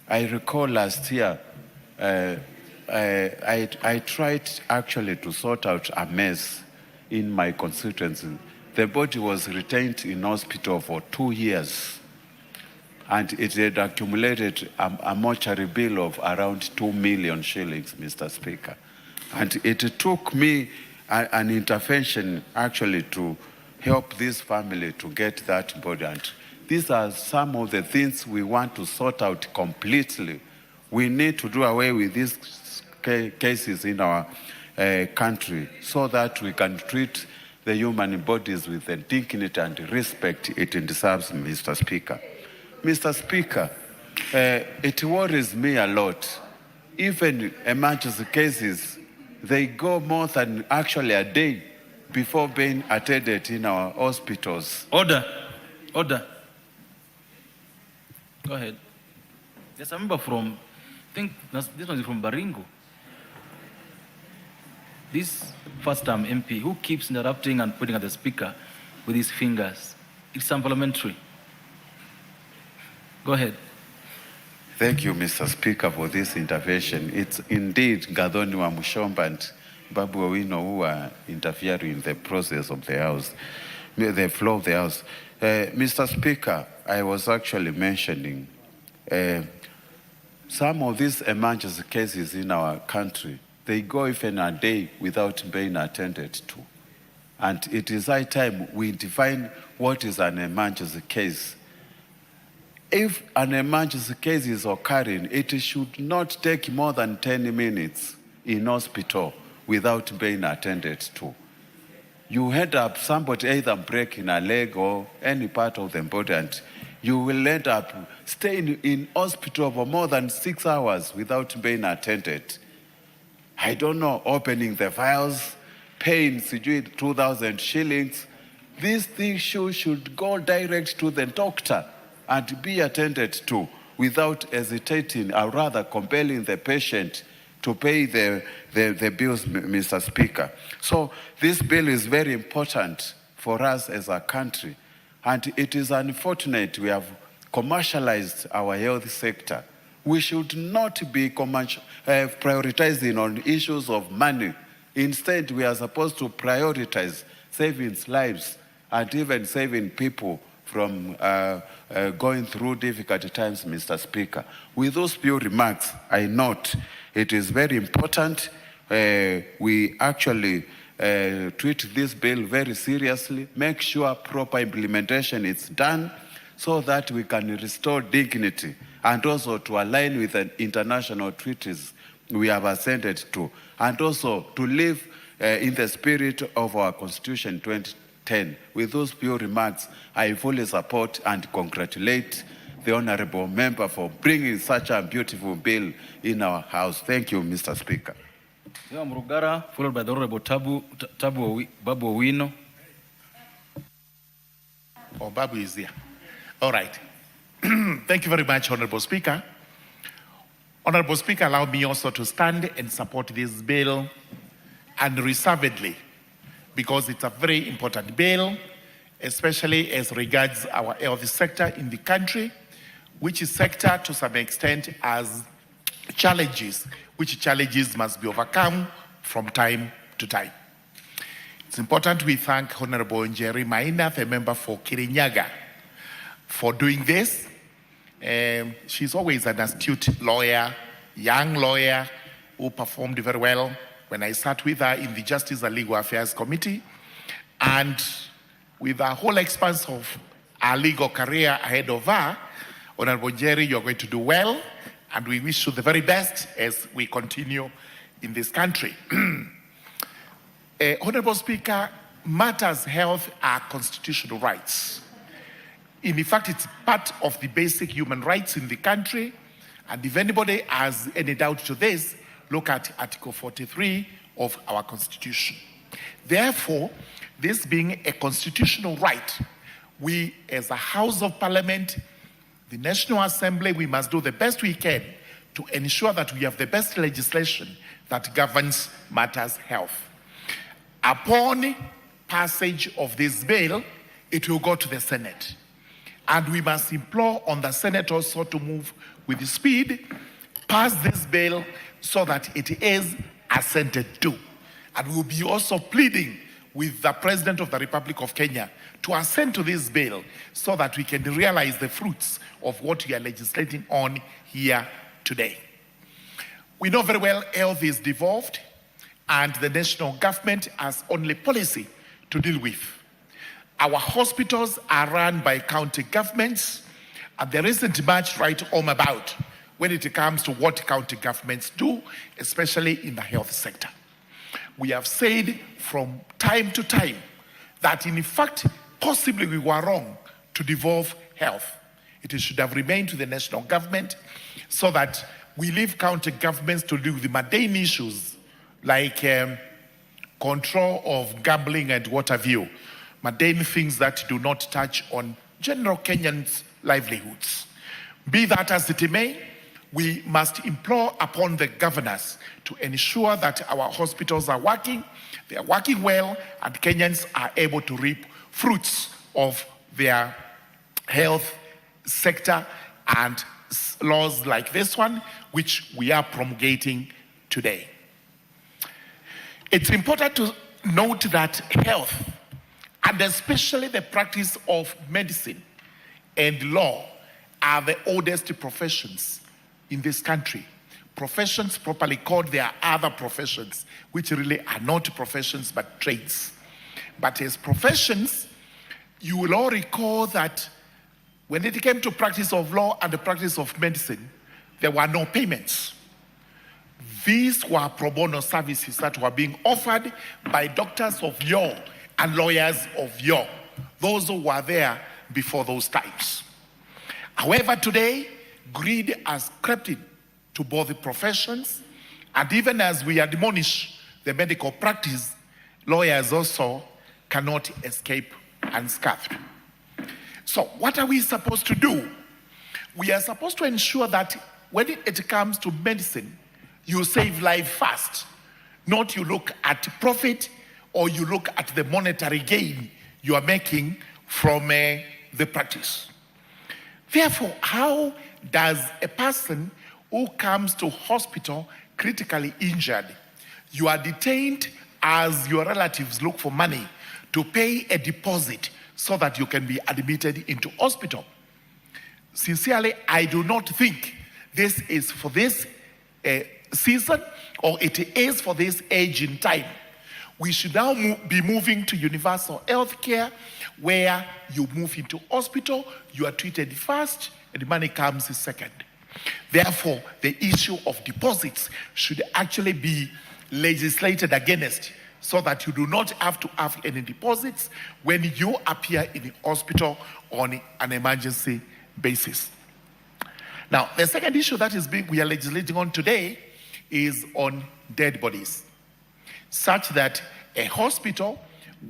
I recall last year I tried actually to sort out a mess in my constituency. The body was retained in hospital for 2 years, and it had accumulated a mortuary bill of around 2 million shillings, Mr. Speaker. And it took me an intervention actually to help this family to get that body. And these are some of the things we want to sort out completely. We need to do away with these cases in our country so that we can treat the human bodies with the dignity and respect it deserves, Mr. Speaker. Mr. Speaker, it worries me a lot. Even emergency cases, they go more than actually a day before being attended in our hospitals.
Order. Order. Go ahead. There's a member from, I think this one is from Baringo. This first-time MP who keeps interrupting and putting at the speaker with his fingers. It's unparliamentary. Go ahead.
Thank you, Mr. Speaker, for this intervention. It's indeed Gadoni wa Mushomba and Babu Owino who are interfering in the process of the House, the flow of the House. Mr. Speaker, I was actually mentioning some of these emergency cases in our country, they go even a day without being attended to. And it is high time we define what is an emergency case. If an emergency case is occurring, it should not take more than 10 minutes in hospital without being attended to. You end up somebody either breaking a leg or any part of the body, and you will end up staying in hospital for more than 6 hours without being attended. I don't know, opening the files, paying 2,000 shillings. These things should go direct to the doctor and be attended to without hesitating, or rather compelling the patient to pay the bills, Mr. Speaker. So this bill is very important for us as a country. And it is unfortunate we have commercialized our health sector. We should not be prioritizing on issues of money. Instead, we are supposed to prioritize saving lives and even saving people from going through difficult times, Mr. Speaker. With those few remarks, I note it is very important we actually treat this bill very seriously, make sure proper implementation is done so that we can restore dignity and also to align with the international treaties we have assented to, and also to live in the spirit of our Constitution 2010. With those few remarks, I fully support and congratulate the Honorable Member for bringing such a beautiful bill in our House. Thank you, Mr. Speaker.
Mrugara, followed by the Honorable Babu Owino.
Oh, Babu is there. All right. Thank you very much, Honorable Speaker. Honorable Speaker, allow me also to stand and support this bill unreservedly, because it's a very important bill, especially as regards our health sector in the country, which is sector to some extent has challenges, which challenges must be overcome from time to time. It's important we thank Honorable Njeri Maina, the member for Kirinyaga, for doing this. She's always an astute lawyer, young lawyer, who performed very well when I sat with her in the Justice and Legal Affairs Committee. And with the whole expanse of our legal career ahead of her, Honorable Njeri, you're going to do well. and we wish you the very best as we continue in this country. Honorable Speaker, matters health are constitutional rights. In fact, it's part of the basic human rights in the country, and if anybody has any doubt to this, look at Article 43 of our Constitution. Therefore, this being a constitutional right, we as a House of Parliament, the National Assembly, we must do the best we can to ensure that we have the best legislation that governs matters health. Upon passage of this bill, it will go to the Senate. And we must implore on the Senate also to move with speed, pass this bill so that it is assented to. And we'll be also pleading with the President of the Republic of Kenya to assent to this bill so that we can realize the fruits of what we are legislating on here today. We know very well health is devolved and the national government has only policy to deal with. Our hospitals are run by county governments, and there isn't much right home about when it comes to what county governments do, especially in the health sector. We have said from time to time that in fact, possibly we were wrong to devolve health. It should have remained to the national government so that we leave county governments to deal with the mundane issues like control of gambling and what have you, mundane things that do not touch on general Kenyans' livelihoods. Be that as it may, we must implore upon the governors to ensure that our hospitals are working, they are working well, and Kenyans are able to reap fruits of their health sector and laws like this one, which we are promulgating today. It's important to note that health, and especially the practice of medicine and law, are the oldest professions in this country. Professions properly called, there are other professions which really are not professions but trades. But as professions, you will all recall that when it came to practice of law and the practice of medicine, there were no payments. These were pro bono services that were being offered by doctors of yore and lawyers of yore, those who were there before those times. However, today, greed has crept in to both the professions, and even as we admonish the medical practice, lawyers also cannot escape unscathed. So what are we supposed to do? We are supposed to ensure that when it comes to medicine, you save life first, not you look at profit or you look at the monetary gain you are making from the practice. Therefore, how does a person who comes to hospital critically injured, you are detained as your relatives look for money to pay a deposit so that you can be admitted into hospital? Sincerely, I do not think this is for this season, or it is for this age in time. We should now be moving to universal health care, where you move into hospital, you are treated first, and the money comes second. Therefore, the issue of deposits should actually be legislated against, so that you do not have to have any deposits when you appear in the hospital on an emergency basis. Now, the second issue that we are legislating on today is on dead bodies, such that a hospital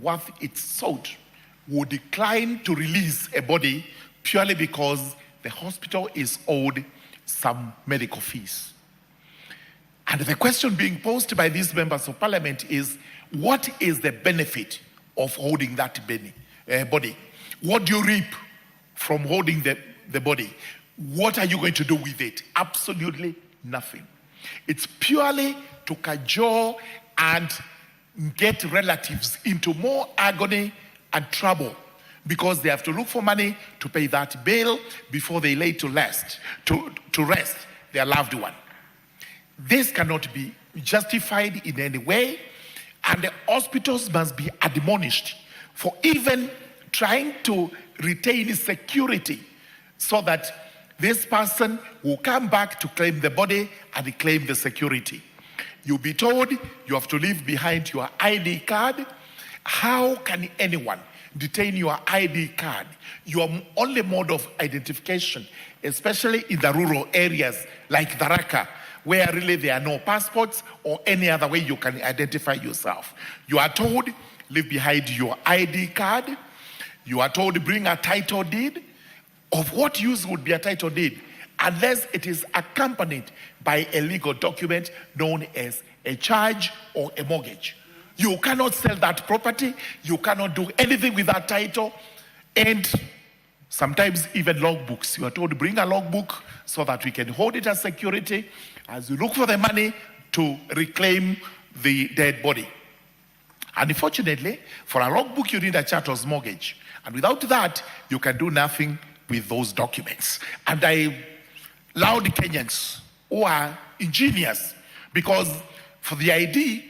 worth its salt would decline to release a body purely because the hospital is owed some medical fees. And the question being posed by these members of parliament is, what is the benefit of holding that body? What do you reap from holding the body? What are you going to do with it? Absolutely nothing. It's purely to cajole and get relatives into more agony and trouble, because they have to look for money to pay that bill before they lay to rest their loved one. This cannot be justified in any way, and the hospitals must be admonished for even trying to retain security so that This person will come back to claim the body and claim the security. You'll be told you have to leave behind your ID card. How can anyone detain your ID card, your only mode of identification, especially in the rural areas like Tharaka, where really there are no passports or any other way you can identify yourself? You are told, leave behind your ID card. You are told, bring a title deed. Of what use would be a title deed unless it is accompanied by a legal document known as a charge or a mortgage? You cannot sell that property. You cannot do anything with that title. And sometimes even logbooks. You are told to bring a logbook so that we can hold it as security as you look for the money to reclaim the dead body. Unfortunately, for a logbook, you need a charter's mortgage. And without that, you can do nothing with those documents. And I laud Kenyans who are ingenious, because for the ID,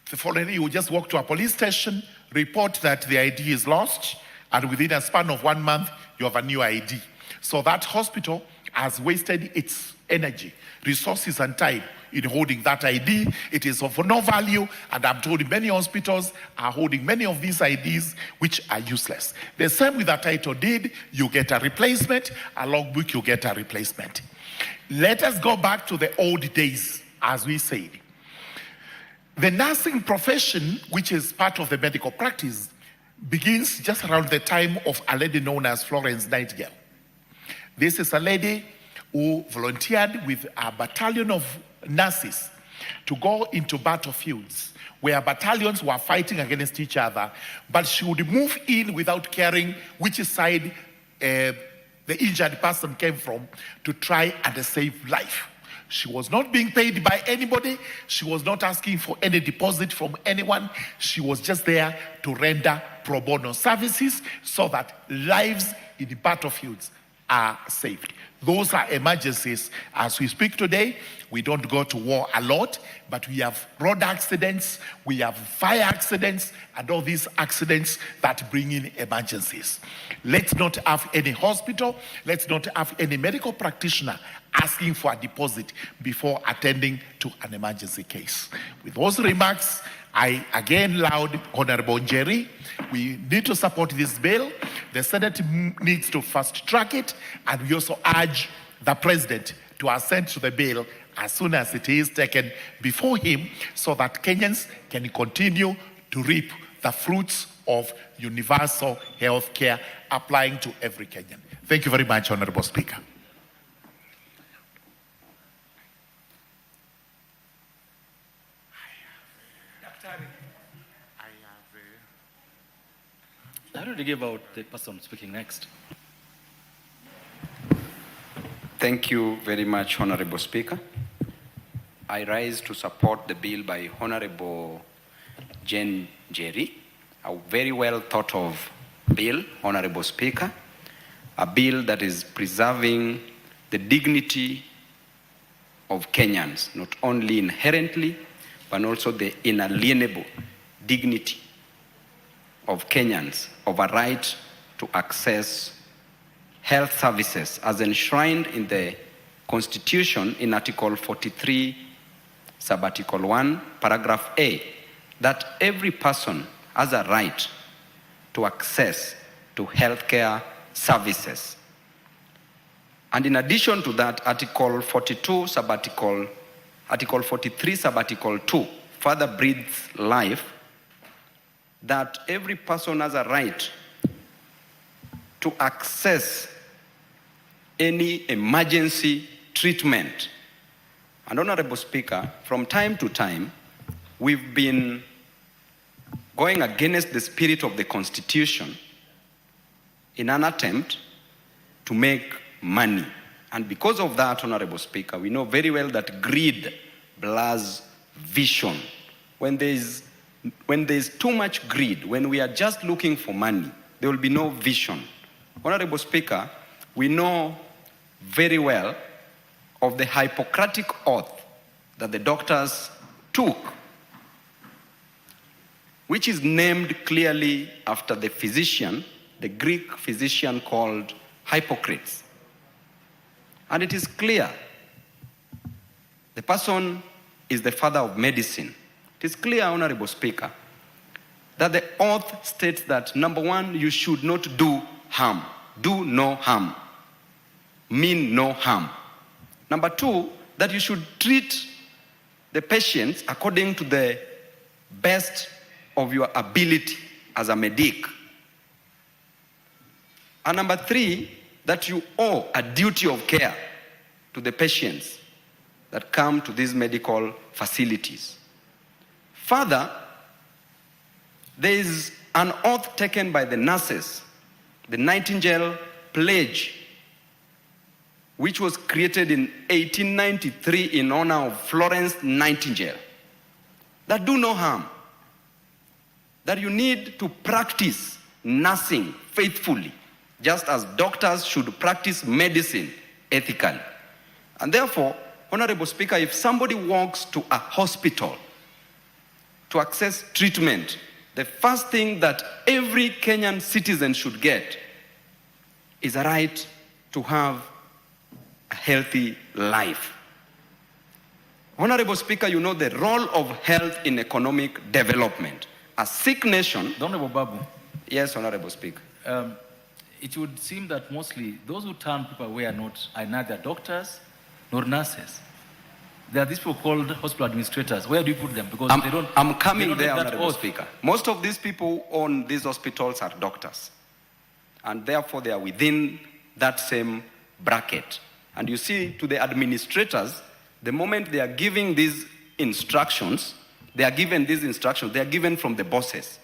the following day you just walk to a police station, report that the ID is lost, and within a span of 1 month, you have a new ID. So that hospital has wasted its energy, resources, and time in holding that ID. It is of no value, and I'm told many hospitals are holding many of these IDs which are useless. The same with a title deed. You get a replacement. A logbook, you get a replacement. Let us go back to the old days, as we said. The nursing profession, which is part of the medical practice, begins just around the time of a lady known as Florence Nightingale. This is a lady who volunteered with a battalion of nurses to go into battlefields where battalions were fighting against each other, but she would move in without caring which side the injured person came from to try and save life. She was not being paid by anybody. She was not asking for any deposit from anyone. She was just there to render pro bono services so that lives in the battlefields are saved. Those are emergencies. As we speak today, we don't go to war a lot, but we have road accidents, we have fire accidents, and all these accidents that bring in emergencies. Let's not have any hospital, let's not have any medical practitioner asking for a deposit before attending to an emergency case. With those remarks, I again laud Honorable Njeri. We need to support this bill. The Senate needs to fast track it, and we also urge the President to assent to the bill as soon as it is taken before him, so that Kenyans can continue to reap the fruits of universal health care applying to every Kenyan. Thank you very much, Honorable Speaker.
I already gave out the person speaking next.
Thank you very much, Honorable Speaker. I rise to support the bill by Honorable Jane Njeri, a very well thought of bill, Honorable Speaker, a bill that is preserving the dignity of Kenyans, not only inherently, but also the inalienable dignity of Kenyans, of a right to access health services as enshrined in the Constitution in Article 43, Subarticle 1, Paragraph A, that every person has a right to access to healthcare services. And in addition to that, Article 42, Article 43, Subarticle 2 further breathes life that every person has a right to access any emergency treatment. And Honorable Speaker, from time to time, we've been going against the spirit of the Constitution in an attempt to make money. And because of that, Honorable Speaker, we know very well that greed blurs vision. When there's too much greed, when we are just looking for money, there will be no vision. Honorable Speaker, we know very well of the Hippocratic oath that the doctors took, which is named clearly after the physician, the Greek physician called Hippocrates. And it is clear the person is the father of medicine. It is clear, Honorable Speaker, that the oath states that, number one, you should not do harm. Do no harm. Mean no harm. Number two, that you should treat the patients according to the best of your ability as a medic. And number three, that you owe a duty of care to the patients that come to these medical facilities. Further, there is an oath taken by the nurses, the Nightingale Pledge, which was created in 1893 in honor of Florence Nightingale, that do no harm, that you need to practice nursing faithfully, just as doctors should practice medicine ethically. And therefore, Honorable Speaker, if somebody walks to a hospital to access treatment, the first thing that every Kenyan citizen should get is a right to have a healthy life. Honorable Speaker, you know the role of health in economic development. A sick nation...
Honorable Babu.
Yes, Honorable Speaker.
It would seem that mostly those who turn people away are neither doctors nor nurses. There are these people called hospital administrators. Where do you put them? Because they don't.
I'm coming
don't
there,
take that
Honorable
oath.
Speaker. Most of these people who own these hospitals are doctors, and therefore they are within that same bracket. And you see, to the administrators, the moment they are giving these instructions, they are given from the bosses.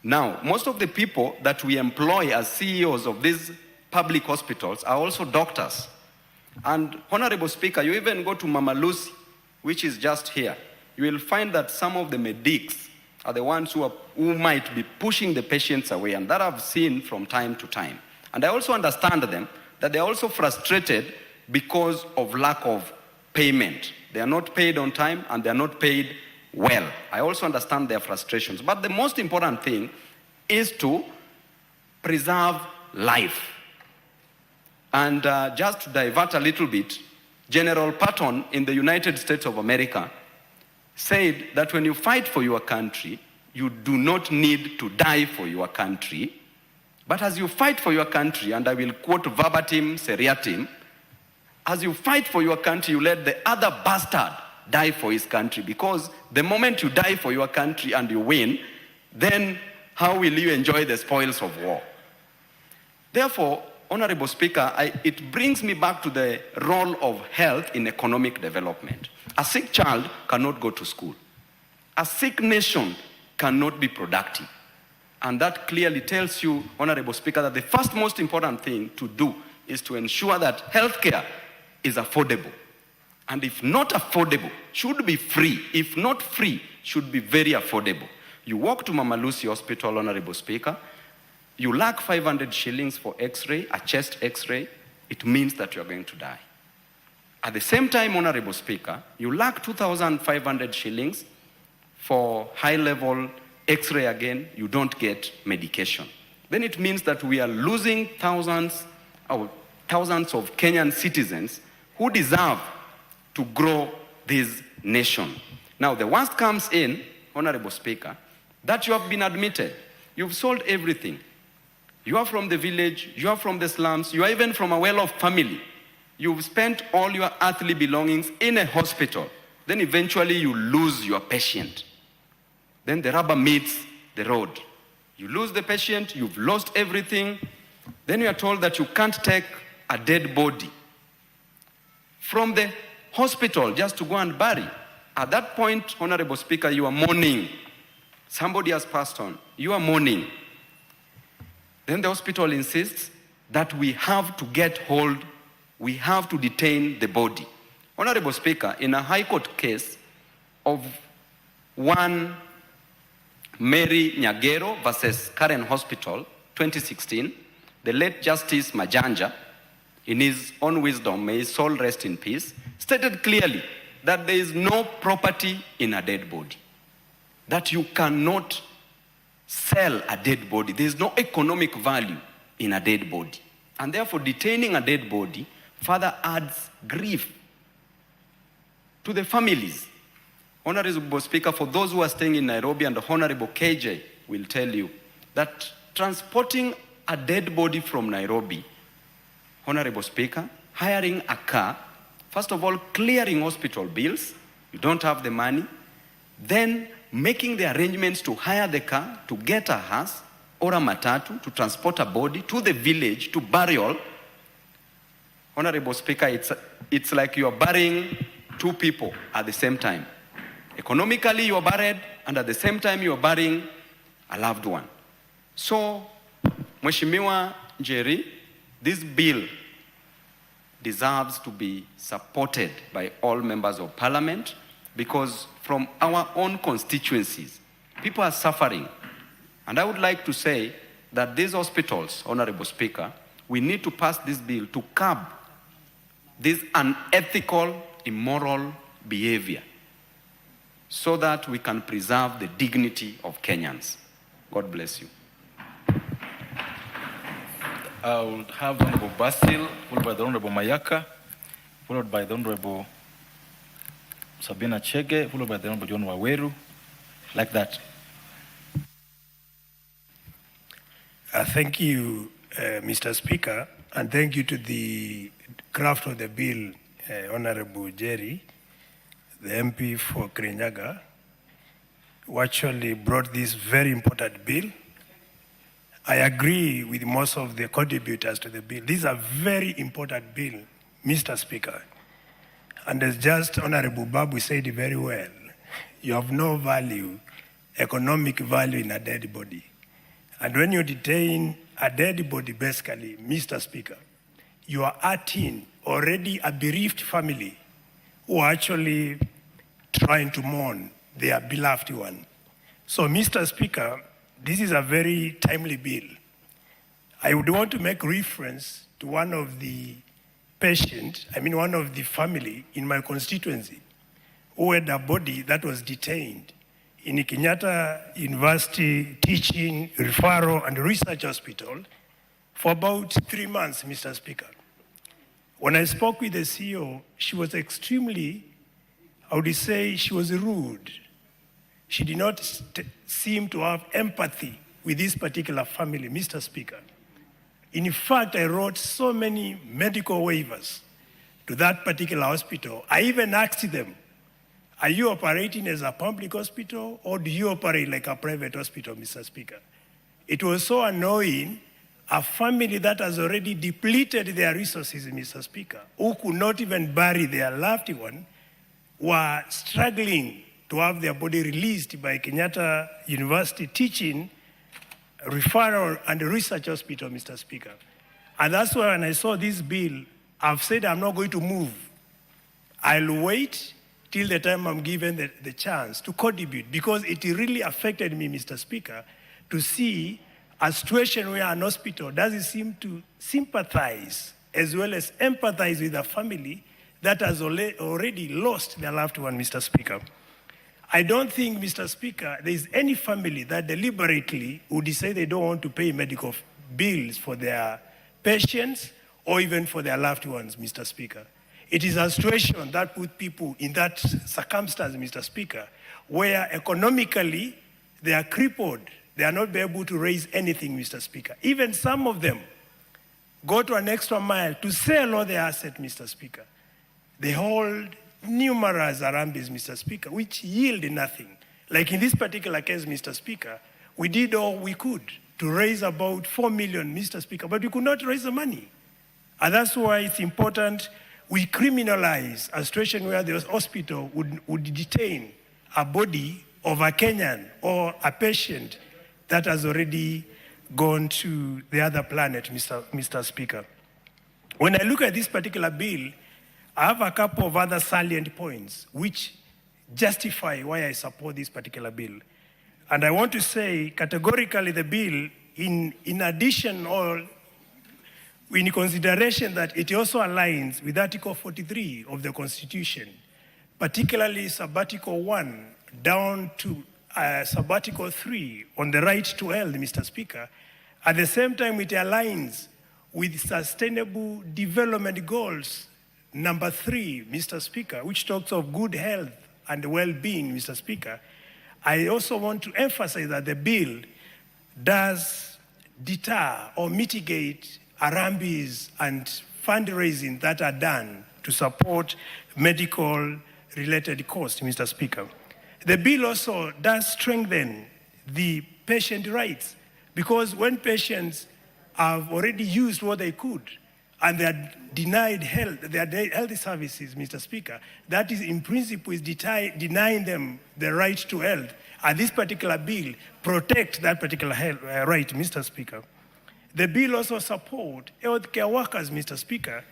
Now, most of the people that we employ as CEOs of these public hospitals are also doctors. And Honorable Speaker, you even go to Mama Lucy, which is just here, you will find that some of the medics are the ones who might be pushing the patients away, and that I've seen from time to time. And I also understand them, that they're also frustrated because of lack of payment. They are not paid on time, and they're not paid well. I also understand their frustrations. But the most important thing is to preserve life. And just to divert a little bit, General Patton in the United States of America said that when you fight for your country, you do not need to die for your country. But as you fight for your country, and I will quote verbatim, seriatim, as you fight for your country, you let the other bastard die for his country. Because the moment you die for your country and you win, then how will you enjoy the spoils of war? Therefore, Honorable Speaker, it brings me back to the role of health in economic development. A sick child cannot go to school. A sick nation cannot be productive. And that clearly tells you, Honorable Speaker, that the first most important thing to do is to ensure that healthcare is affordable. And if not affordable, should be free. If not free, should be very affordable. You walk to Mama Lucy Hospital, Honorable Speaker, you lack 500 shillings for x-ray, a chest x-ray, it means that you're going to die. At the same time, Honorable Speaker, you lack 2,500 shillings for high-level x-ray again, you don't get medication. Then it means that we are losing thousands of Kenyan citizens who deserve to grow this nation. Now, the worst comes in, Honorable Speaker, that you have been admitted. You've sold everything. You are from the village, you are from the slums, you are even from a well-off family. You've spent all your earthly belongings in a hospital. Then eventually you lose your patient. Then the rubber meets the road. You lose the patient, you've lost everything. Then you are told that you can't take a dead body from the hospital just to go and bury. At that point, Honorable Speaker, you are mourning. Somebody has passed on. You are mourning. Then the hospital insists that we have to get hold, we have to detain the body. Honorable Speaker, in a High Court case of one Mary Nyagero versus Karen Hospital, 2016, the late Justice Majanja, in his own wisdom, may his soul rest in peace, stated clearly that there is no property in a dead body, that you cannot sell a dead body. There is no economic value in a dead body. And therefore, detaining a dead body further adds grief to the families. Honorable Speaker, for those who are staying in Nairobi, and Honorable KJ will tell you that transporting a dead body from Nairobi, Honorable Speaker, hiring a car, first of all, clearing hospital bills, you don't have the money, then making the arrangements to hire the car, to get a hearse or a matatu, to transport a body to the village, to burial. Honorable Speaker, it's like you are burying two people at the same time. Economically, you are buried, and at the same time, you are burying a loved one. So, Mheshimiwa Njeri, this bill deserves to be supported by all members of parliament, because from our own constituencies, people are suffering. And I would like to say that these hospitals, Honorable Speaker, we need to pass this bill to curb this unethical, immoral behavior, so that we can preserve the dignity of Kenyans. God bless you.
I will have the Honorable Basil, followed by the Honorable Mayaka, followed by the Honorable Sabina Chege, followed by the Honorable John Waweru, like that.
Thank you, Mr. Speaker, and thank you to the craft of the bill, Honorable Jerry, the MP for Kirinyaga, who actually brought this very important bill. I agree with most of the contributors to the bill. This is a very important bill, Mr. Speaker. And as just Honorable Babu said very well, you have no value, economic value in a dead body. And when you detain a dead body, basically, Mr. Speaker, you are hurting already a bereaved family who are actually trying to mourn their beloved one. So, Mr. Speaker, this is a very timely bill. I would want to make reference to one of the one of the family in my constituency who had a body that was detained in Kenyatta University Teaching, Referral and Research Hospital for about 3 months, Mr. Speaker. When I spoke with the CEO, she was extremely, I would say she was rude. She did not seem to have empathy with this particular family, Mr. Speaker. In fact, I wrote so many medical waivers to that particular hospital. I even asked them, are you operating as a public hospital or do you operate like a private hospital, Mr. Speaker? It was so annoying, a family that has already depleted their resources, Mr. Speaker, who could not even bury their loved one, were struggling to have their body released by Kenyatta University Teaching, Referral and Research Hospital, Mr. Speaker. And that's why when I saw this bill, I've said I'm not going to move. I'll wait till the time I'm given the chance to contribute, because it really affected me, Mr. Speaker, to see a situation where an hospital doesn't seem to sympathize as well as empathize with a family that has already lost their loved one, Mr. Speaker. I don't think, Mr. Speaker, there is any family that deliberately would decide they don't want to pay medical bills for their patients or even for their loved ones, Mr. Speaker. It is a situation that puts people in that circumstance, Mr. Speaker, where economically they are crippled. They are not able to raise anything, Mr. Speaker. Even some of them go to an extra mile to sell all their assets, Mr. Speaker. They hold numerous arambis, Mr. Speaker, which yield nothing. Like in this particular case, Mr. Speaker, we did all we could to raise about 4 million, Mr. Speaker, but we could not raise the money. And that's why it's important we criminalize a situation where the hospital would detain a body of a Kenyan or a patient that has already gone to the other planet, Mr. Speaker. When I look at this particular bill, I have a couple of other salient points which justify why I support this particular bill. And I want to say categorically the bill, in addition or in consideration that it also aligns with Article 43 of the Constitution, particularly Subarticle 1 down to Subarticle 3 on the right to health, Mr. Speaker. At the same time, it aligns with Sustainable Development Goals number 3, Mr. Speaker, which talks of good health and well-being, Mr. Speaker, I also want to emphasize that the bill does deter or mitigate arambies and fundraising that are done to support medical-related costs, Mr. Speaker. The bill also does strengthen the patient rights, because when patients have already used what they could and they are denied health services, Mr. Speaker, that is in principle is denying them the right to health. And this particular bill protects that particular right, Mr. Speaker. The bill also supports healthcare workers, Mr. Speaker,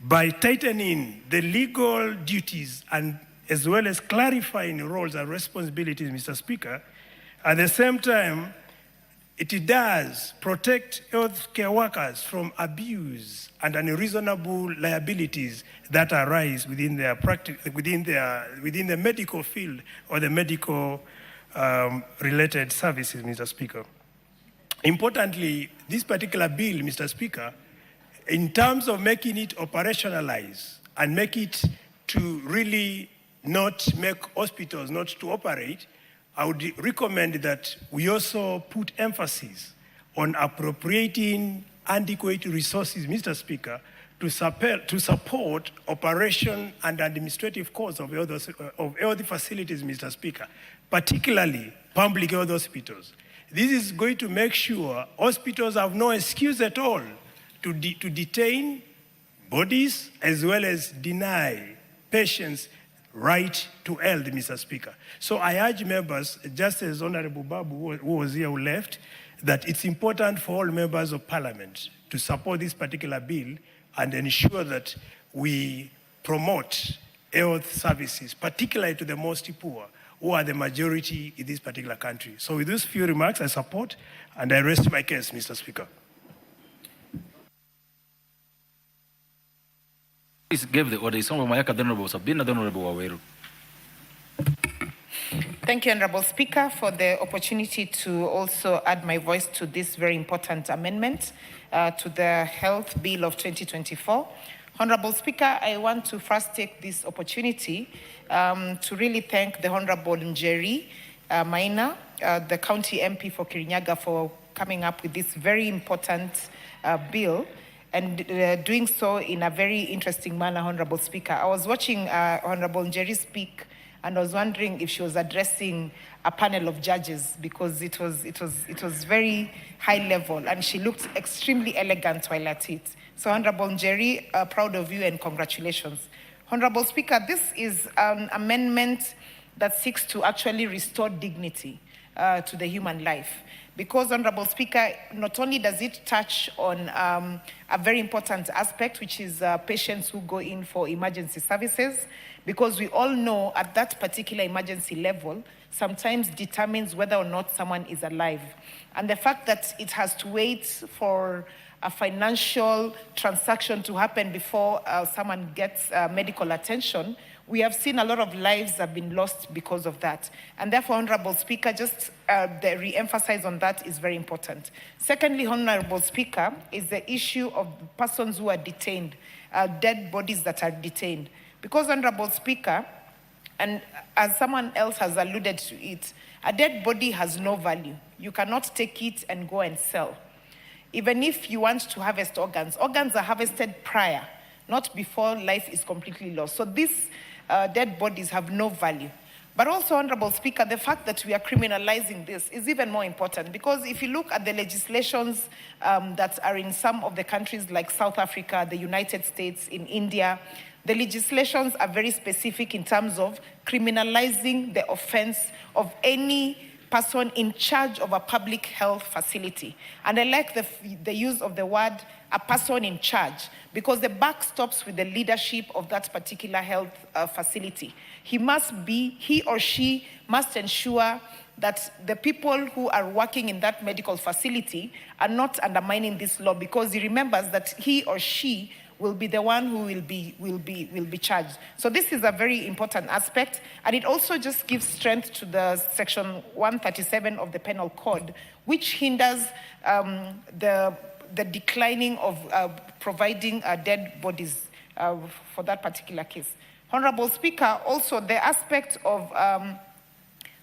by tightening the legal duties and as well as clarifying roles and responsibilities, Mr. Speaker. At the same time, it does protect healthcare workers from abuse and unreasonable liabilities that arise within their within the medical field or the medical related services, Mr. Speaker. Importantly, this particular bill, Mr. Speaker, in terms of making it operationalize and make it to really not make hospitals not to operate, I would recommend that we also put emphasis on appropriating adequate resources, Mr. Speaker, to support operation and administrative costs of health facilities, Mr. Speaker, particularly public health hospitals. This is going to make sure hospitals have no excuse at all to detain bodies as well as deny patients right to health, Mr. Speaker. So I urge members, just as Honorable Babu, who was here, who left, that it's important for all members of Parliament to support this particular bill and ensure that we promote health services, particularly to the most poor, who are the majority in this particular country. So with those few remarks, I support and I rest my case, Mr. Speaker.
Please give the order. Some of my Honorable Sabina, Honorable Waweru.
Thank you, Honorable Speaker, for the opportunity to also add my voice to this very important amendment to the Health Bill of 2024. Honorable Speaker, I want to first take this opportunity to really thank the Honorable Njeri Maina, the County MP for Kirinyaga, for coming up with this very important bill and doing so in a very interesting manner, Honorable Speaker. I was watching Honorable Njeri speak, and I was wondering if she was addressing a panel of judges, because it was very high level, and she looked extremely elegant while at it. So, Honorable Njeri, proud of you and congratulations. Honorable Speaker, this is an amendment that seeks to actually restore dignity to the human life. Because, Honorable Speaker, not only does it touch on a very important aspect, which is patients who go in for emergency services, because we all know at that particular emergency level, sometimes determines whether or not someone is alive. And the fact that it has to wait for a financial transaction to happen before someone gets medical attention, we have seen a lot of lives have been lost because of that. And therefore, Honorable Speaker, just the re-emphasize on that is very important. Secondly, Honorable Speaker, is the issue of persons who are detained, dead bodies that are detained. Because, Honorable Speaker, and as someone else has alluded to it, a dead body has no value. You cannot take it and go and sell. Even if you want to harvest organs, organs are harvested prior, not before life is completely lost. So these dead bodies have no value. But also, Honorable Speaker, the fact that we are criminalizing this is even more important, because if you look at the legislations that are in some of the countries like South Africa, the United States, in India, the legislations are very specific in terms of criminalizing the offense of any person in charge of a public health facility. And I like the use of the word a person in charge, because the buck stops with the leadership of that particular health facility. He or she must ensure that the people who are working in that medical facility are not undermining this law, because he remembers that he or she will be the one who will be charged. So this is a very important aspect, and it also just gives strength to the section 137 of the Penal Code, which hinders the declining of providing dead bodies for that particular case. Honorable Speaker, also the aspect of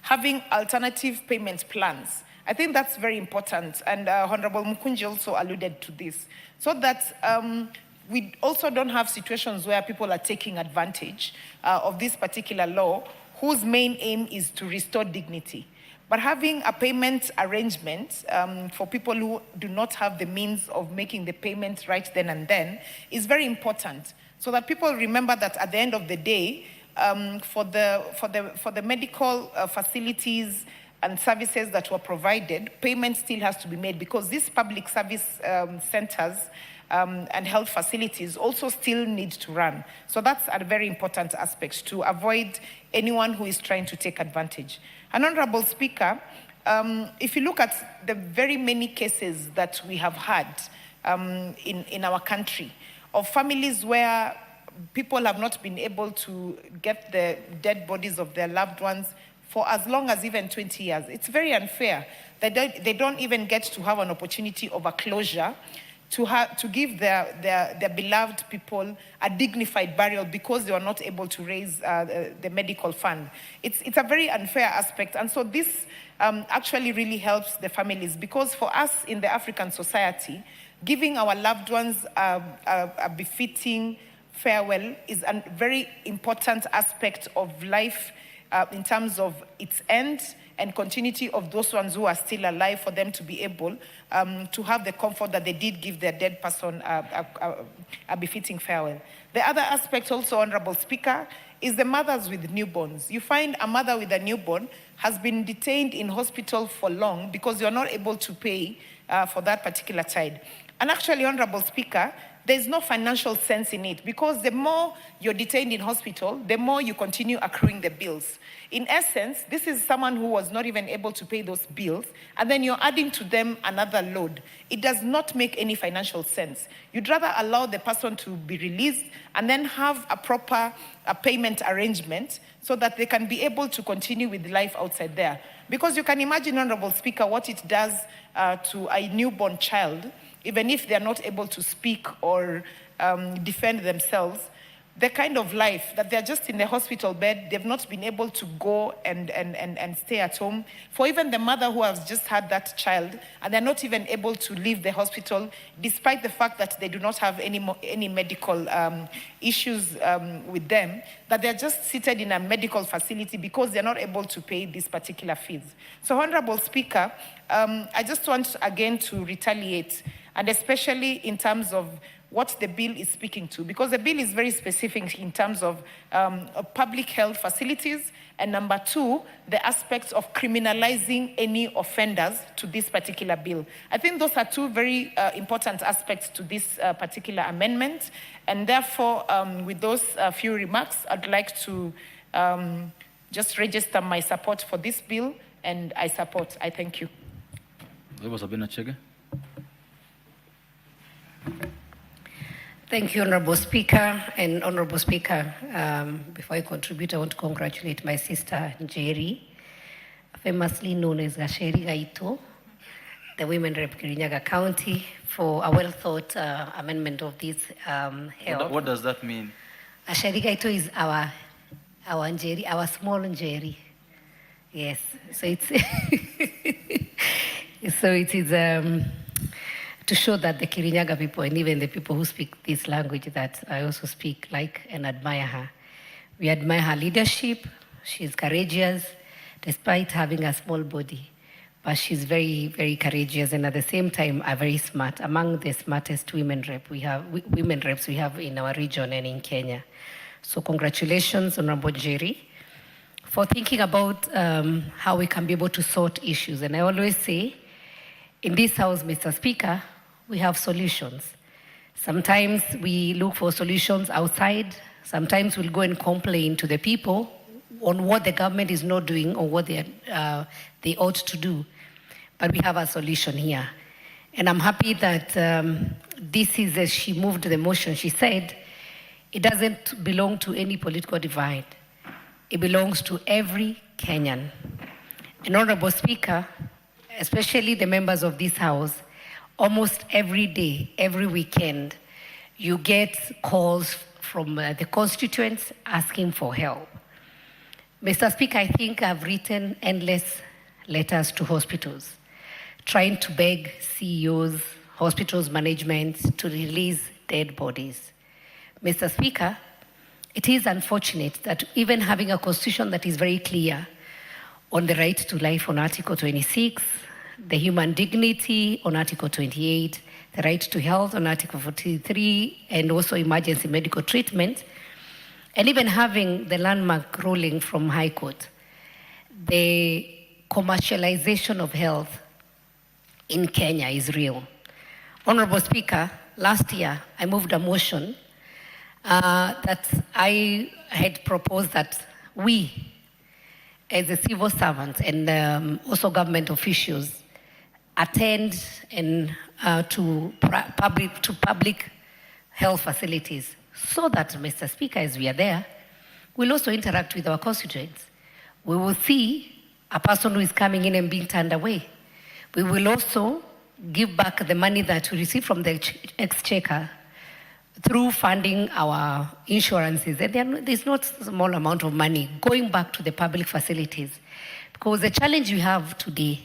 having alternative payment plans. I think that's very important, and Honorable Mukunji also alluded to this, so that we also don't have situations where people are taking advantage of this particular law, whose main aim is to restore dignity. But having a payment arrangement for people who do not have the means of making the payment right then and then is very important, so that people remember that at the end of the day, for the medical facilities and services that were provided, payment still has to be made, because these public service centers and health facilities also still need to run. So that's a very important aspect to avoid anyone who is trying to take advantage. And Honorable Speaker, if you look at the very many cases that we have had in our country of families where people have not been able to get the dead bodies of their loved ones for as long as even 20 years. It's very unfair that they don't even get to have an opportunity of a closure to give their beloved people a dignified burial because they were not able to raise the medical fund. It's a very unfair aspect. And so this actually really helps the families, because for us in the African society, giving our loved ones a befitting farewell is a very important aspect of life in terms of its end and continuity of those ones who are still alive, for them to be able to have the comfort that they did give their dead person a befitting farewell. The other aspect also, Honorable Speaker, is the mothers with newborns. You find a mother with a newborn has been detained in hospital for long because you're not able to pay for that particular child. And actually, Honorable Speaker, there's no financial sense in it, because the more you're detained in hospital, the more you continue accruing the bills. In essence, this is someone who was not even able to pay those bills, and then you're adding to them another load. It does not make any financial sense. You'd rather allow the person to be released and then have a proper payment arrangement so that they can be able to continue with life outside there. Because you can imagine, Honorable Speaker, what it does to a newborn child, even if they're not able to speak or defend themselves, the kind of life that they're just in the hospital bed, they've not been able to go and stay at home. For even the mother who has just had that child, and they're not even able to leave the hospital, despite the fact that they do not have any medical issues with them, that they're just seated in a medical facility because they're not able to pay these particular fees. So, Honorable Speaker, I just want again to retaliate, and especially in terms of what the bill is speaking to, because the bill is very specific in terms of public health facilities, and number two, the aspects of criminalizing any offenders to this particular bill. I think those are two very important aspects to this particular amendment, and therefore, with those few remarks, I'd like to just register my support for this bill, and I thank you.
Thank you, Honorable Speaker. And Honorable Speaker, before I contribute, I want to congratulate my sister, Njeri, famously known as Gasheri Gaito, the Women Rep Kirinyaga County, for a well-thought amendment of this health.
What does that mean?
Gasheri Gaito is our Njeri, our small Njeri. Yes, so it's so it is to show that the Kirinyaga people, and even the people who speak this language that I also speak, like and admire her. We admire her leadership. She's courageous, despite having a small body. But she's very, very courageous, and at the same time, are very smart. Among the smartest women reps we have in our region and in Kenya. So congratulations, Honorable Njeri, for thinking about how we can be able to sort issues. And I always say, in this house, Mr. Speaker, we have solutions. Sometimes we look for solutions outside. Sometimes we'll go and complain to the people on what the government is not doing or what they ought to do. But we have a solution here. And I'm happy that this is, as she moved the motion, she said, it doesn't belong to any political divide. It belongs to every Kenyan. And Honorable Speaker, especially the members of this house, almost every day, every weekend, you get calls from the constituents asking for help. Mr. Speaker, I think I've written endless letters to hospitals, trying to beg CEOs, hospitals management to release dead bodies. Mr. Speaker, it is unfortunate that even having a constitution that is very clear on the right to life on Article 26, the human dignity on Article 28, the right to health on Article 43, and also emergency medical treatment, and even having the landmark ruling from High Court, the commercialization of health in Kenya is real. Honorable Speaker, last year I moved a motion that I had proposed that we, as the civil servants and also government officials, attend and to public health facilities, so that, Mr. Speaker, as we are there, we'll also interact with our constituents. We will see a person who is coming in and being turned away. We will also give back the money that we receive from the exchequer through funding our insurances. And there's not a small amount of money going back to the public facilities. Because the challenge we have today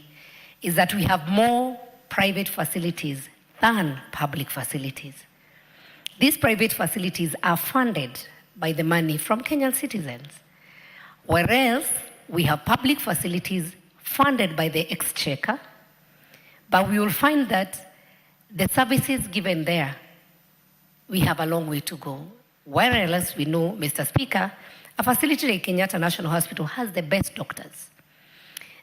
is that we have more private facilities than public facilities. These private facilities are funded by the money from Kenyan citizens, whereas we have public facilities funded by the exchequer, but we will find that the services given there, we have a long way to go. Whereas we know, Mr. Speaker, a facility like Kenyatta National Hospital has the best doctors.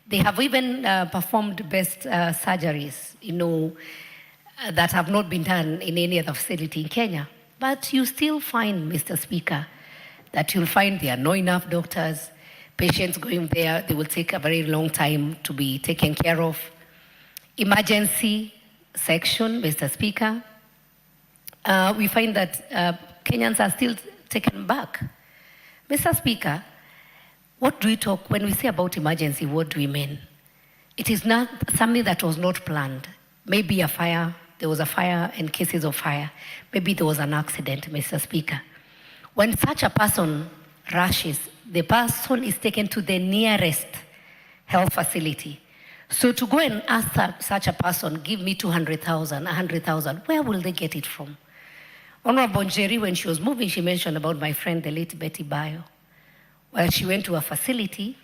They have even performed best surgeries, that have not been done in any other facility in Kenya. But you still find, Mr. Speaker, that you'll find there are not enough doctors. Patients going there, they will take a very long time to be taken care of. Emergency section, Mr. Speaker, we find that Kenyans are still taken back. Mr. Speaker, what do we talk, when we say about emergency, what do we mean? It is not something that was not planned. Maybe a fire, there was a fire and cases of fire. Maybe there was an accident, Mr. Speaker. When such a person rushes, the person is taken to the nearest health facility. So to go and ask such a person, give me 200,000, 100,000, where will they get it from? Honorable Njeri, when she was moving, she mentioned about my friend, the late Betty Bayo. Well, she went to a facility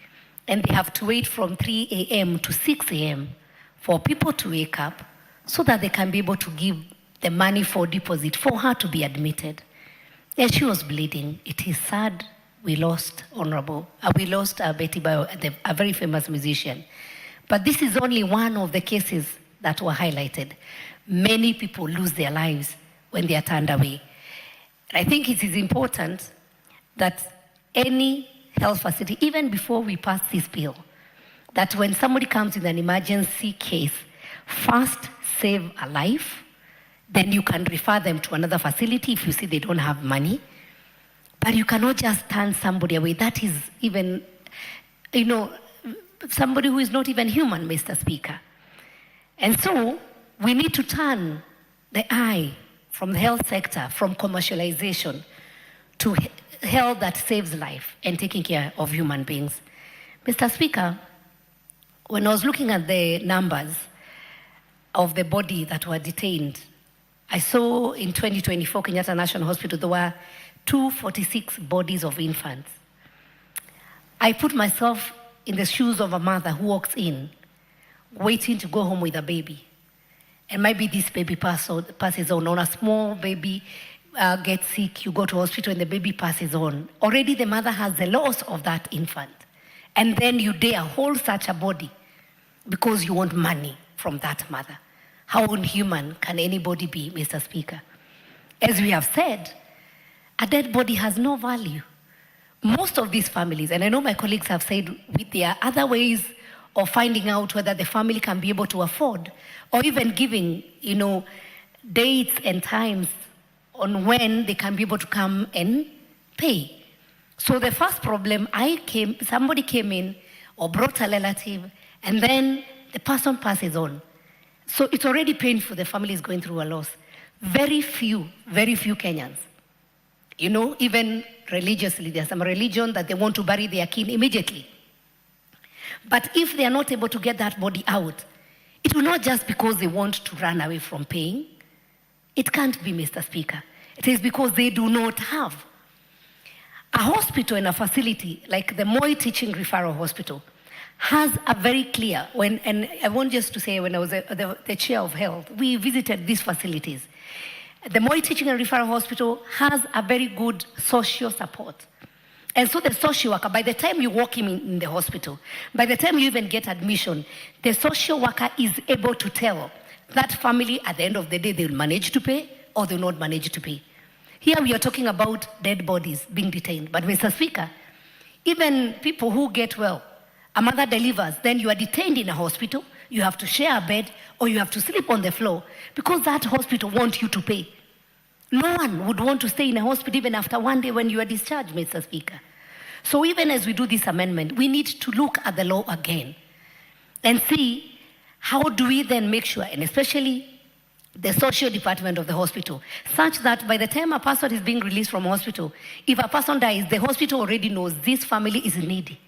and they have to wait from 3 a.m. to 6 a.m. for people to wake up so that they can be able to give the money for deposit for her to be admitted. And she was bleeding. It is sad we lost Betty Bayo, a very famous musician. But this is only one of the cases that were highlighted. Many people lose their lives when they are turned away. I think it is important that any health facility, even before we pass this bill, that when somebody comes in an emergency case, first save a life, then you can refer them to another facility if you see they don't have money. But you cannot just turn somebody away. That is even, somebody who is not even human, Mr. Speaker. And so we need to turn the eye from the health sector, from commercialization, to health that saves life and taking care of human beings. Mr. Speaker, when I was looking at the numbers of the body that were detained, I saw in 2024 Kenyatta National Hospital there were 246 bodies of infants. I put myself in the shoes of a mother who walks in, waiting to go home with a baby. And maybe this baby passes on, or a small baby gets sick, you go to hospital and the baby passes on. Already the mother has the loss of that infant. And then you dare hold such a body because you want money from that mother. How inhuman can anybody be, Mr. Speaker? As we have said, a dead body has no value. Most of these families, and I know my colleagues have said there are other ways of finding out whether the family can be able to afford, or even giving, dates and times on when they can be able to come and pay. So the first problem, somebody came in or brought a relative, and then the person passes on. So it's already painful. The family is going through a loss. Very few Kenyans. You know, even religiously, there's some religion that they want to bury their kin immediately. But if they are not able to get that body out, it will not just because they want to run away from pain. It can't be, Mr. Speaker. It is because they do not have a hospital and a facility like the Moi Teaching Referral Hospital has a very clear, and I want just to say when I was the chair of health, we visited these facilities. The Moi Teaching and Referral Hospital has a very good social support. And so the social worker, by the time you walk in the hospital, by the time you even get admission, the social worker is able to tell that family at the end of the day, they will manage to pay or they will not manage to pay. Here we are talking about dead bodies being detained. But Mr. Speaker, even people who get well, a mother delivers, then you are detained in a hospital, you have to share a bed, or you have to sleep on the floor because that hospital wants you to pay. No one would want to stay in a hospital even after one day when you are discharged, Mr. Speaker. So even as we do this amendment, we need to look at the law again and see how do we then make sure, and especially the social department of the hospital, such that by the time a person is being released from hospital, if a person dies, the hospital already knows this family is needy.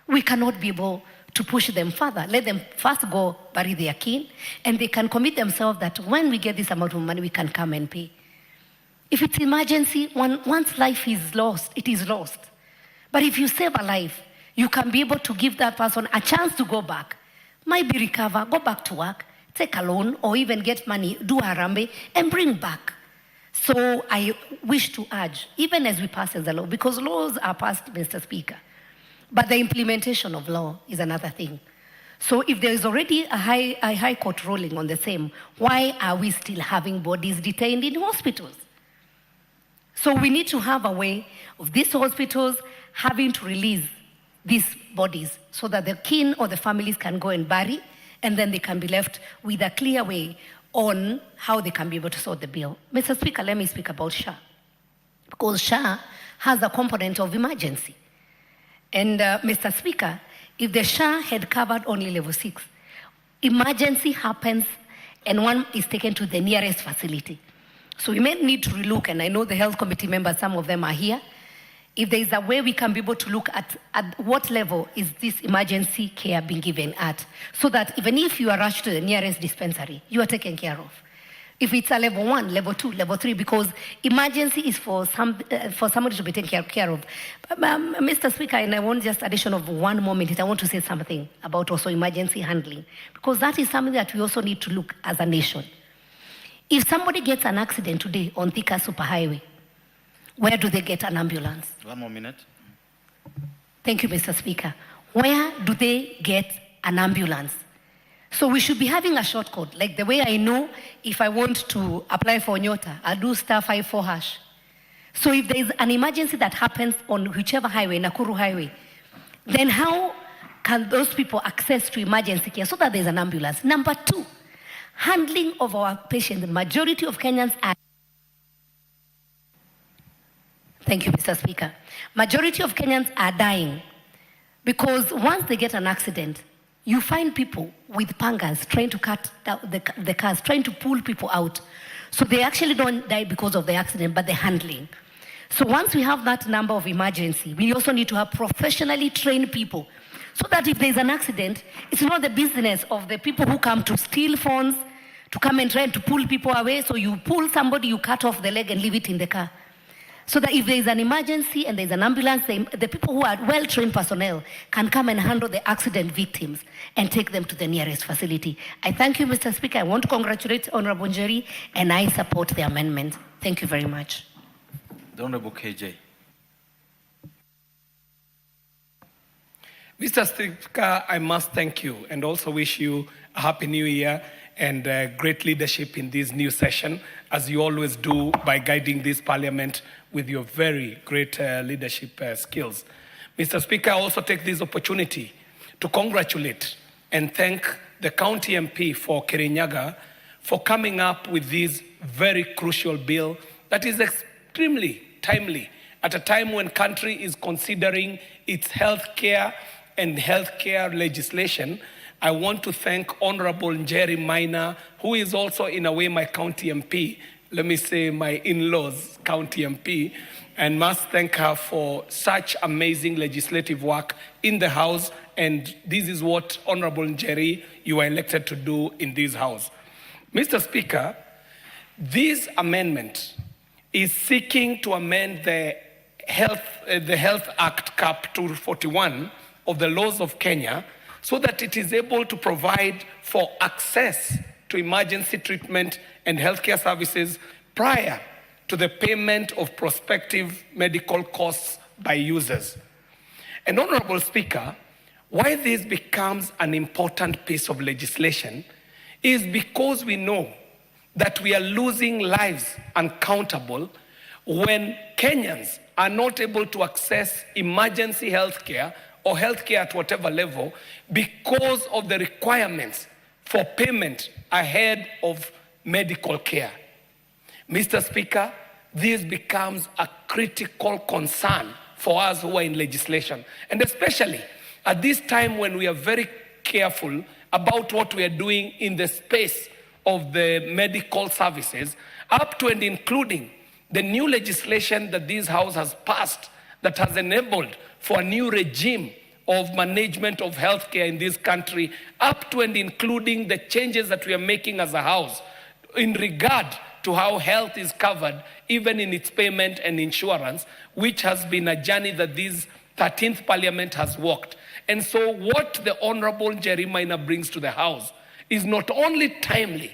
We cannot be able to push them further. Let them first go bury their kin, and they can commit themselves that when we get this amount of money, we can come and pay. If it's emergency, once life is lost, it is lost. But if you save a life, you can be able to give that person a chance to go back, maybe recover, go back to work, take a loan, or even get money, do harambe, and bring back. So I wish to urge, even as we pass the law, because laws are passed, Mr. Speaker, but the implementation of law is another thing. So if there is already a high court ruling on the same, why are we still having bodies detained in hospitals? So we need to have a way of these hospitals having to release these bodies so that the kin or the families can go and bury, and then they can be left with a clear way on how they can be able to sort the bill. Mr. Speaker, let me speak about SHA, because SHA has a component of emergency. And Mr. Speaker, if the SHA had covered only level 6, emergency happens and one is taken to the nearest facility. So we may need to relook, and I know the health committee members, some of them are here, if there is a way we can be able to look at what level is this emergency care being given at, so that even if you are rushed to the nearest dispensary, you are taken care of. If it's a level 1, level 2, level 3, because emergency is for somebody to be taken care of. Mr. Speaker, and I want just addition of 1 more minute, I want to say something about also emergency handling, because that is something that we also need to look as a nation. If somebody gets an accident today on Thika Superhighway, where do they get an ambulance?
1 more minute.
Thank you, Mr. Speaker. Where do they get an ambulance? So we should be having a shortcut, like the way I know if I want to apply for Nyota, I'll do *54#. So if there is an emergency that happens on whichever highway, Nakuru Highway, then how can those people access to emergency care so that there's an ambulance? Number 2, handling of our patients. The majority of Kenyans are... Thank you, Mr. Speaker. Majority of Kenyans are dying because once they get an accident, you find people with pangas trying to cut the cars, trying to pull people out. So they actually don't die because of the accident, but the handling. So once we have that number of emergency, we also need to have professionally trained people so that if there's an accident, it's not the business of the people who come to steal phones, to come and try to pull people away. So you pull somebody, you cut off the leg and leave it in the car. So that if there is an emergency and there's an ambulance, the people who are well-trained personnel can come and handle the accident victims and take them to the nearest facility. I thank you, Mr. Speaker. I want to congratulate Honorable Njeri, and I support the amendment. Thank you very much.
The Honorable KJ.
Mr. Speaker, I must thank you and also wish you a happy new year and great leadership in this new session, as you always do by guiding this parliament with your very great leadership skills. Mr. Speaker, I also take this opportunity to congratulate and thank the county MP for Kirinyaga for coming up with this very crucial bill that is extremely timely at a time when country is considering its healthcare and healthcare legislation I want to thank Honorable Njeri Maina, who is also in a way my county MP, let me say my in-laws county MP, and must thank her for such amazing legislative work in the House. And this is what Honorable Njeri, you are elected to do in this House. Mr. Speaker, this amendment is seeking to amend the Health Act Cap 241 of the laws of Kenya so that it is able to provide for access to emergency treatment and healthcare services prior to the payment of prospective medical costs by users. And Honorable Speaker, why this becomes an important piece of legislation is because we know that we are losing lives uncountable when Kenyans are not able to access emergency healthcare or healthcare at whatever level because of the requirements for payment ahead of medical care. Mr. Speaker, this becomes a critical concern for us who are in legislation, and especially at this time when we are very careful about what we are doing in the space of the medical services, up to and including the new legislation that this House has passed that has enabled for a new regime of management of healthcare in this country, up to and including the changes that we are making as a House in regard to how health is covered, even in its payment and insurance, which has been a journey that this 13th Parliament has walked. And so what the Honorable Njeri Maina brings to the House is not only timely,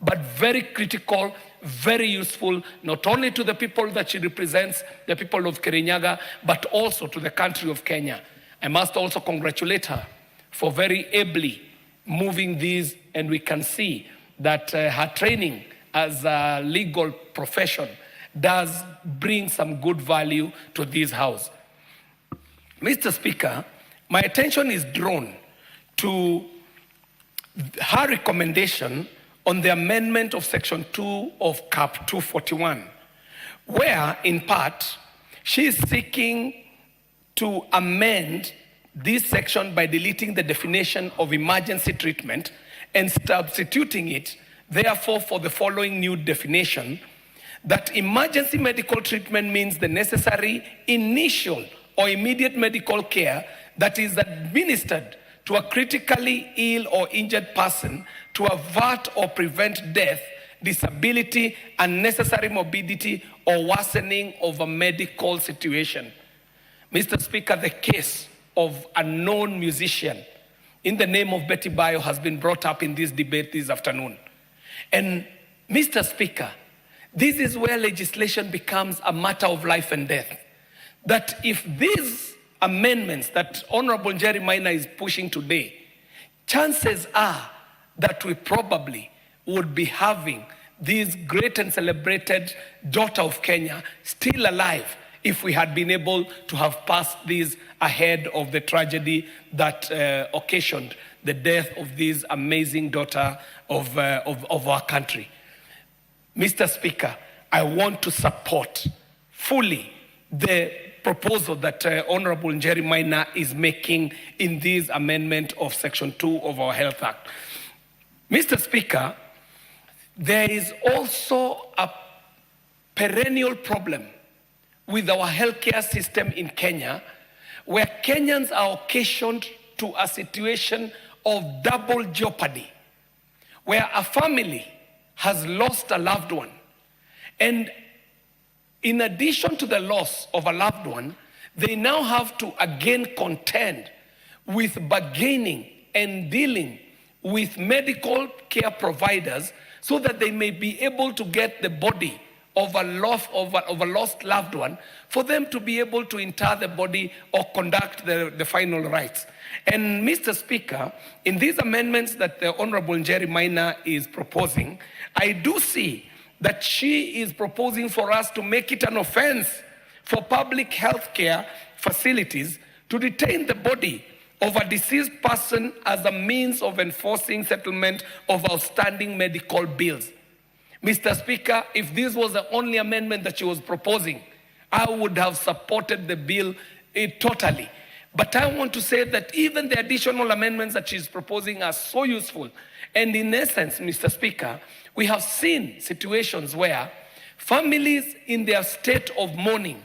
but very critical, very useful, not only to the people that she represents, the people of Kirinyaga, but also to the country of Kenya. I must also congratulate her for very ably moving these, and we can see that her training as a legal profession does bring some good value to this House. Mr. Speaker, my attention is drawn to her recommendation on the amendment of Section 2 of Cap 241, where, in part, she is seeking to amend this section by deleting the definition of emergency treatment and substituting it, therefore, for the following new definition, that emergency medical treatment means the necessary initial or immediate medical care that is administered to a critically ill or injured person to avert or prevent death, disability, unnecessary morbidity, or worsening of a medical situation. Mr. Speaker, the case of a known musician in the name of Betty Bayo has been brought up in this debate this afternoon. And Mr. Speaker, this is where legislation becomes a matter of life and death. That if these amendments that Honorable Njeri Maina is pushing today, chances are that we probably would be having this great and celebrated daughter of Kenya still alive if we had been able to have passed these ahead of the tragedy that occasioned the death of this amazing daughter of our country. Mr. Speaker, I want to support fully the proposal that Honorable Njeri Maina is making in this amendment of Section 2 of our Health Act. Mr. Speaker, there is also a perennial problem with our healthcare system in Kenya, where Kenyans are occasioned to a situation of double jeopardy, where a family has lost a loved one. And in addition to the loss of a loved one, they now have to again contend with bargaining and dealing with medical care providers so that they may be able to get the body of a lost loved one, for them to be able to inter the body or conduct the final rites. And Mr. Speaker, in these amendments that the Honorable Njeri Maina is proposing, I do see that she is proposing for us to make it an offense for public health care facilities to detain the body of a deceased person as a means of enforcing settlement of outstanding medical bills. Mr. Speaker, if this was the only amendment that she was proposing, I would have supported the bill totally. But I want to say that even the additional amendments that she's proposing are so useful. And in essence, Mr. Speaker, we have seen situations where families in their state of mourning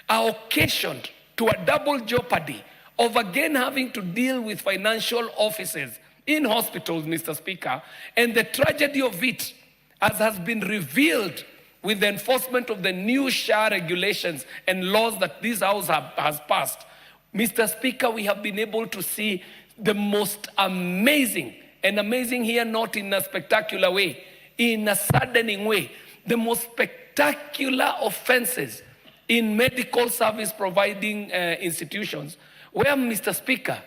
are occasioned to a double jeopardy of again having to deal with financial offices in hospitals, Mr. Speaker. And the tragedy of it, as has been revealed with the enforcement of the new SHA regulations and laws that this House has passed, Mr. Speaker, we have been able to see the most amazing, and amazing here not in a spectacular way, in a saddening way, the most spectacular offenses in medical service providing institutions, where, Mr. Speaker,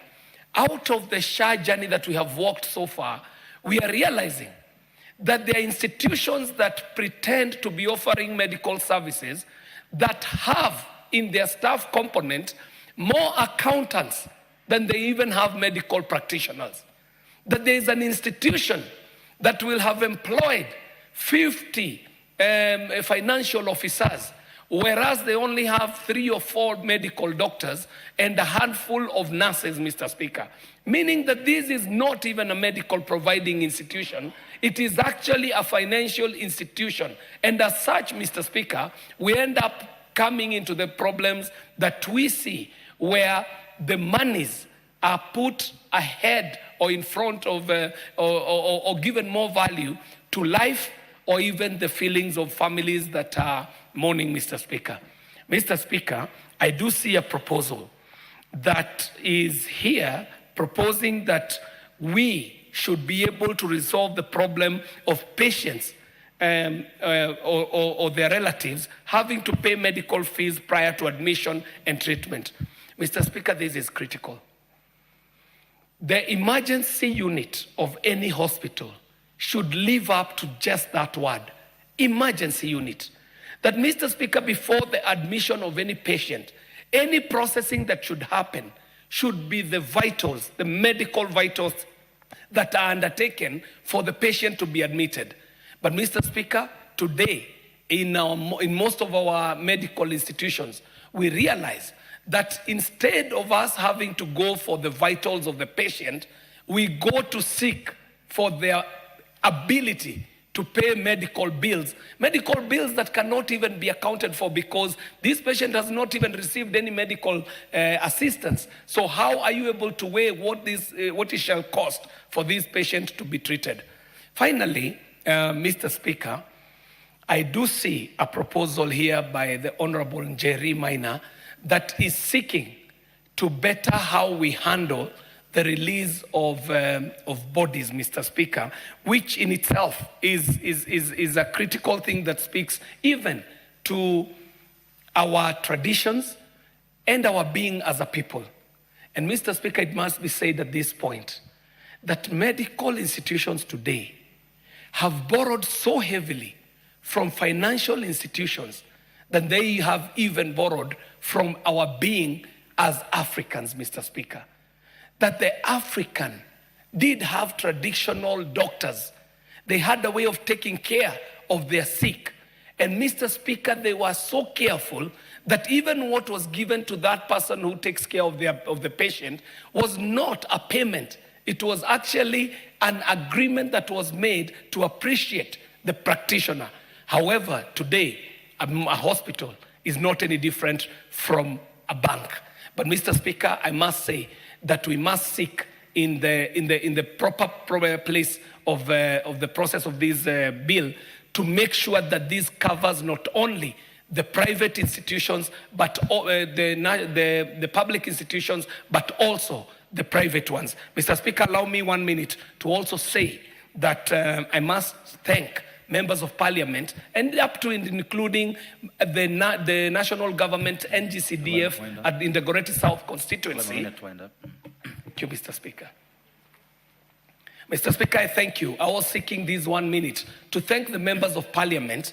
out of the SHA journey that we have walked so far, we are realizing that there are institutions that pretend to be offering medical services that have in their staff component more accountants than they even have medical practitioners. That there is an institution that will have employed 50 financial officers, whereas they only have 3 or 4 medical doctors and a handful of nurses, Mr. Speaker. Meaning that this is not even a medical providing institution, it is actually a financial institution. And as such, Mr. Speaker, we end up coming into the problems that we see where the monies are put ahead or in front of or given more value to life or even the feelings of families that are mourning, Mr. Speaker. Mr. Speaker, I do see a proposal that is here proposing that we should be able to resolve the problem of patients or their relatives having to pay medical fees prior to admission and treatment. Mr. Speaker, this is critical. The emergency unit of any hospital should live up to just that word, emergency unit. That, Mr. Speaker, before the admission of any patient, any processing that should happen should be the vitals, the medical vitals that are undertaken for the patient to be admitted. But, Mr. Speaker, today, in most of our medical institutions, we realize that instead of us having to go for the vitals of the patient, we go to seek for their ability to pay medical bills that cannot even be accounted for because this patient has not even received any medical assistance. So how are you able to weigh what it shall cost for this patient to be treated? Finally, Mr. Speaker, I do see a proposal here by the Honorable Njeri Maina that is seeking to better how we handle the release of bodies, Mr. Speaker, which in itself is a critical thing that speaks even to our traditions and our being as a people. And Mr. Speaker, it must be said at this point that medical institutions today have borrowed so heavily from financial institutions that they have even borrowed from our being as Africans, Mr. Speaker. That the African did have traditional doctors. They had a way of taking care of their sick. And Mr. Speaker, they were so careful that even what was given to that person who takes care of the patient was not a payment. It was actually an agreement that was made to appreciate the practitioner. However, today, a hospital is not any different from a bank. But Mr. Speaker, I must say that we must seek in the proper place of the process of this bill to make sure that this covers not only the private institutions, but the public institutions, but also the private ones. Mr. Speaker, allow me 1 minute to also say that I must thank members of parliament, and up to and including the national government NGCDF in the Goreti South constituency. Thank you, Mr. Speaker. Mr. Speaker, I thank you. I was seeking this 1 minute to thank the members of parliament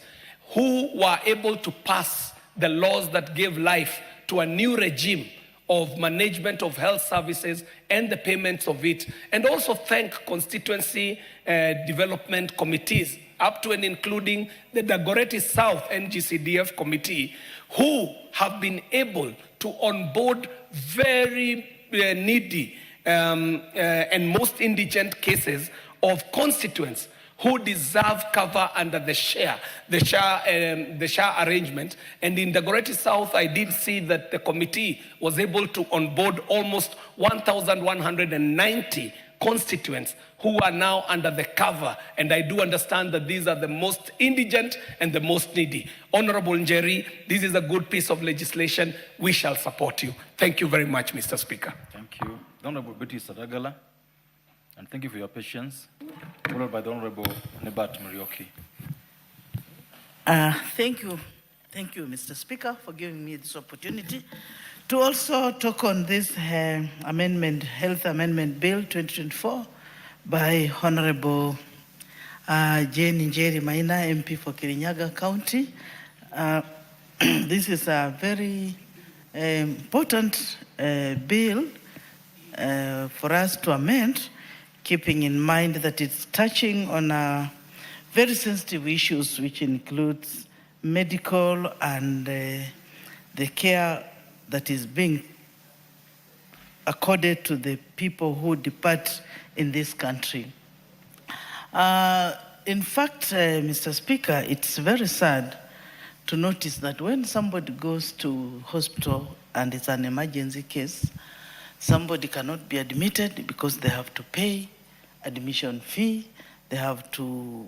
who were able to pass the laws that gave life to a new regime of management of health services and the payments of it, and also thank constituency development committees up to and including the Dagoretti South NGCDF committee, who have been able to to onboard very needy and most indigent cases of constituents who deserve cover under the share arrangement. And in the Dagoretti South, I did see that the committee was able to onboard almost 1,190 constituents who are now under the cover. And I do understand that these are the most indigent and the most needy. Honorable Njeri, this is a good piece of legislation. We shall support you. Thank you very much, Mr. Speaker.
Thank you. The Honorable Betty Sadagala, and thank you for your patience. Followed by the Honorable Nebat Murioki.
Thank you, Mr. Speaker, for giving me this opportunity to also talk on this Health Amendment Bill 2024 by Honorable Jane Njeri Maina, MP for Kirinyaga County. This is a very important bill for us to amend, keeping in mind that it's touching on very sensitive issues, which includes medical and the care that is being accorded to the people who depart in this country. In fact, Mr. Speaker, it's very sad to notice that when somebody goes to hospital and it's an emergency case, somebody cannot be admitted because they have to pay admission fee, they have to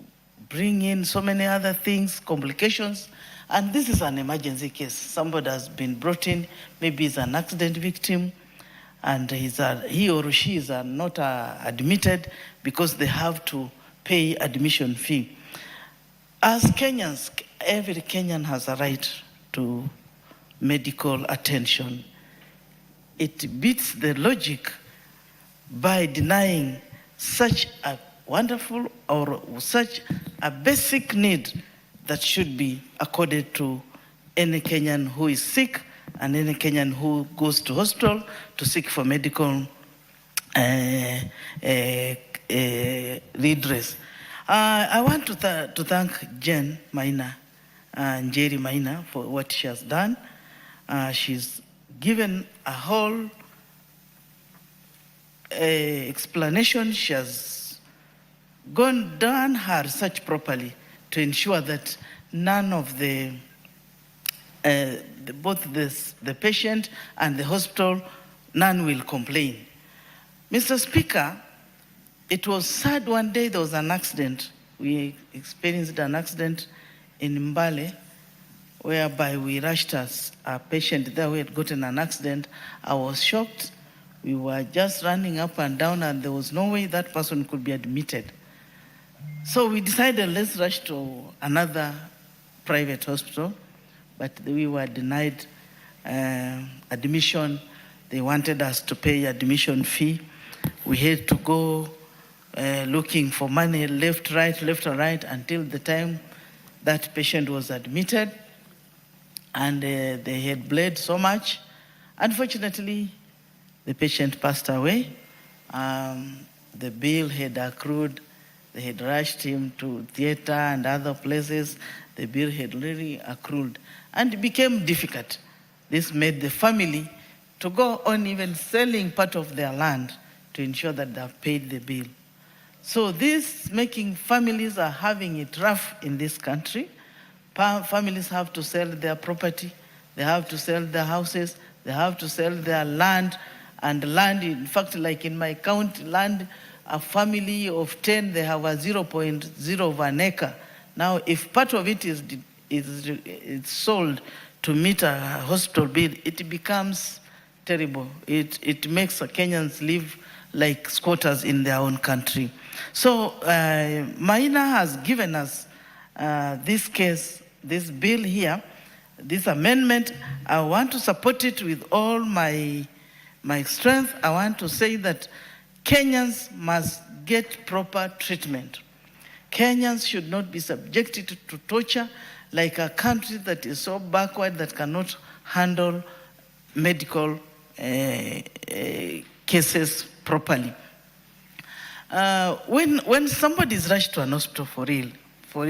bring in so many other things, complications, and this is an emergency case. Somebody has been brought in, maybe he's an accident victim, and he or she is not admitted because they have to pay admission fee. As Kenyans, every Kenyan has a right to medical attention. It beats the logic by denying such a wonderful or such a basic need that should be accorded to any Kenyan who is sick and any Kenyan who goes to hospital to seek for medical redress. I want to thank Jen Maina, Njeri Maina, for what she has done. She's given a whole explanation. She has done her research properly to ensure that none of both the patient and the hospital, none will complain. Mr. Speaker, it was sad one day there was an accident. We experienced an accident in Mbale, whereby we rushed a patient there who had gotten an accident. I was shocked. We were just running up and down, and there was no way that person could be admitted. So we decided, let's rush to another private hospital, but we were denied admission. They wanted us to pay admission fee. We had to go looking for money left, right, until the time that patient was admitted, and they had bled so much. Unfortunately, the patient passed away. The bill had accrued. They had rushed him to theater and other places. The bill had really accrued, and it became difficult. This made the family to go on even selling part of their land to ensure that they have paid the bill. So this making families are having it rough in this country. Families have to sell their property, they have to sell their houses, they have to sell their land. And land, in fact, like in my county, land, a family of 10, they have a 0.0 of an acre. Now, if part of it is sold to meet a hospital bill, it becomes terrible. It makes Kenyans live like squatters in their own country. So Maina has given us this case, this bill here, this amendment. I want to support it with all my strength. I want to say that Kenyans must get proper treatment. Kenyans should not be subjected to torture like a country that is so backward that cannot handle medical cases properly. When somebody is rushed to an hospital for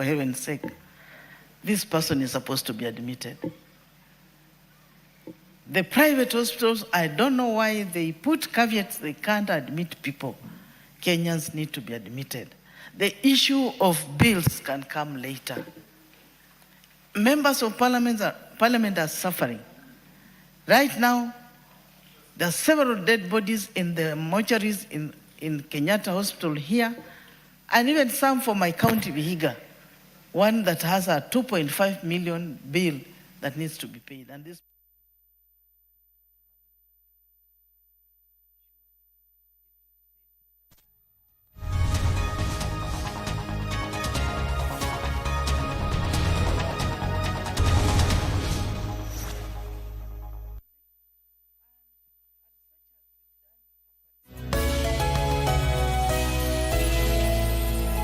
heaven's sake, this person is supposed to be admitted. The private hospitals, I don't know why they put caveats, they can't admit people. Kenyans need to be admitted. The issue of bills can come later. Members of parliament are suffering. Right now, there are several dead bodies in the mortuaries in Kenyatta Hospital here, and even some for my county, Vihiga, one that has a 2.5 million bill that needs to be paid. And this